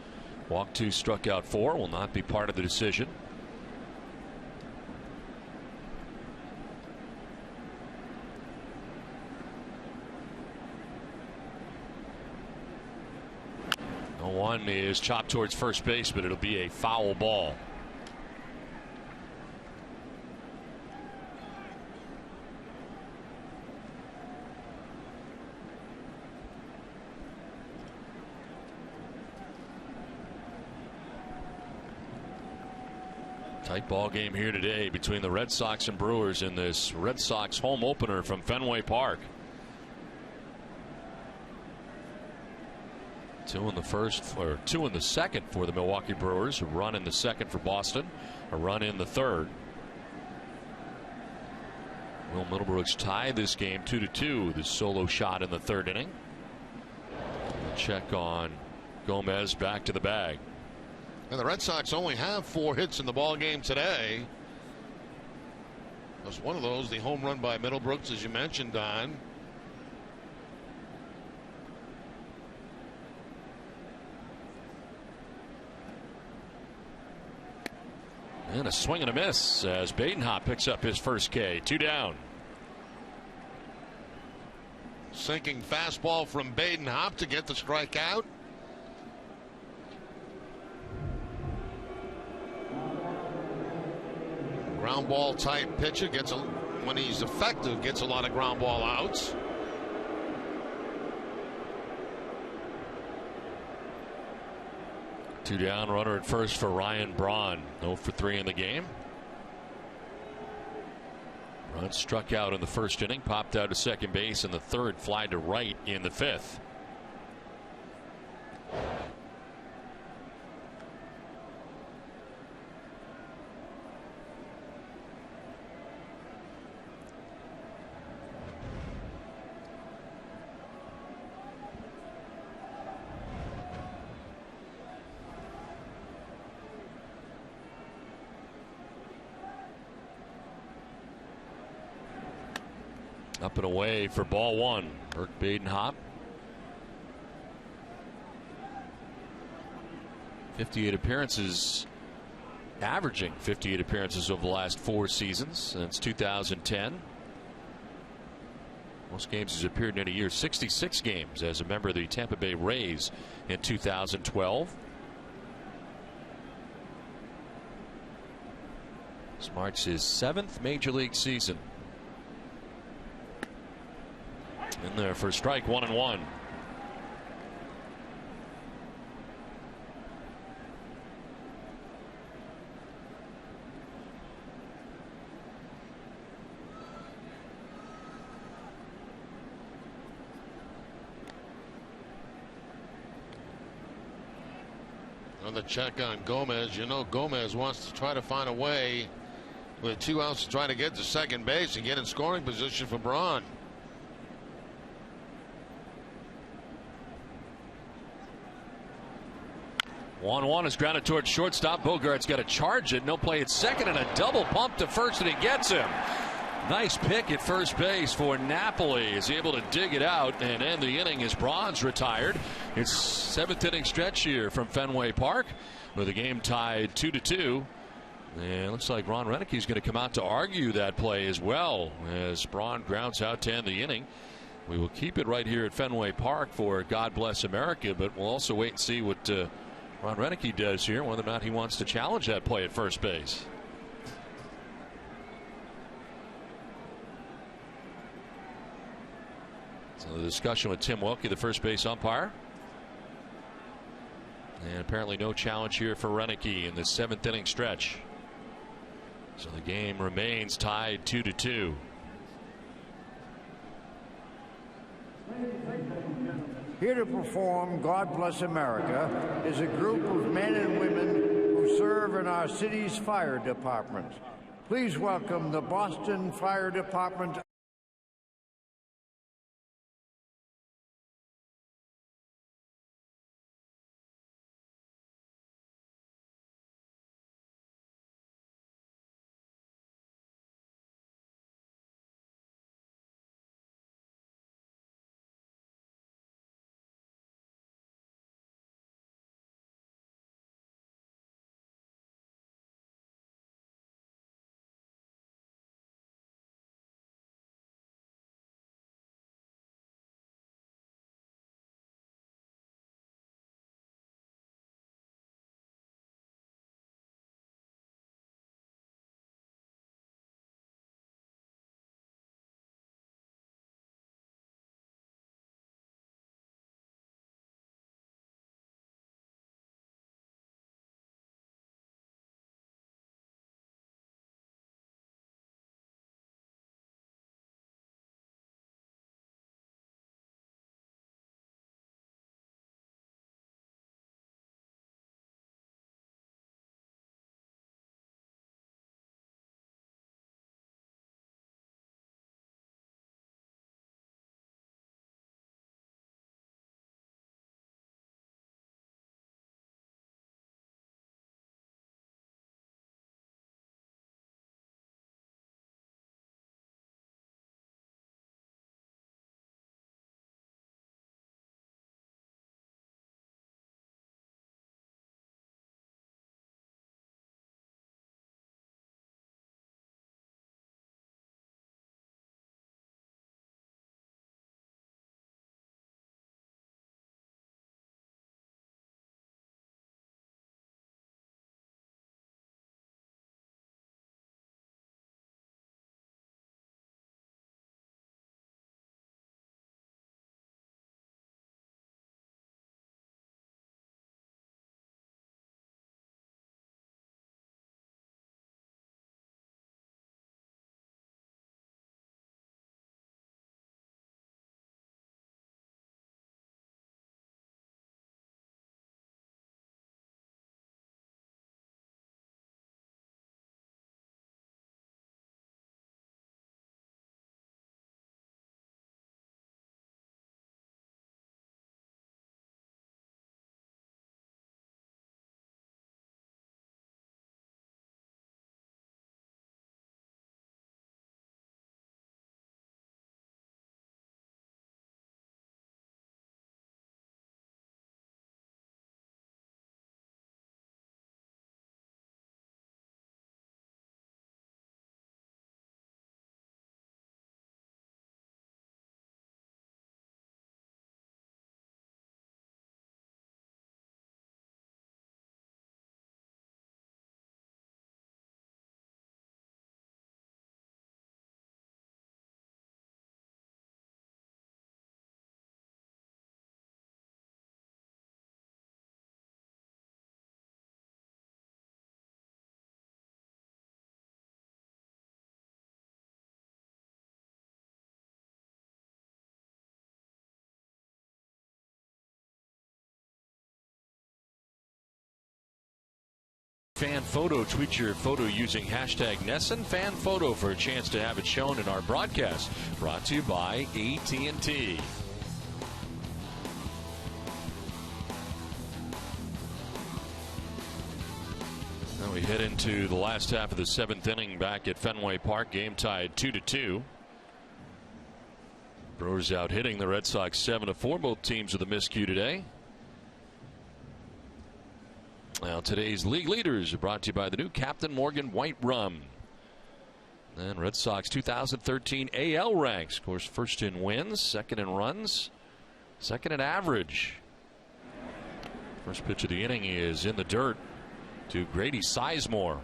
Walked 2, struck out 4. Will not be part of the decision. No one is chopped towards first base, but it'll be a foul ball. Tight ball game here today between the Red Sox and Brewers in this Red Sox home opener from Fenway Park. 2 in the first, or 2 in the second for the Milwaukee Brewers. A run in the second for Boston. A run in the third. Will Middlebrooks tie this game 2-2. The solo shot in the third inning. Check on Gomez back to the bag. And the Red Sox only have 4 hits in the ball game today. That's one of those, the home run by Middlebrooks, as you mentioned, Don. And a swing and a miss as Badenhop picks up his first K. 2 down. Sinking fastball from Badenhop to get the strikeout. Ground ball type pitcher, when he's effective, gets a lot of ground ball outs. Two down, runner at first for Ryan Braun. 0 for 3 in the game. Braun struck out in the first inning, popped out to second base in the third, fly to right in the fifth. Up and away for ball one. Burke Badenhop. 58 appearances, averaging 58 appearances over the last 4 seasons since 2010. Most games he's appeared in a year. 66 games as a member of the Tampa Bay Rays in 2012. This marks his 7th major league season. In there for strike 1-1. On the check on Gomez, you know Gomez wants to try to find a way with 2 outs to try to get to second base and get in scoring position for Braun. One is grounded towards shortstop. Bogart's got to charge it. No play at second and a double pump to first, and he gets him. Nice pick at first base for Napoli. Is able to dig it out and end the inning as Braun's retired. It's 7th inning stretch here from Fenway Park with the game tied 2-2. And looks like Ron Renick's going to come out to argue that play as well as Braun grounds out to end the inning. We will keep it right here at Fenway Park for God Bless America, but we'll also wait and see what Ron Renick does here, whether or not he wants to challenge that play at first base. So the discussion with Tim Wilkie, the first base umpire. And apparently no challenge here for Renick in the 7th inning stretch. So the game remains tied 2-2. Here to perform God Bless America is a group of men and women who serve in our city's fire department. Please welcome the Boston Fire Department. Fan photo. Tweet your photo using hashtag NESSONFanPhoto for a chance to have it shown in our broadcast. Brought to you by AT&T. Now we head into the last half of the 7th inning back at Fenway Park. Game tied 2-2. Brewers out hitting the Red Sox 7-4. Both teams with a miscue today. Now today's league leaders are brought to you by the new Captain Morgan White Rum. And Red Sox 2013 AL ranks. Of course, first in wins, second in runs, second in average. First pitch of the inning is in the dirt to Grady Sizemore.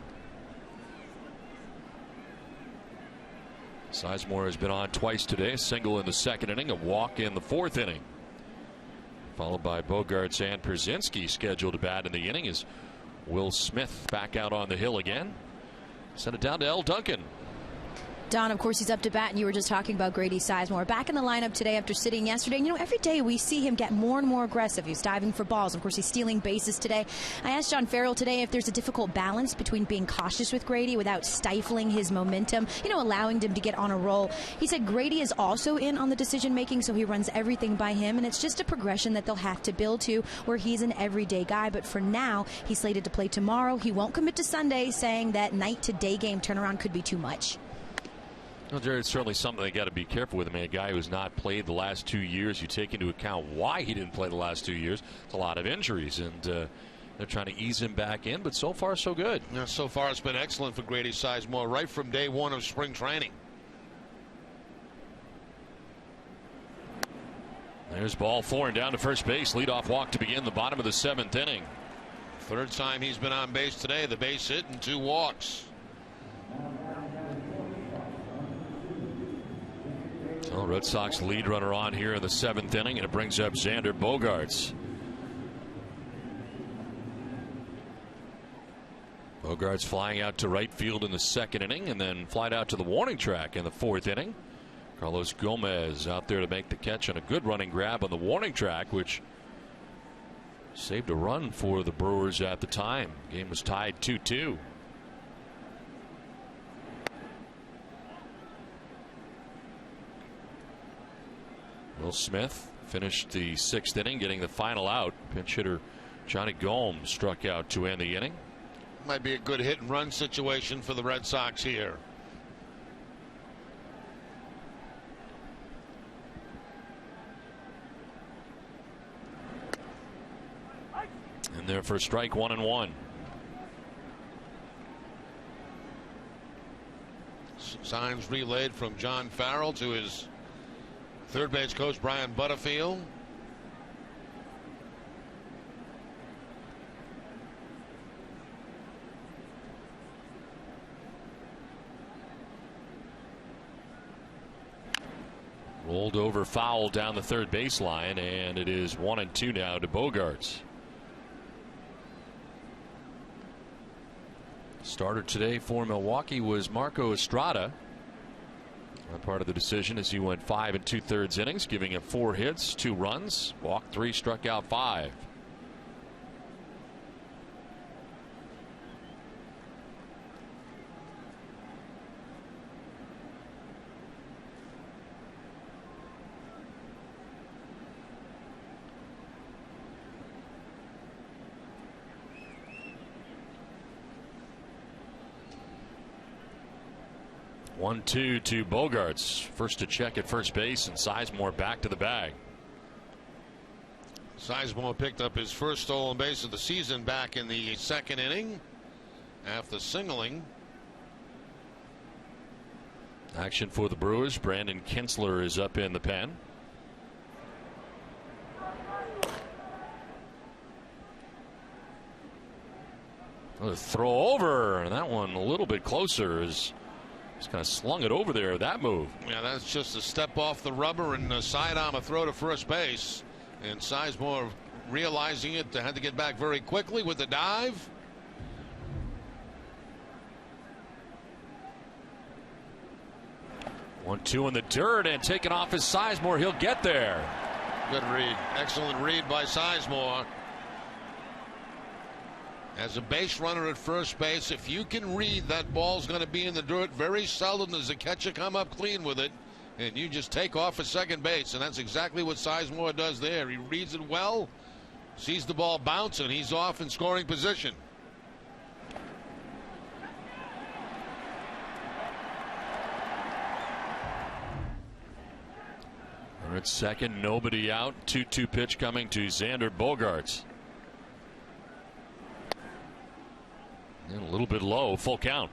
Sizemore has been on twice today. A single in the 2nd inning, a walk in the 4th inning. Followed by Bogaerts and Pierzynski scheduled to bat in the inning as Will Smith back out on the hill again. Send it down to L. Duncan. Don, of course, he's up to bat, and you were just talking about Grady Sizemore. Back in the lineup today after sitting yesterday. And, every day we see him get more and more aggressive. He's diving for balls. Of course, he's stealing bases today. I asked John Farrell today if there's a difficult balance between being cautious with Grady without stifling his momentum, allowing him to get on a roll. He said Grady is also in on the decision-making, so he runs everything by him, and it's just a progression that they'll have to build to where he's an everyday guy. But for now, he's slated to play tomorrow. He won't commit to Sunday, saying that night-to-day game turnaround could be too much. Well, Jared, it's certainly something they got to be careful with. I mean, a guy who's not played the last 2 years, you take into account why he didn't play the last 2 years. It's a lot of injuries, and they're trying to ease him back in, but so far so good. Yeah, so far it's been excellent for Grady Sizemore right from day one of spring training. There's ball 4 and down to first base. Leadoff walk to begin the bottom of the 7th inning. 3rd time he's been on base today. The base hit and 2 walks. Well, Red Sox lead runner on here in the 7th inning, and it brings up Xander Bogaerts. Bogaerts flying out to right field in the 2nd inning, and then flied out to the warning track in the 4th inning. Carlos Gomez out there to make the catch on a good running grab on the warning track, which saved a run for the Brewers at the time. Game was tied 2-2. Will Smith finished the 6th inning, getting the final out. Pinch hitter Johnny Gomes struck out to end the inning. Might be a good hit and run situation for the Red Sox here. And there for strike 1-1. Signs relayed from John Farrell to his third base coach Brian Butterfield. Rolled over foul down the third baseline, and it is 1-2 now to Bogaerts. Starter today for Milwaukee was Marco Estrada. Part of the decision as he went 5 2/3 innings, giving up 4 hits, 2 runs, walked 3, struck out 5. One-two to Bogaerts. First to check at first base, and Sizemore back to the bag. Sizemore picked up his first stolen base of the season back in the 2nd inning after singling. Action for the Brewers. Brandon Kinsler is up in the pen. A throw over, and that one a little bit closer as he's kind of slung it over there. That move. Yeah, that's just a step off the rubber and a sidearm, a throw to first base. And Sizemore realizing it, had to get back very quickly with the dive. One-two in the dirt and taken off his Sizemore. He'll get there. Good read. Excellent read by Sizemore. As a base runner at first base, if you can read that ball's going to be in the dirt, very seldom does the catcher come up clean with it, and you just take off at second base, and that's exactly what Sizemore does there. He reads it well, sees the ball bounce, and he's off in scoring position. We're at second, nobody out. 2-2 pitch coming to Xander Bogaerts. And a little bit low, full count.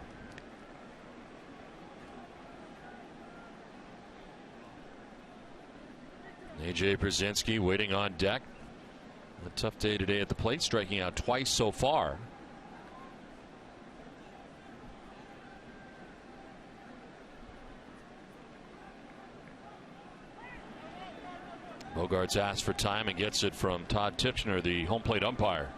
A.J. Pierzynski waiting on deck. A tough day today at the plate, striking out twice so far. Bogaerts asks for time and gets it from Todd Tichenor, the home plate umpire.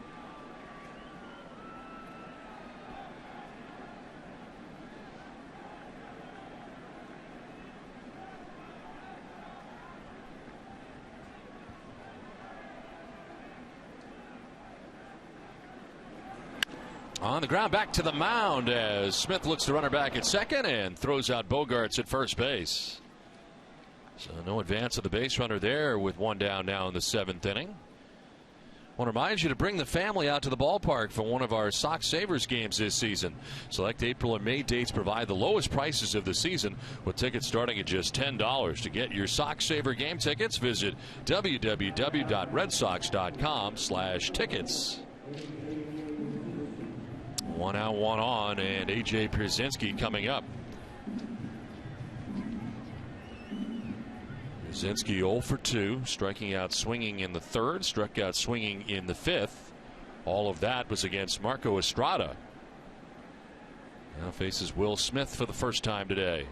On the ground, back to the mound as Smith looks to runner back at second and throws out Bogaerts at first base. So no advance of the base runner there with one down now in the seventh inning. I want to remind you to bring the family out to the ballpark for one of our SOX Savers games this season. Select April and May dates provide the lowest prices of the season with tickets starting at just $10. To get your SOX Saver game tickets, visit www.redsox.com/tickets. One out, one on, and A.J. Pierzynski coming up. Pierzynski 0 for 2, striking out swinging in the third, struck out swinging in the fifth. All of that was against Marco Estrada. Now faces Will Smith for the first time today.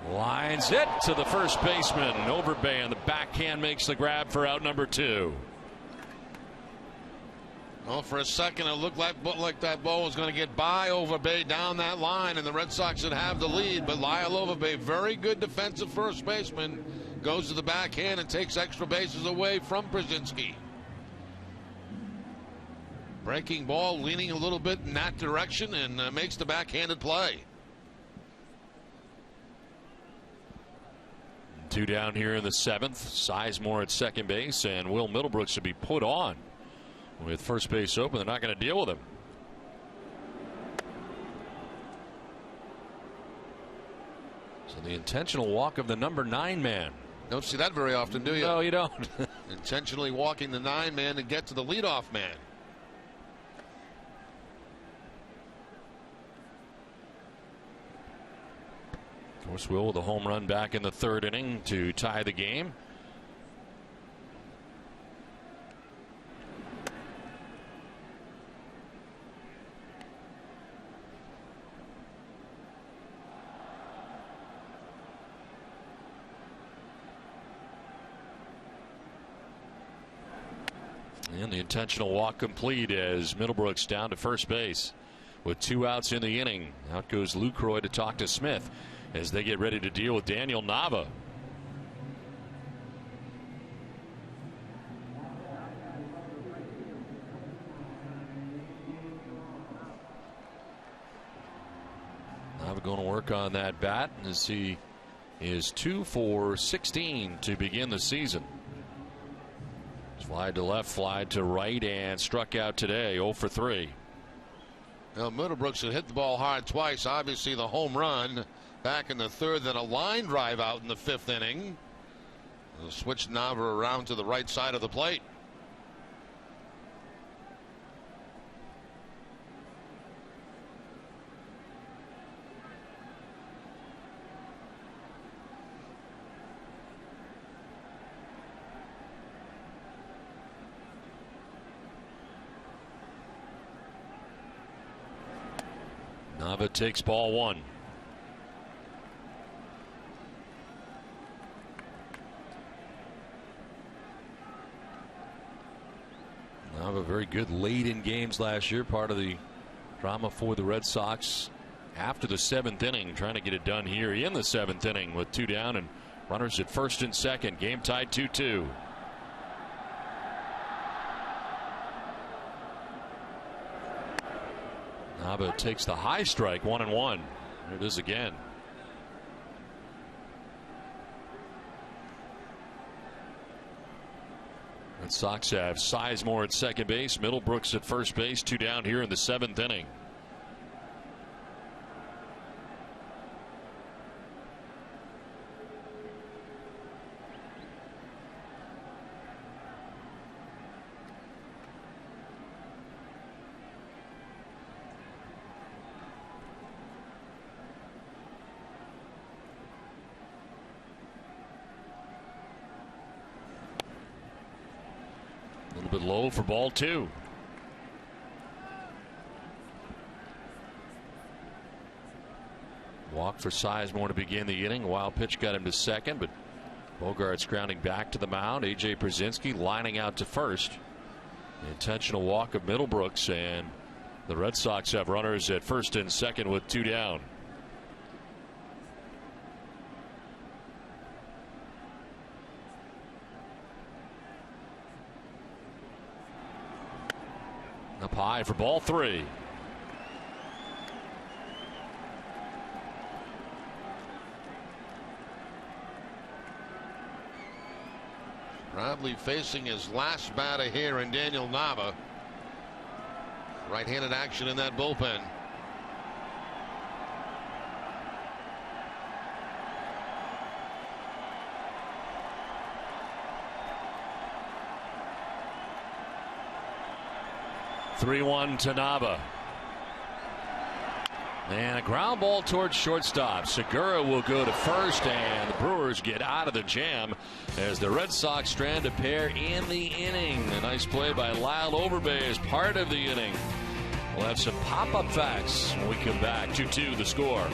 Lines it to the first baseman. Overbay on the backhand makes the grab for out number 2. Well, for a second, it looked like that ball was going to get by Overbay down that line, and the Red Sox would have the lead. But Lyle Overbay, very good defensive first baseman, goes to the backhand and takes extra bases away from Pierzynski. Breaking ball, leaning a little bit in that direction, and makes the backhanded play. 2 down here in the seventh. Sizemore at second base, and Will Middlebrooks should be put on. With first base open, they're not going to deal with him. So the intentional walk of the number 9 man. Don't see that very often, do you? No, you don't. Intentionally walking the 9 man to get to the leadoff man. Of course, Will with a home run back in the third inning to tie the game. And the intentional walk complete as Middlebrooks down to first base with 2 outs in the inning. Out goes Lucroy to talk to Smith as they get ready to deal with Daniel Nava. Nava going to work on that bat as he is 2 for 16 to begin the season. Fly to left, fly to right, and struck out today, 0 for 3. Now, Middlebrooks had hit the ball hard twice. Obviously, the home run back in the third, then a line drive out in the fifth inning. They'll switch Nava around to the right side of the plate. Nava takes ball 1. Nava very good late in games last year. Part of the drama for the Red Sox after the 7th inning. Trying to get it done here in the 7th inning with 2 down and runners at first and second. Game tied 2-2. Nava takes the high strike, 1-1. There it is again. Red Sox have Sizemore at second base, Middlebrooks at first base, 2 down here in the 7th inning. A little bit low for ball 2. Walk for Sizemore to begin the inning. Wild pitch got him to second, but Bogart's grounding back to the mound. A.J. Brzezinski lining out to first. The intentional walk of Middlebrooks, and the Red Sox have runners at first and second with 2 down. Up high for ball 3. Probably facing his last batter here in Daniel Nava. Right-handed action in that bullpen. (3-1) to Nava. And a ground ball towards shortstop. Segura will go to first, and the Brewers get out of the jam as the Red Sox strand a pair in the inning. A nice play by Lyle Overbay as part of the inning. We'll have some pop-up facts when we come back. 2-2 the score.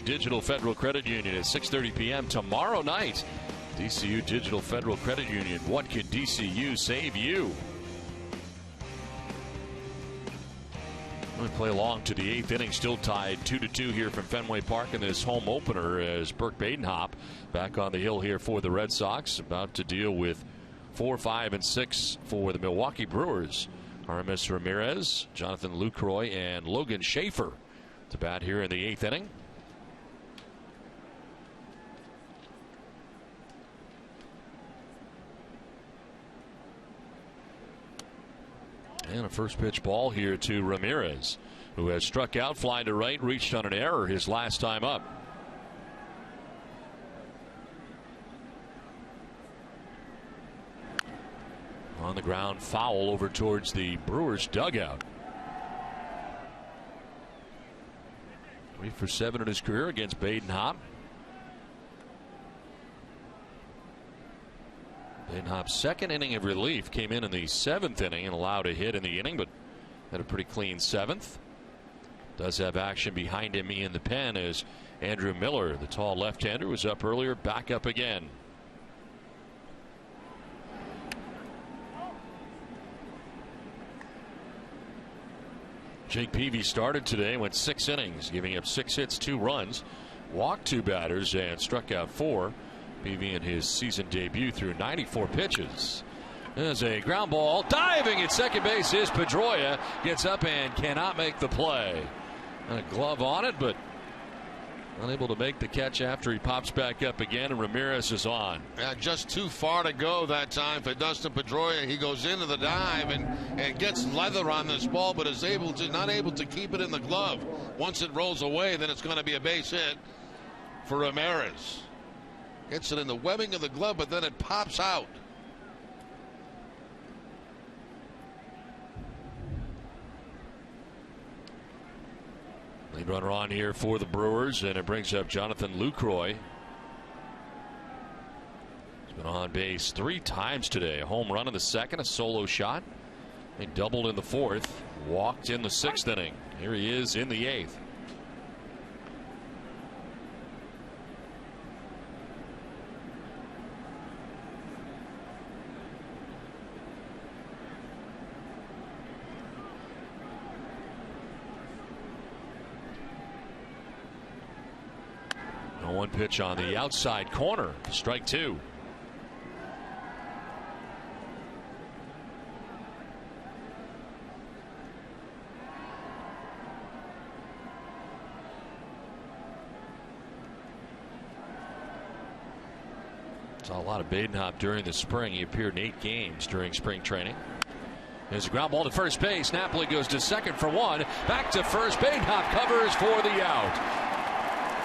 Digital Federal Credit Union at 6:30 p.m. tomorrow night. DCU Digital Federal Credit Union. What can DCU save you? We play along to the 8th inning, still tied 2-2 here from Fenway Park in this home opener as Burke Badenhop back on the hill here for the Red Sox, about to deal with 4, 5, and 6 for the Milwaukee Brewers. Aramis Ramirez, Jonathan Lucroy, and Logan Schaefer to bat here in the 8th inning. And a first pitch ball here to Ramirez, who has struck out, flying to right, reached on an error his last time up. On the ground, foul over towards the Brewers dugout. 3 for 7 in his career against Badenhop. Badenhop's second inning of relief came in the 7th inning and allowed a hit in the inning, but had a pretty clean 7th. Does have action behind him in the pen as Andrew Miller, the tall left-hander, was up earlier, back up again. Jake Peavy started today, went 6 innings, giving up 6 hits, 2 runs, walked 2 batters, and struck out 4. Peavy in his season debut threw 94 pitches. There's a ground ball. Diving at second base is Pedroia. Gets up and cannot make the play. And a glove on it, but unable to make the catch after he pops back up again, and Ramirez is on. Just too far to go that time for Dustin Pedroia. He goes into the dive and gets leather on this ball, but is not able to keep it in the glove. Once it rolls away, then it's going to be a base hit for Ramirez. Gets it in the webbing of the glove, but then it pops out. Lead runner on here for the Brewers, and it brings up Jonathan Lucroy. He's been on base 3 times today. A home run in the 2nd, a solo shot. He doubled in the 4th, walked in the 6th inning. Here he is in the 8th. One pitch on the outside corner. Strike 2. Saw a lot of Badenhop during the spring. He appeared in 8 games during spring training. There's a ground ball to first base. Napoli goes to second for 1. Back to first. Badenhop covers for the out.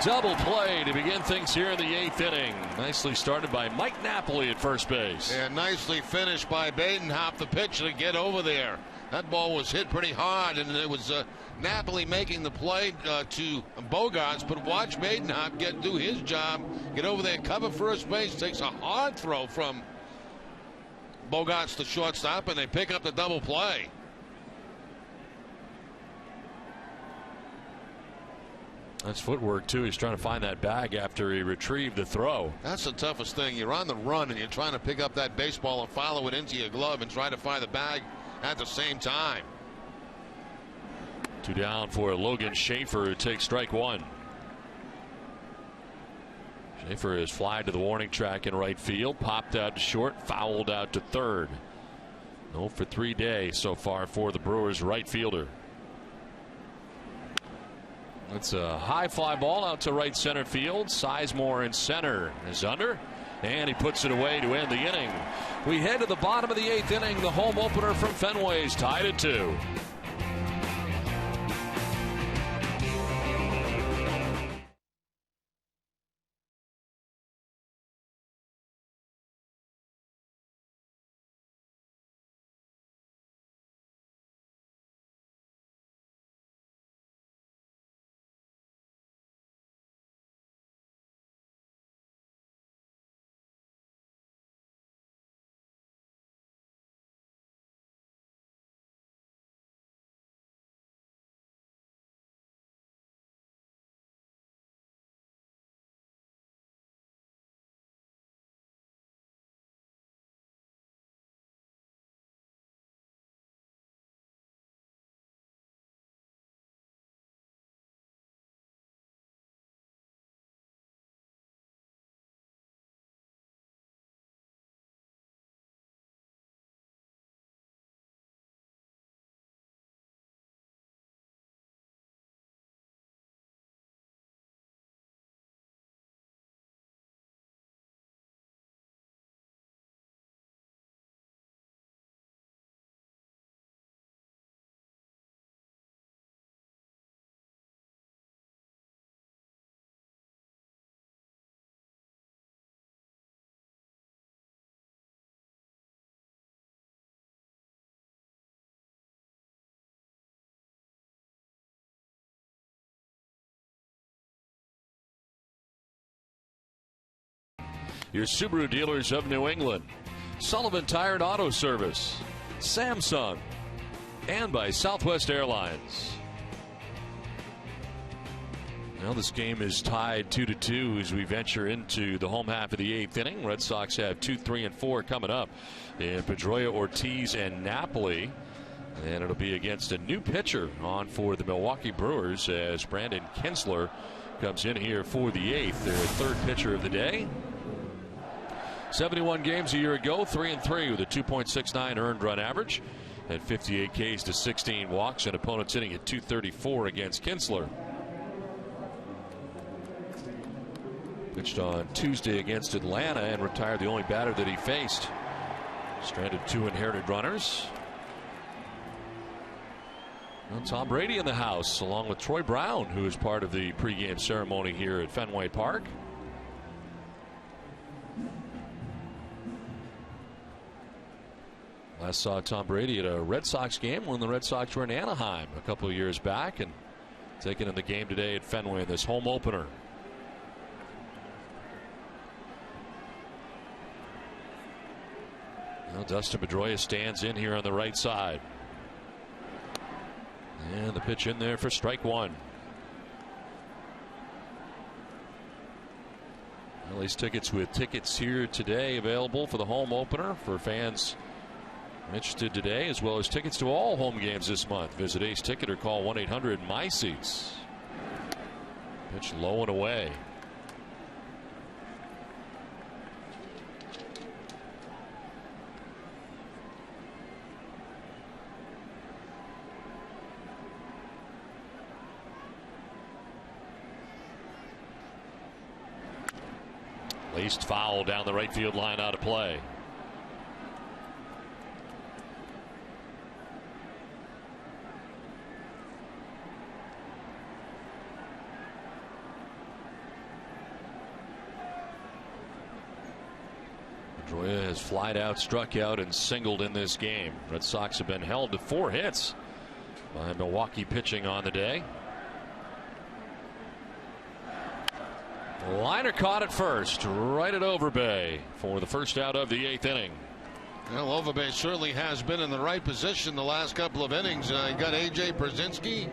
Double play to begin things here in the 8th inning. Nicely started by Mike Napoli at first base. And nicely finished by Badenhop, the pitcher, to get over there. That ball was hit pretty hard, and it was Napoli making the play to Bogarts. But watch Badenhop do his job, get over there, cover first base, takes a hard throw from Bogarts, the shortstop, and they pick up the double play. That's footwork, too. He's trying to find that bag after he retrieved the throw. That's the toughest thing. You're on the run, and you're trying to pick up that baseball and follow it into your glove and try to find the bag at the same time. 2 down for Logan Schaefer, who takes strike 1. Schaefer is fly to the warning track in right field. Popped out to short, fouled out to third. 0 for 3 day so far for the Brewers right fielder. It's a high fly ball out to right center field. Sizemore in center is under, and he puts it away to end the inning. We head to the bottom of the 8th inning. The home opener from Fenway's tied at 2. your Subaru dealers of New England, Sullivan Tire and Auto Service, Samsung, and by Southwest Airlines. Now this game is tied 2-2 as we venture into the home half of the 8th inning. Red Sox have 2, 3, and 4 coming up in Pedroia, Ortiz, and Napoli. And it'll be against a new pitcher on for the Milwaukee Brewers as Brandon Kinsler comes in here for the 8th, their 3rd pitcher of the day. 71 games a year ago, 3-3 with a 2.69 earned run average at 58 Ks to 16 walks, and opponents hitting at .234 against Kinsler. Pitched on Tuesday against Atlanta and retired the only batter that he faced. Stranded 2 inherited runners. Well, Tom Brady in the house, along with Troy Brown, who is part of the pregame ceremony here at Fenway Park. Last saw Tom Brady at a Red Sox game when the Red Sox were in Anaheim a couple of years back, and taking in the game today at Fenway in this home opener. Well, Dustin Pedroia stands in here on the right side. And the pitch in there for strike 1. Well, these tickets with tickets here today available for the home opener for fans interested today, as well as tickets to all home games this month. Visit Ace Ticket or call 1-800-MySeats. Pitch low and away. Laced foul down the right field line, out of play. Pedroia has flied out, struck out, and singled in this game. Red Sox have been held to 4 hits by Milwaukee pitching on the day. Liner caught at first, right at Overbay for the first out of the 8th inning. Well, Overbay certainly has been in the right position the last couple of innings. He got A.J. Przinsky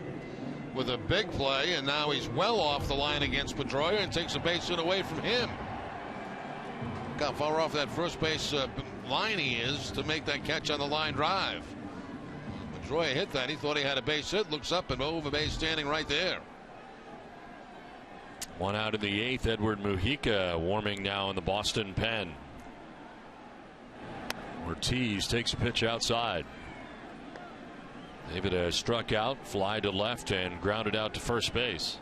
with a big play, and now he's well off the line against Pedroia and takes a base hit away from him. Look how far off that first base line he is to make that catch on the line drive. Pedroia hit that. He thought he had a base hit. Looks up, and Overbay standing right there. 1 out in the 8th. Edward Mujica warming now in the Boston pen. Ortiz takes a pitch outside. David has struck out, fly to left, and grounded out to first base.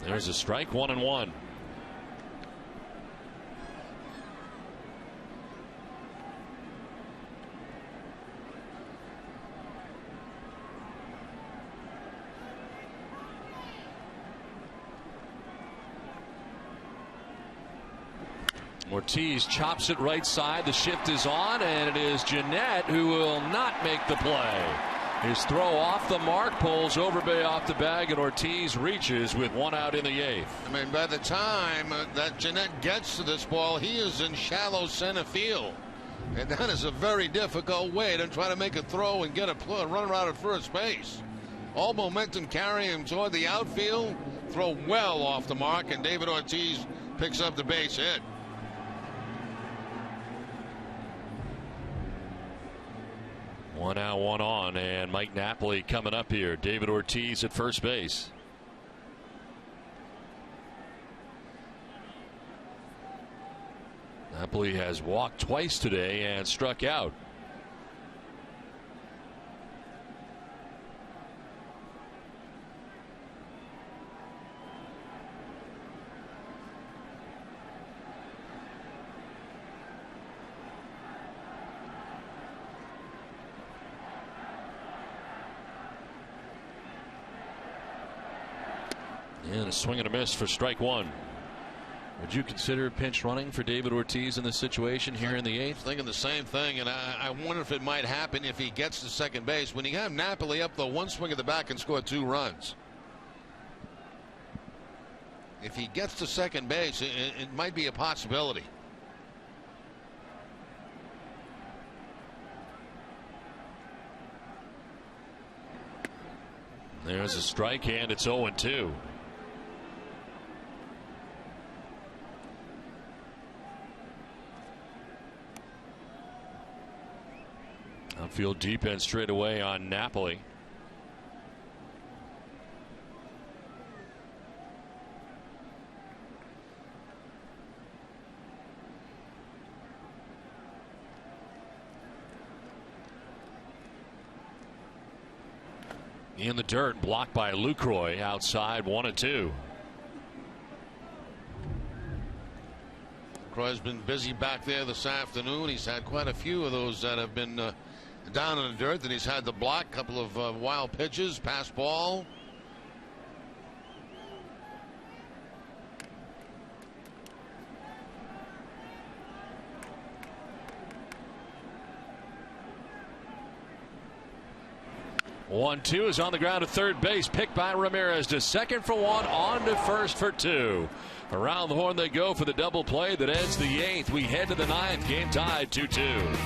There's a strike, 1-1. Ortiz chops it right side. The shift is on, and it is Jeanette who will not make the play. His throw off the mark, pulls Overbay off the bag, and Ortiz reaches with 1 out in the 8th. I mean, by the time that Jeanette gets to this ball, he is in shallow center field. And that is a very difficult way to try to make a throw and get a runner out at first base. All momentum carrying him toward the outfield. Throw well off the mark, and David Ortiz picks up the base hit. 1 out, 1 on, and Mike Napoli coming up here. David Ortiz at first base. Napoli has walked twice today and struck out. And a swing and a miss for strike 1. Would you consider pinch running for David Ortiz in this situation here in the 8th? Thinking the same thing, and I wonder if it might happen if he gets to second base. When you have Napoli up, though, one swing at the back and score 2 runs. If he gets to second base, it might be a possibility. There's a strike, and it's 0-2. Outfield deep and straight away on Napoli. In the dirt, blocked by Lucroy, outside 1-2. Lucroy's been busy back there this afternoon. He's had quite a few of those that have been down in the dirt. Then he's had the block, couple of wild pitches, pass ball. One-two is on the ground at third base, picked by Ramirez to second for 1, on to first for 2. Around the horn they go for the double play that ends the 8th. We head to the 9th, game tied 2-2.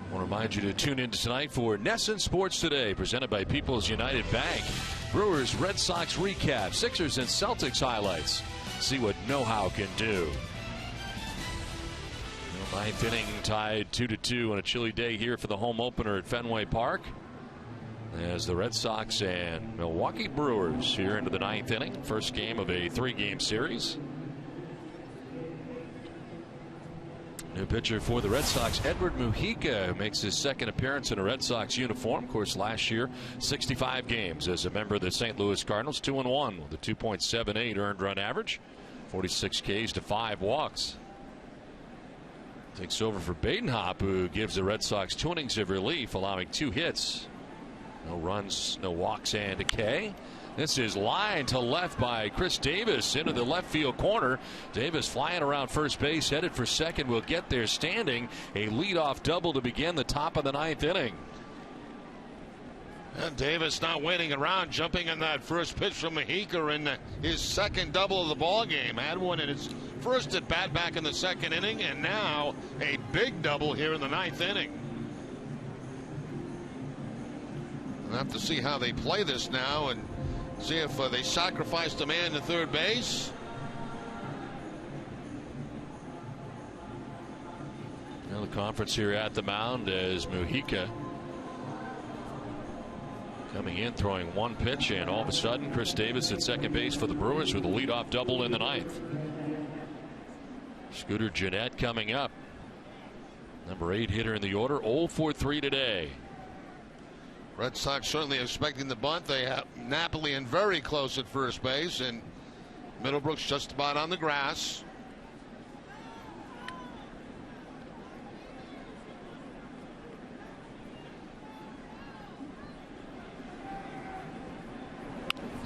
I want to remind you to tune in tonight for NESN Sports Today, presented by People's United Bank. Brewers, Red Sox recap, Sixers and Celtics highlights. See what know-how can do. 9th inning tied 2-2 on a chilly day here for the home opener at Fenway Park. As the Red Sox and Milwaukee Brewers here into the 9th inning. First game of a 3-game series. New pitcher for the Red Sox, Edward Mujica, makes his second appearance in a Red Sox uniform. Of course, last year, 65 games as a member of the St. Louis Cardinals, 2-1 with a 2.78 earned run average, 46 Ks to 5 walks. Takes over for Badenhop, who gives the Red Sox 2 innings of relief, allowing 2 hits. No runs, no walks, and a K. This is line to left by Chris Davis into the left field corner. Davis flying around first base, headed for second, will get there standing. A leadoff double to begin the top of the 9th inning. And Davis not waiting around, jumping in that first pitch from Mujica in his second double of the ball game. Had one in his first at bat back in the 2nd inning, and now a big double here in the 9th inning. We'll have to see how they play this now and see if they sacrificed a man to third base. Well, the conference here at the mound as Mujica coming in, throwing one pitch, and all of a sudden Chris Davis at second base for the Brewers with a leadoff double in the ninth. Scooter Gennett coming up, number 8 hitter in the order, 0 for 3 today. Red Sox certainly expecting the bunt. They have Napoli in very close at first base, and Middlebrooks just about on the grass.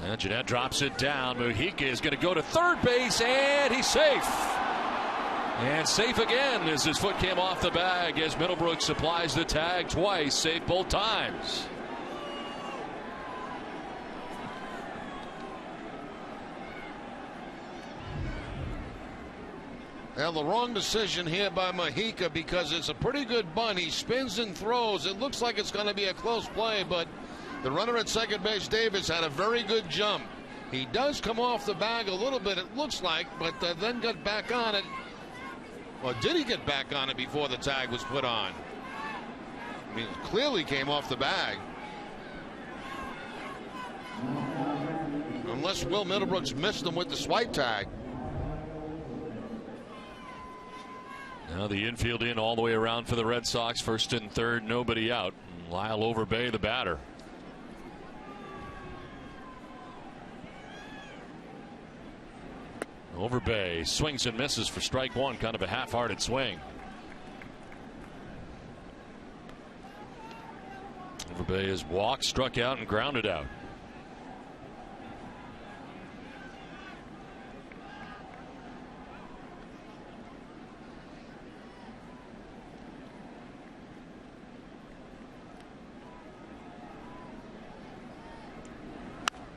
And Gennett drops it down. Mujica is going to go to third base, and he's safe. And safe again as his foot came off the bag as Middlebrooks supplies the tag twice, safe both times. Well, the wrong decision here by Mujica because it's a pretty good bunt. He spins and throws. It looks like it's going to be a close play, but the runner at second base, Davis, had a very good jump. He does come off the bag a little bit, it looks like, but then got back on it. Or did he get back on it before the tag was put on? I mean, it clearly came off the bag. Unless Will Middlebrooks missed him with the swipe tag. Now the infield in all the way around for the Red Sox. First and third, nobody out. Lyle Overbay, the batter. Overbay swings and misses for strike one. Kind of a half-hearted swing. Overbay is walked, struck out, and grounded out.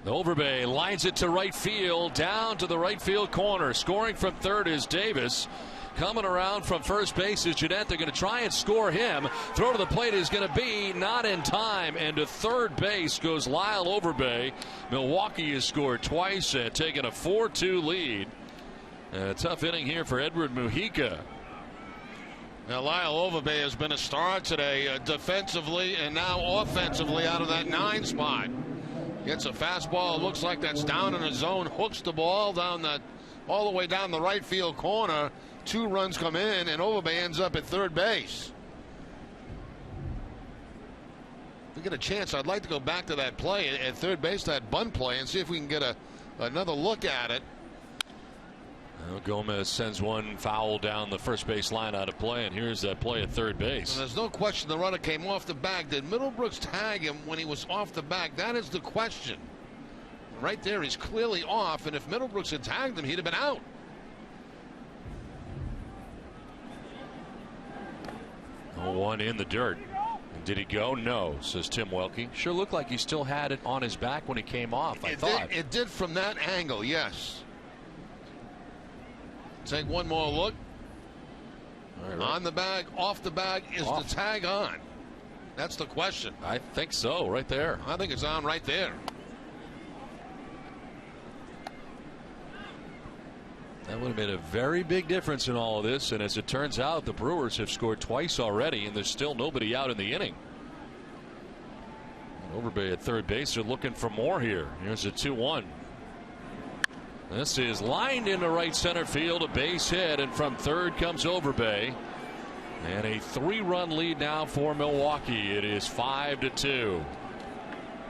Overbay lines it to right field, down to the right field corner. Scoring from third is Davis. Coming around from first base is Gennett. They're going to try and score him. Throw to the plate is going to be not in time. And to third base goes Lyle Overbay. Milwaukee has scored twice and taken a 4-2 lead. A tough inning here for Edward Mujica. Now Lyle Overbay has been a star today, defensively and now offensively out of that 9 spot. Gets a fastball. It looks like that's down in the zone. Hooks the ball down all the way down the right field corner. 2 runs come in, and Overbay ends up at third base. If we get a chance, I'd like to go back to that play at third base, that bunt play, and see if we can get another look at it. Well, Gomez sends one foul down the first base line out of play, and here's that play at third base. And there's no question the runner came off the bag. Did Middlebrooks tag him when he was off the bag? That is the question. Right there, he's clearly off, and if Middlebrooks had tagged him, he'd have been out. Oh, 1 in the dirt. And did he go? No, says Tim Welke. Sure looked like he still had it on his back when he came off, I thought. It did from that angle, yes. Take one more look. Right. On the bag, off the bag, is off. the tag on? That's the question. I think so, right there. I think it's on right there. That would have made a very big difference in all of this, and as it turns out, the Brewers have scored twice already, and there's still nobody out in the inning. And Overbay at third base, they're looking for more here. Here's a 2-1. This is lined into right center field, a base hit, and from third comes Overbay. And a 3-run lead now for Milwaukee. It is 5-2.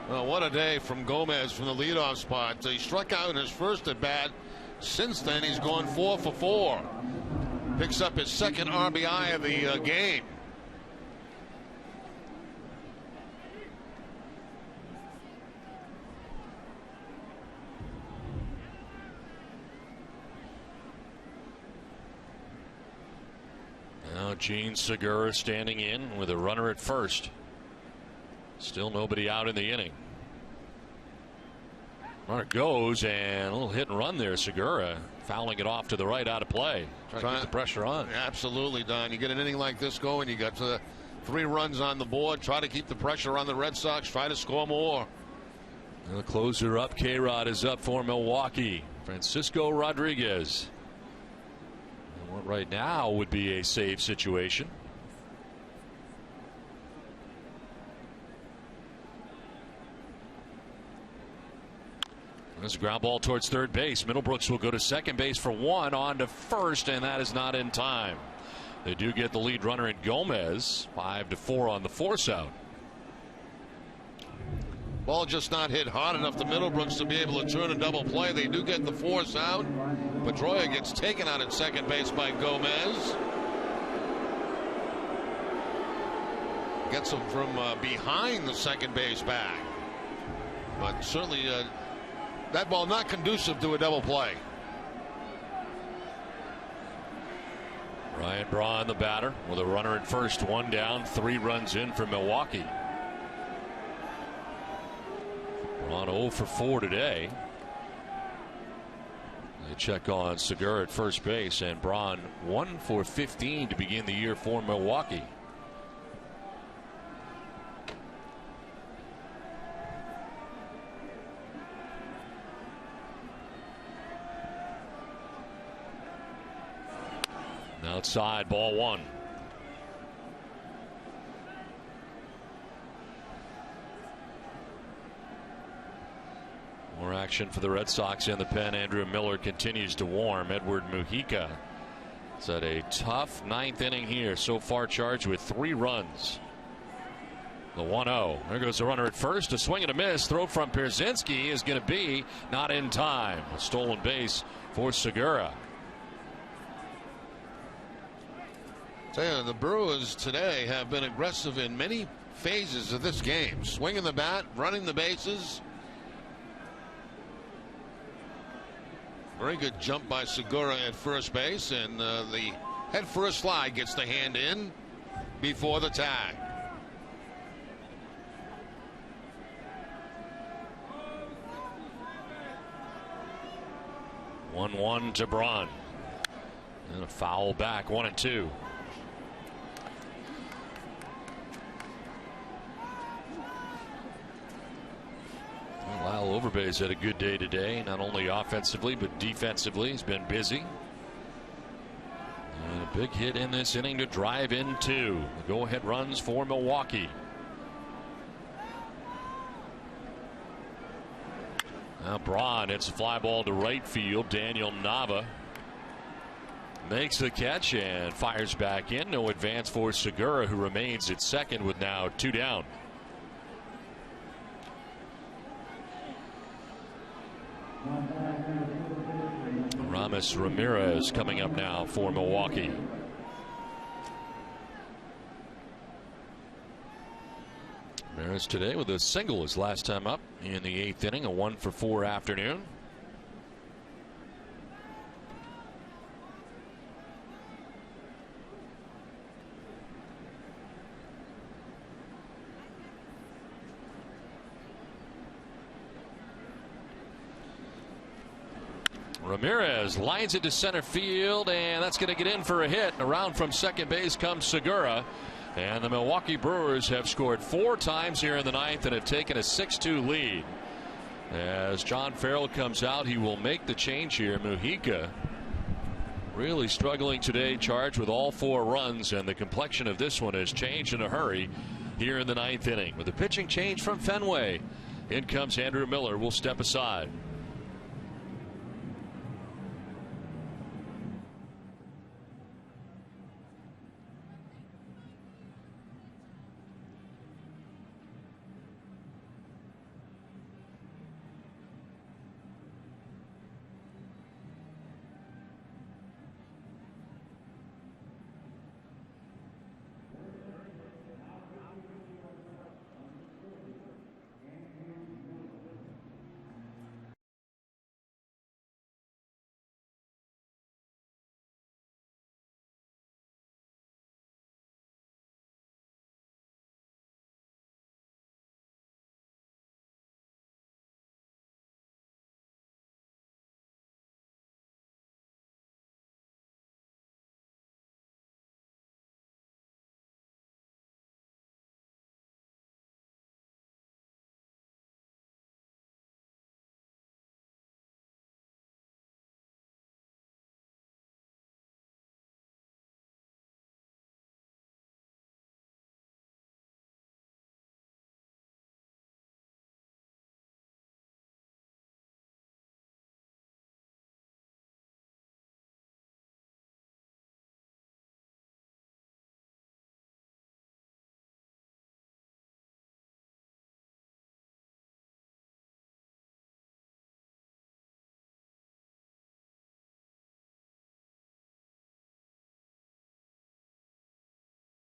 Well, what a day from Gomez from the leadoff spot. He struck out in his first at bat. Since then, he's gone 4 for 4. Picks up his second RBI of the game. Now Gene Segura standing in with a runner at first. Still nobody out in the inning. Runner goes, and a little hit and run there. Segura fouling it off to the right, out of play. Trying to get the pressure on. Absolutely, Don. You get an inning like this going, you got 3 runs on the board. Try to keep the pressure on the Red Sox. Try to score more. The closer up, K-Rod is up for Milwaukee. Francisco Rodriguez. And what right now would be a save situation. There's a ground ball towards third base. Middlebrooks will go to second base for one, on to first, and that is not in time. They do get the lead runner in Gomez. 5-4 on the force out. Ball just not hit hard enough to Middlebrooks to be able to turn a double play. They do get the force out. Pedroia gets taken out at second base by Gomez. Gets him from behind the second base bag. But certainly that ball not conducive to a double play. Ryan Braun, the batter, with a runner at first, one down, 3 runs in for Milwaukee. Braun 0 for 4 today. They check on Segura at first base, and Braun 1 for 15 to begin the year for Milwaukee. Outside, ball 1. More action for the Red Sox in the pen. Andrew Miller continues to warm. Edward Mujica is at a tough 9th inning here. So far charged with 3 runs. The 1-0. There goes the runner at first. A swing and a miss. Throw from Pierzynski is going to be not in time. A stolen base for Segura. The Brewers today have been aggressive in many phases of this game. Swinging the bat, running the bases. Very good jump by Segura at first base, and the head first slide gets the hand in before the tag. One to Braun, and a foul back. 1-2. Lyle Overbay's had a good day today, not only offensively but defensively. He's been busy. And a big hit in this inning to drive in 2. The go-ahead runs for Milwaukee. Now Braun hits a fly ball to right field. Daniel Nava makes the catch and fires back in. No advance for Segura, who remains at second with now 2 down. Ramos Ramirez coming up now for Milwaukee. Ramirez today with a single his last time up in the 8th inning. A 1 for 4 afternoon. Ramirez lines it to center field, and that's going to get in for a hit. Around from second base comes Segura, and the Milwaukee Brewers have scored 4 times here in the 9th and have taken a 6-2 lead. As John Farrell comes out, he will make the change here. Mujica really struggling today, charged with all 4 runs, and the complexion of this one has changed in a hurry here in the 9th inning. With a pitching change from Fenway, in comes Andrew Miller. Will step aside.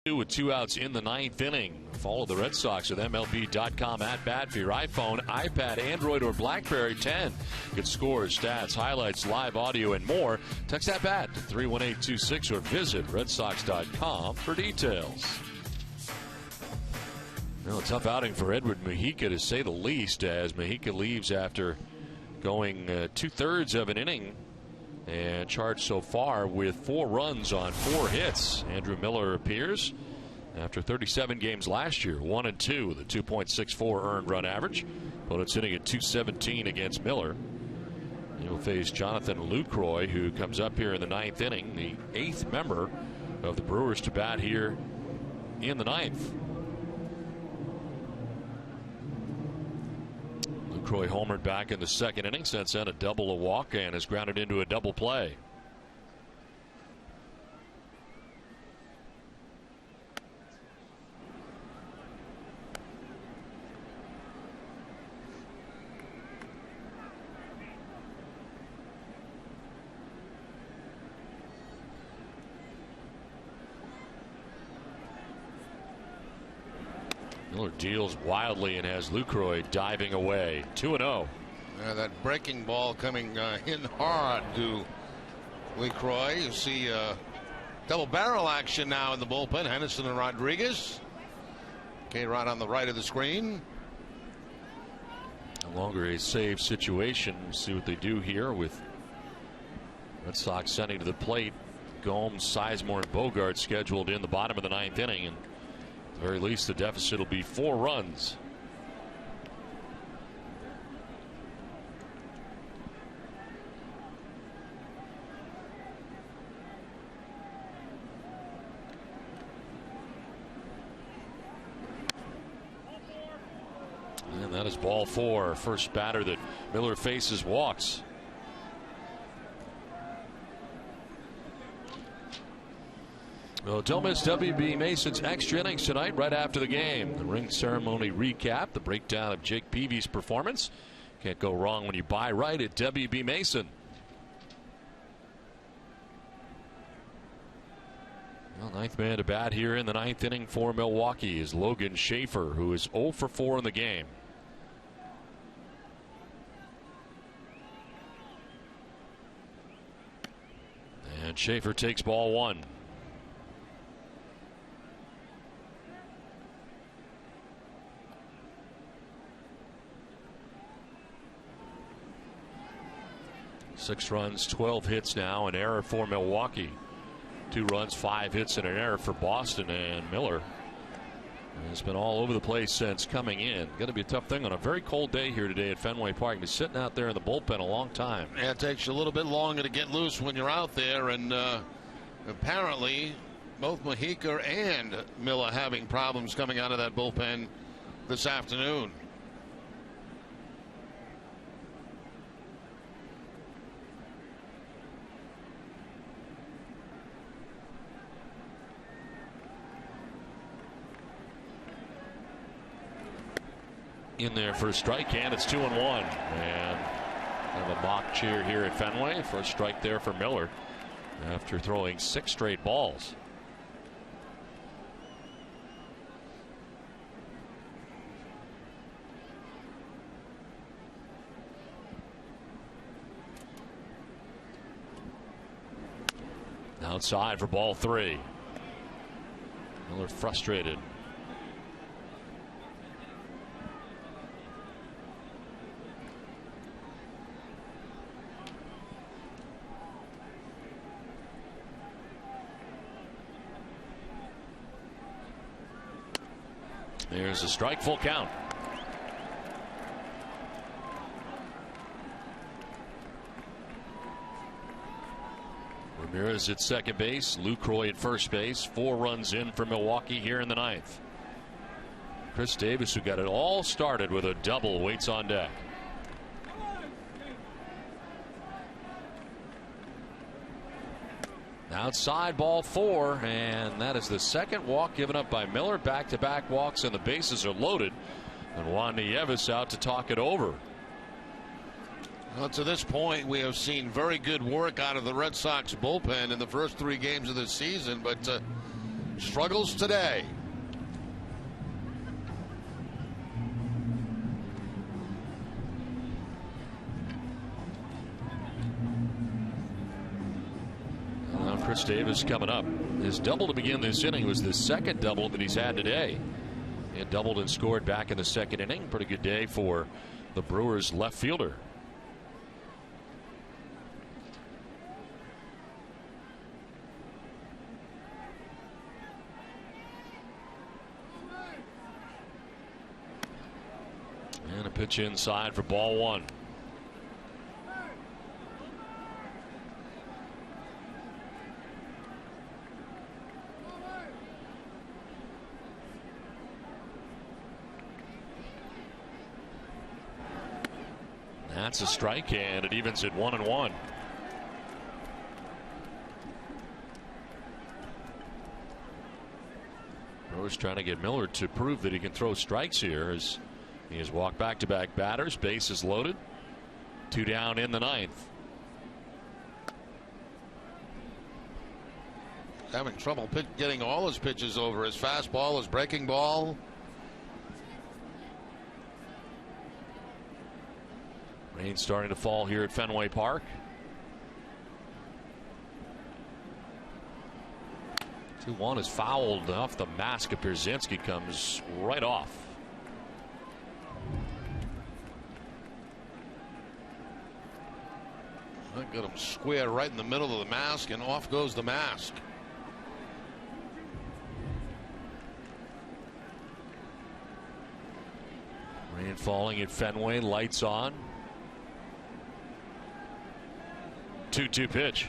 With 2 outs in the 9th inning. Follow the Red Sox with MLB.com @bat for your iPhone, iPad, Android, or BlackBerry 10. Get scores, stats, highlights, live audio, and more. Text @bat to 31826 or visit RedSox.com for details. Well, a tough outing for Edward Mujica, to say the least, as Mujica leaves after going 2/3 of an inning and charged so far with 4 runs on 4 hits. Andrew Miller appears after 37 games last year, 1-2 with a 2.64 earned run average. Opponent's hitting at 217 against Miller. He will face Jonathan Lucroy, who comes up here in the 9th inning, the 8th member of the Brewers to bat here in the 9th. Lucroy homered back in the 2nd inning, since then a double, a walk, and is grounded into a double play. Miller deals wildly and has Lucroy diving away. 2-0. That breaking ball coming in hard to Lucroy. You see double barrel action now in the bullpen. Henderson and Rodriguez. K-Rod on the right of the screen. No longer a save situation. We'll see what they do here with Red Sox sending to the plate Gomes, Sizemore, and Bogart scheduled in the bottom of the 9th inning. And at the very least, the deficit will be 4 runs. And that is ball 4. First batter that Miller faces walks. Well, don't miss W.B. Mason's extra innings tonight right after the game. The ring ceremony recap, the breakdown of Jake Peavy's performance. Can't go wrong when you buy right at W.B. Mason. Well, 9th man to bat here in the 9th inning for Milwaukee is Logan Schaefer, who is 0 for 4 in the game. And Schaefer takes ball 1. Six runs, 12 hits now, an error for Milwaukee. 2 runs, 5 hits, and an error for Boston. And Miller has been all over the place since coming in. Going to be a tough thing on a very cold day here today at Fenway Park. He's sitting out there in the bullpen a long time. Yeah, it takes you a little bit longer to get loose when you're out there. And apparently, both Mujica and Miller having problems coming out of that bullpen this afternoon. In there for a strike, and it's 2-1. And kind of a mock cheer here at Fenway. First strike there for Miller after throwing 6 straight balls. Outside for ball 3. Miller frustrated. There's a strike, full count. Ramirez at second base, Lucroy at first base. 4 runs in for Milwaukee here in the 9th. Chris Davis, who got it all started with a double, waits on deck. Outside, ball 4, and that is the second walk given up by Miller. Back-to-back walks, and the bases are loaded. And Juan Nieves out to talk it over. Well, to this point, we have seen very good work out of the Red Sox bullpen in the first 3 games of the season, but struggles today. Well, Chris Davis coming up. His double to begin this inning was the second double that he's had today. He had doubled and scored back in the second inning. Pretty good day for the Brewers left fielder. And a pitch inside for ball one. That's a strike, and it evens at 1-1. Brewers trying to get Miller to prove that he can throw strikes here as he has walked back-to-back batters. Bases loaded. 2 down in the ninth. Having trouble getting all his pitches over. His fastball, his breaking ball. Rain starting to fall here at Fenway Park. 2-1 is fouled off the mask of Pierzynski, comes right off. I got him square right in the middle of the mask, and off goes the mask. Rain falling at Fenway, lights on. 2-2 pitch.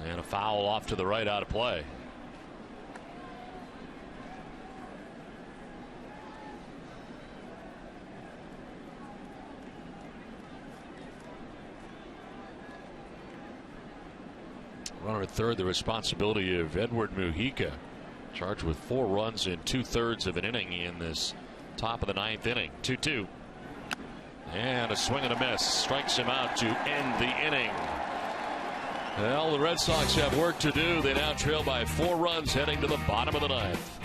And a foul off to the right, out of play. Runner at third, the responsibility of Edward Mujica, charged with 4 runs in 2/3 of an inning in this top of the ninth inning. 2-2. And a swing and a miss. Strikes him out to end the inning. Well, the Red Sox have work to do. They now trail by 4 runs heading to the bottom of the ninth.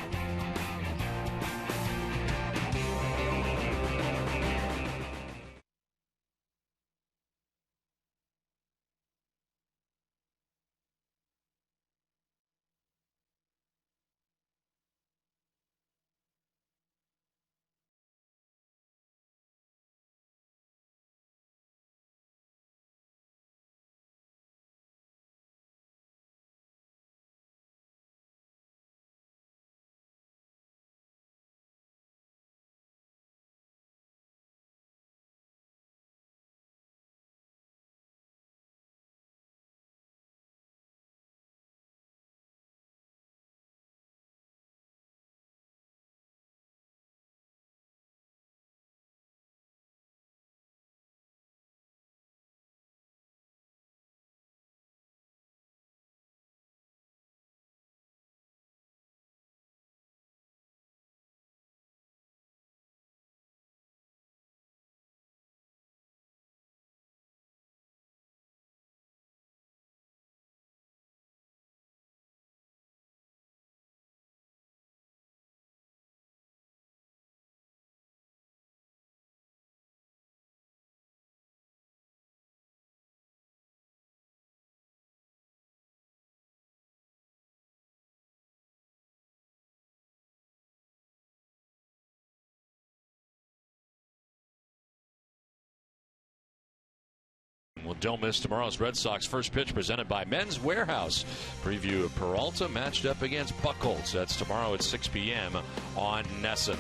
Well, don't miss tomorrow's Red Sox first pitch presented by Men's Warehouse. Preview of Peralta matched up against Buchholz. That's tomorrow at 6 p.m. on NESN.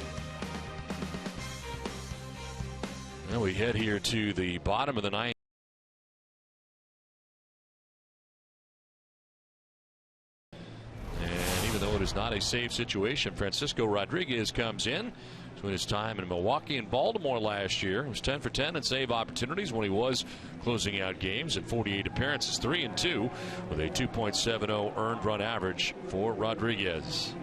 Now we head here to the bottom of the ninth. And even though it is not a safe situation, Francisco Rodriguez comes in. Between his time in Milwaukee and Baltimore last year, he was 10 for 10 in save opportunities when he was closing out games at 48 appearances, 3-2 with a 2.70 earned run average for Rodriguez.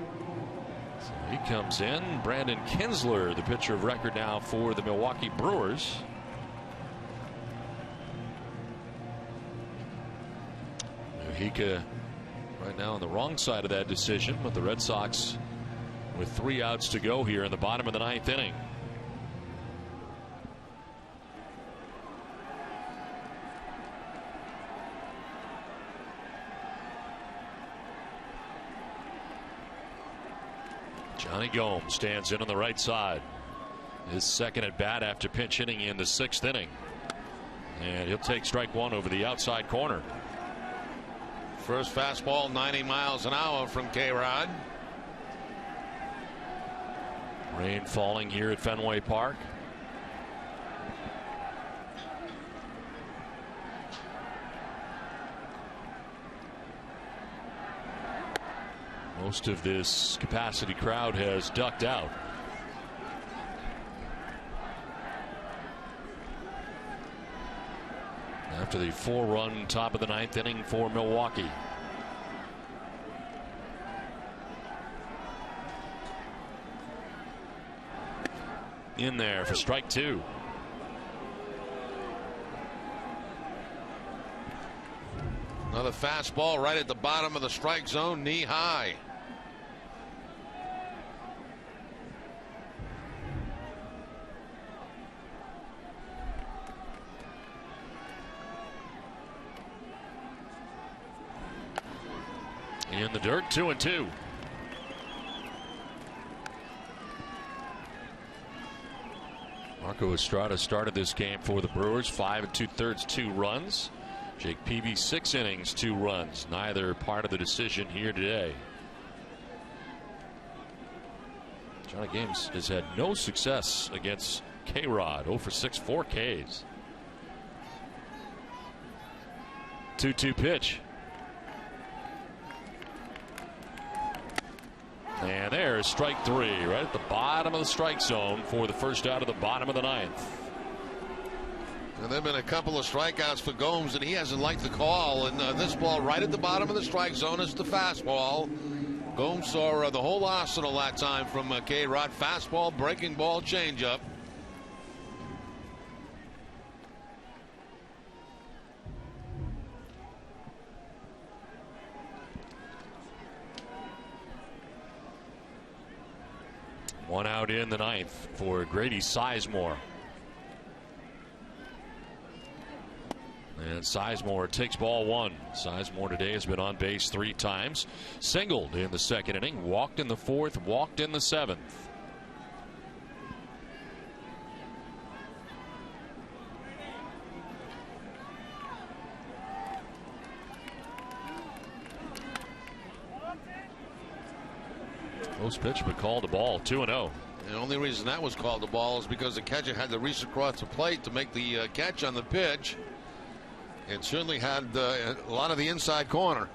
So he comes in. Brandon Kinsler, the pitcher of record now for the Milwaukee Brewers. Mujica Right now on the wrong side of that decision, but the Red Sox with 3 outs to go here in the bottom of the 9th inning. Johnny Gomes stands in on the right side. His second at bat after pinch hitting in the 6th inning. And he'll take strike 1 over the outside corner. First fastball 90 miles an hour from K-Rod. Rain falling here at Fenway Park. Most of this capacity crowd has ducked out. After the 4-run top of the 9th inning for Milwaukee. In there for strike 2. Another fastball right at the bottom of the strike zone, knee high. In the dirt, 2-2. Marco Estrada started this game for the Brewers, 5 2/3, 2 runs. Jake Peavy, 6 innings, 2 runs. Neither part of the decision here today. Johnny Games has had no success against K-Rod. 0 for 6, 4 Ks. 2-2 pitch. And there's strike 3 right at the bottom of the strike zone for the first out of the bottom of the 9th. And there have been a couple of strikeouts for Gomes, and he hasn't liked the call. And this ball right at the bottom of the strike zone is the fastball. Gomes saw the whole arsenal that time from K-Rod. Fastball, breaking ball, changeup. One out in the 9th for Grady Sizemore. And Sizemore takes ball 1. Sizemore today has been on base 3 times. Singled in the 2nd inning, walked in the 4th, walked in the 7th. Post pitch, but called the ball, 2-0. The only reason that was called the ball is because the catcher had to reach across the plate to make the catch on the pitch. It certainly had a lot of the inside corner.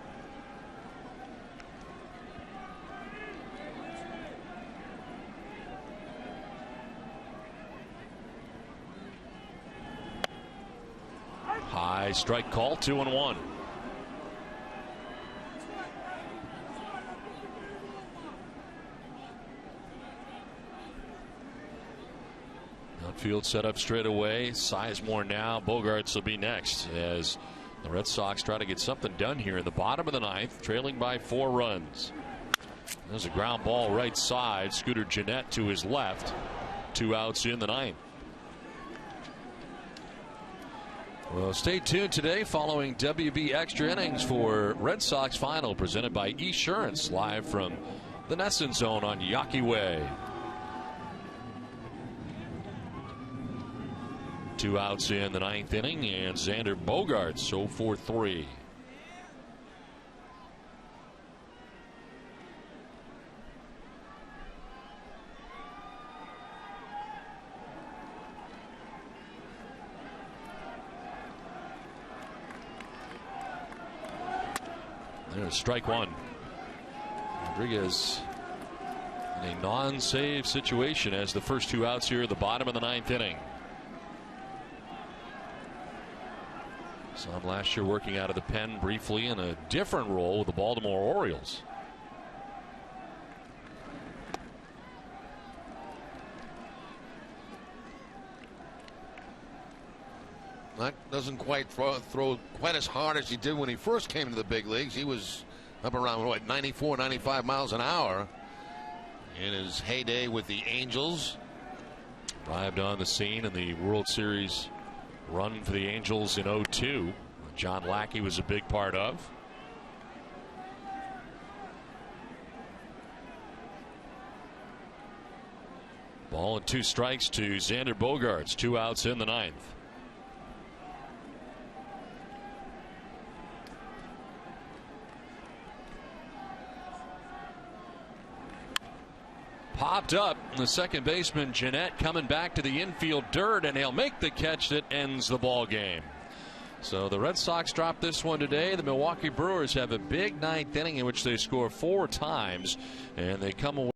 High strike call, 2-1. Outfield set up straight away. Sizemore now. Bogarts will be next as the Red Sox try to get something done here in the bottom of the 9th, trailing by 4 runs. There's a ground ball right side. Scooter Gennett to his left. 2 outs in the 9th. Well, stay tuned today following WB Extra Innings for Red Sox Final, presented by Esurance, live from the Nesson Zone on Yawkey Way. 2 outs in the 9th inning, and Xander Bogaerts 0 for 3. There's strike 1. Rodriguez in a non-save situation as the first 2 outs here at the bottom of the 9th inning. Saw him last year working out of the pen briefly in a different role with the Baltimore Orioles. That doesn't quite throw quite as hard as he did when he first came to the big leagues. He was up around, what, 94, 95 miles an hour in his heyday with the Angels. Arrived on the scene in the World Series run for the Angels in 2002. John Lackey was a big part of. Ball and 2 strikes to Xander Bogaerts. 2 outs in the 9th. Popped up. The second baseman, Jeanette, coming back to the infield dirt, and he'll make the catch that ends the ball game. So the Red Sox drop this one today. The Milwaukee Brewers have a big 9th inning in which they score 4 times, and they come away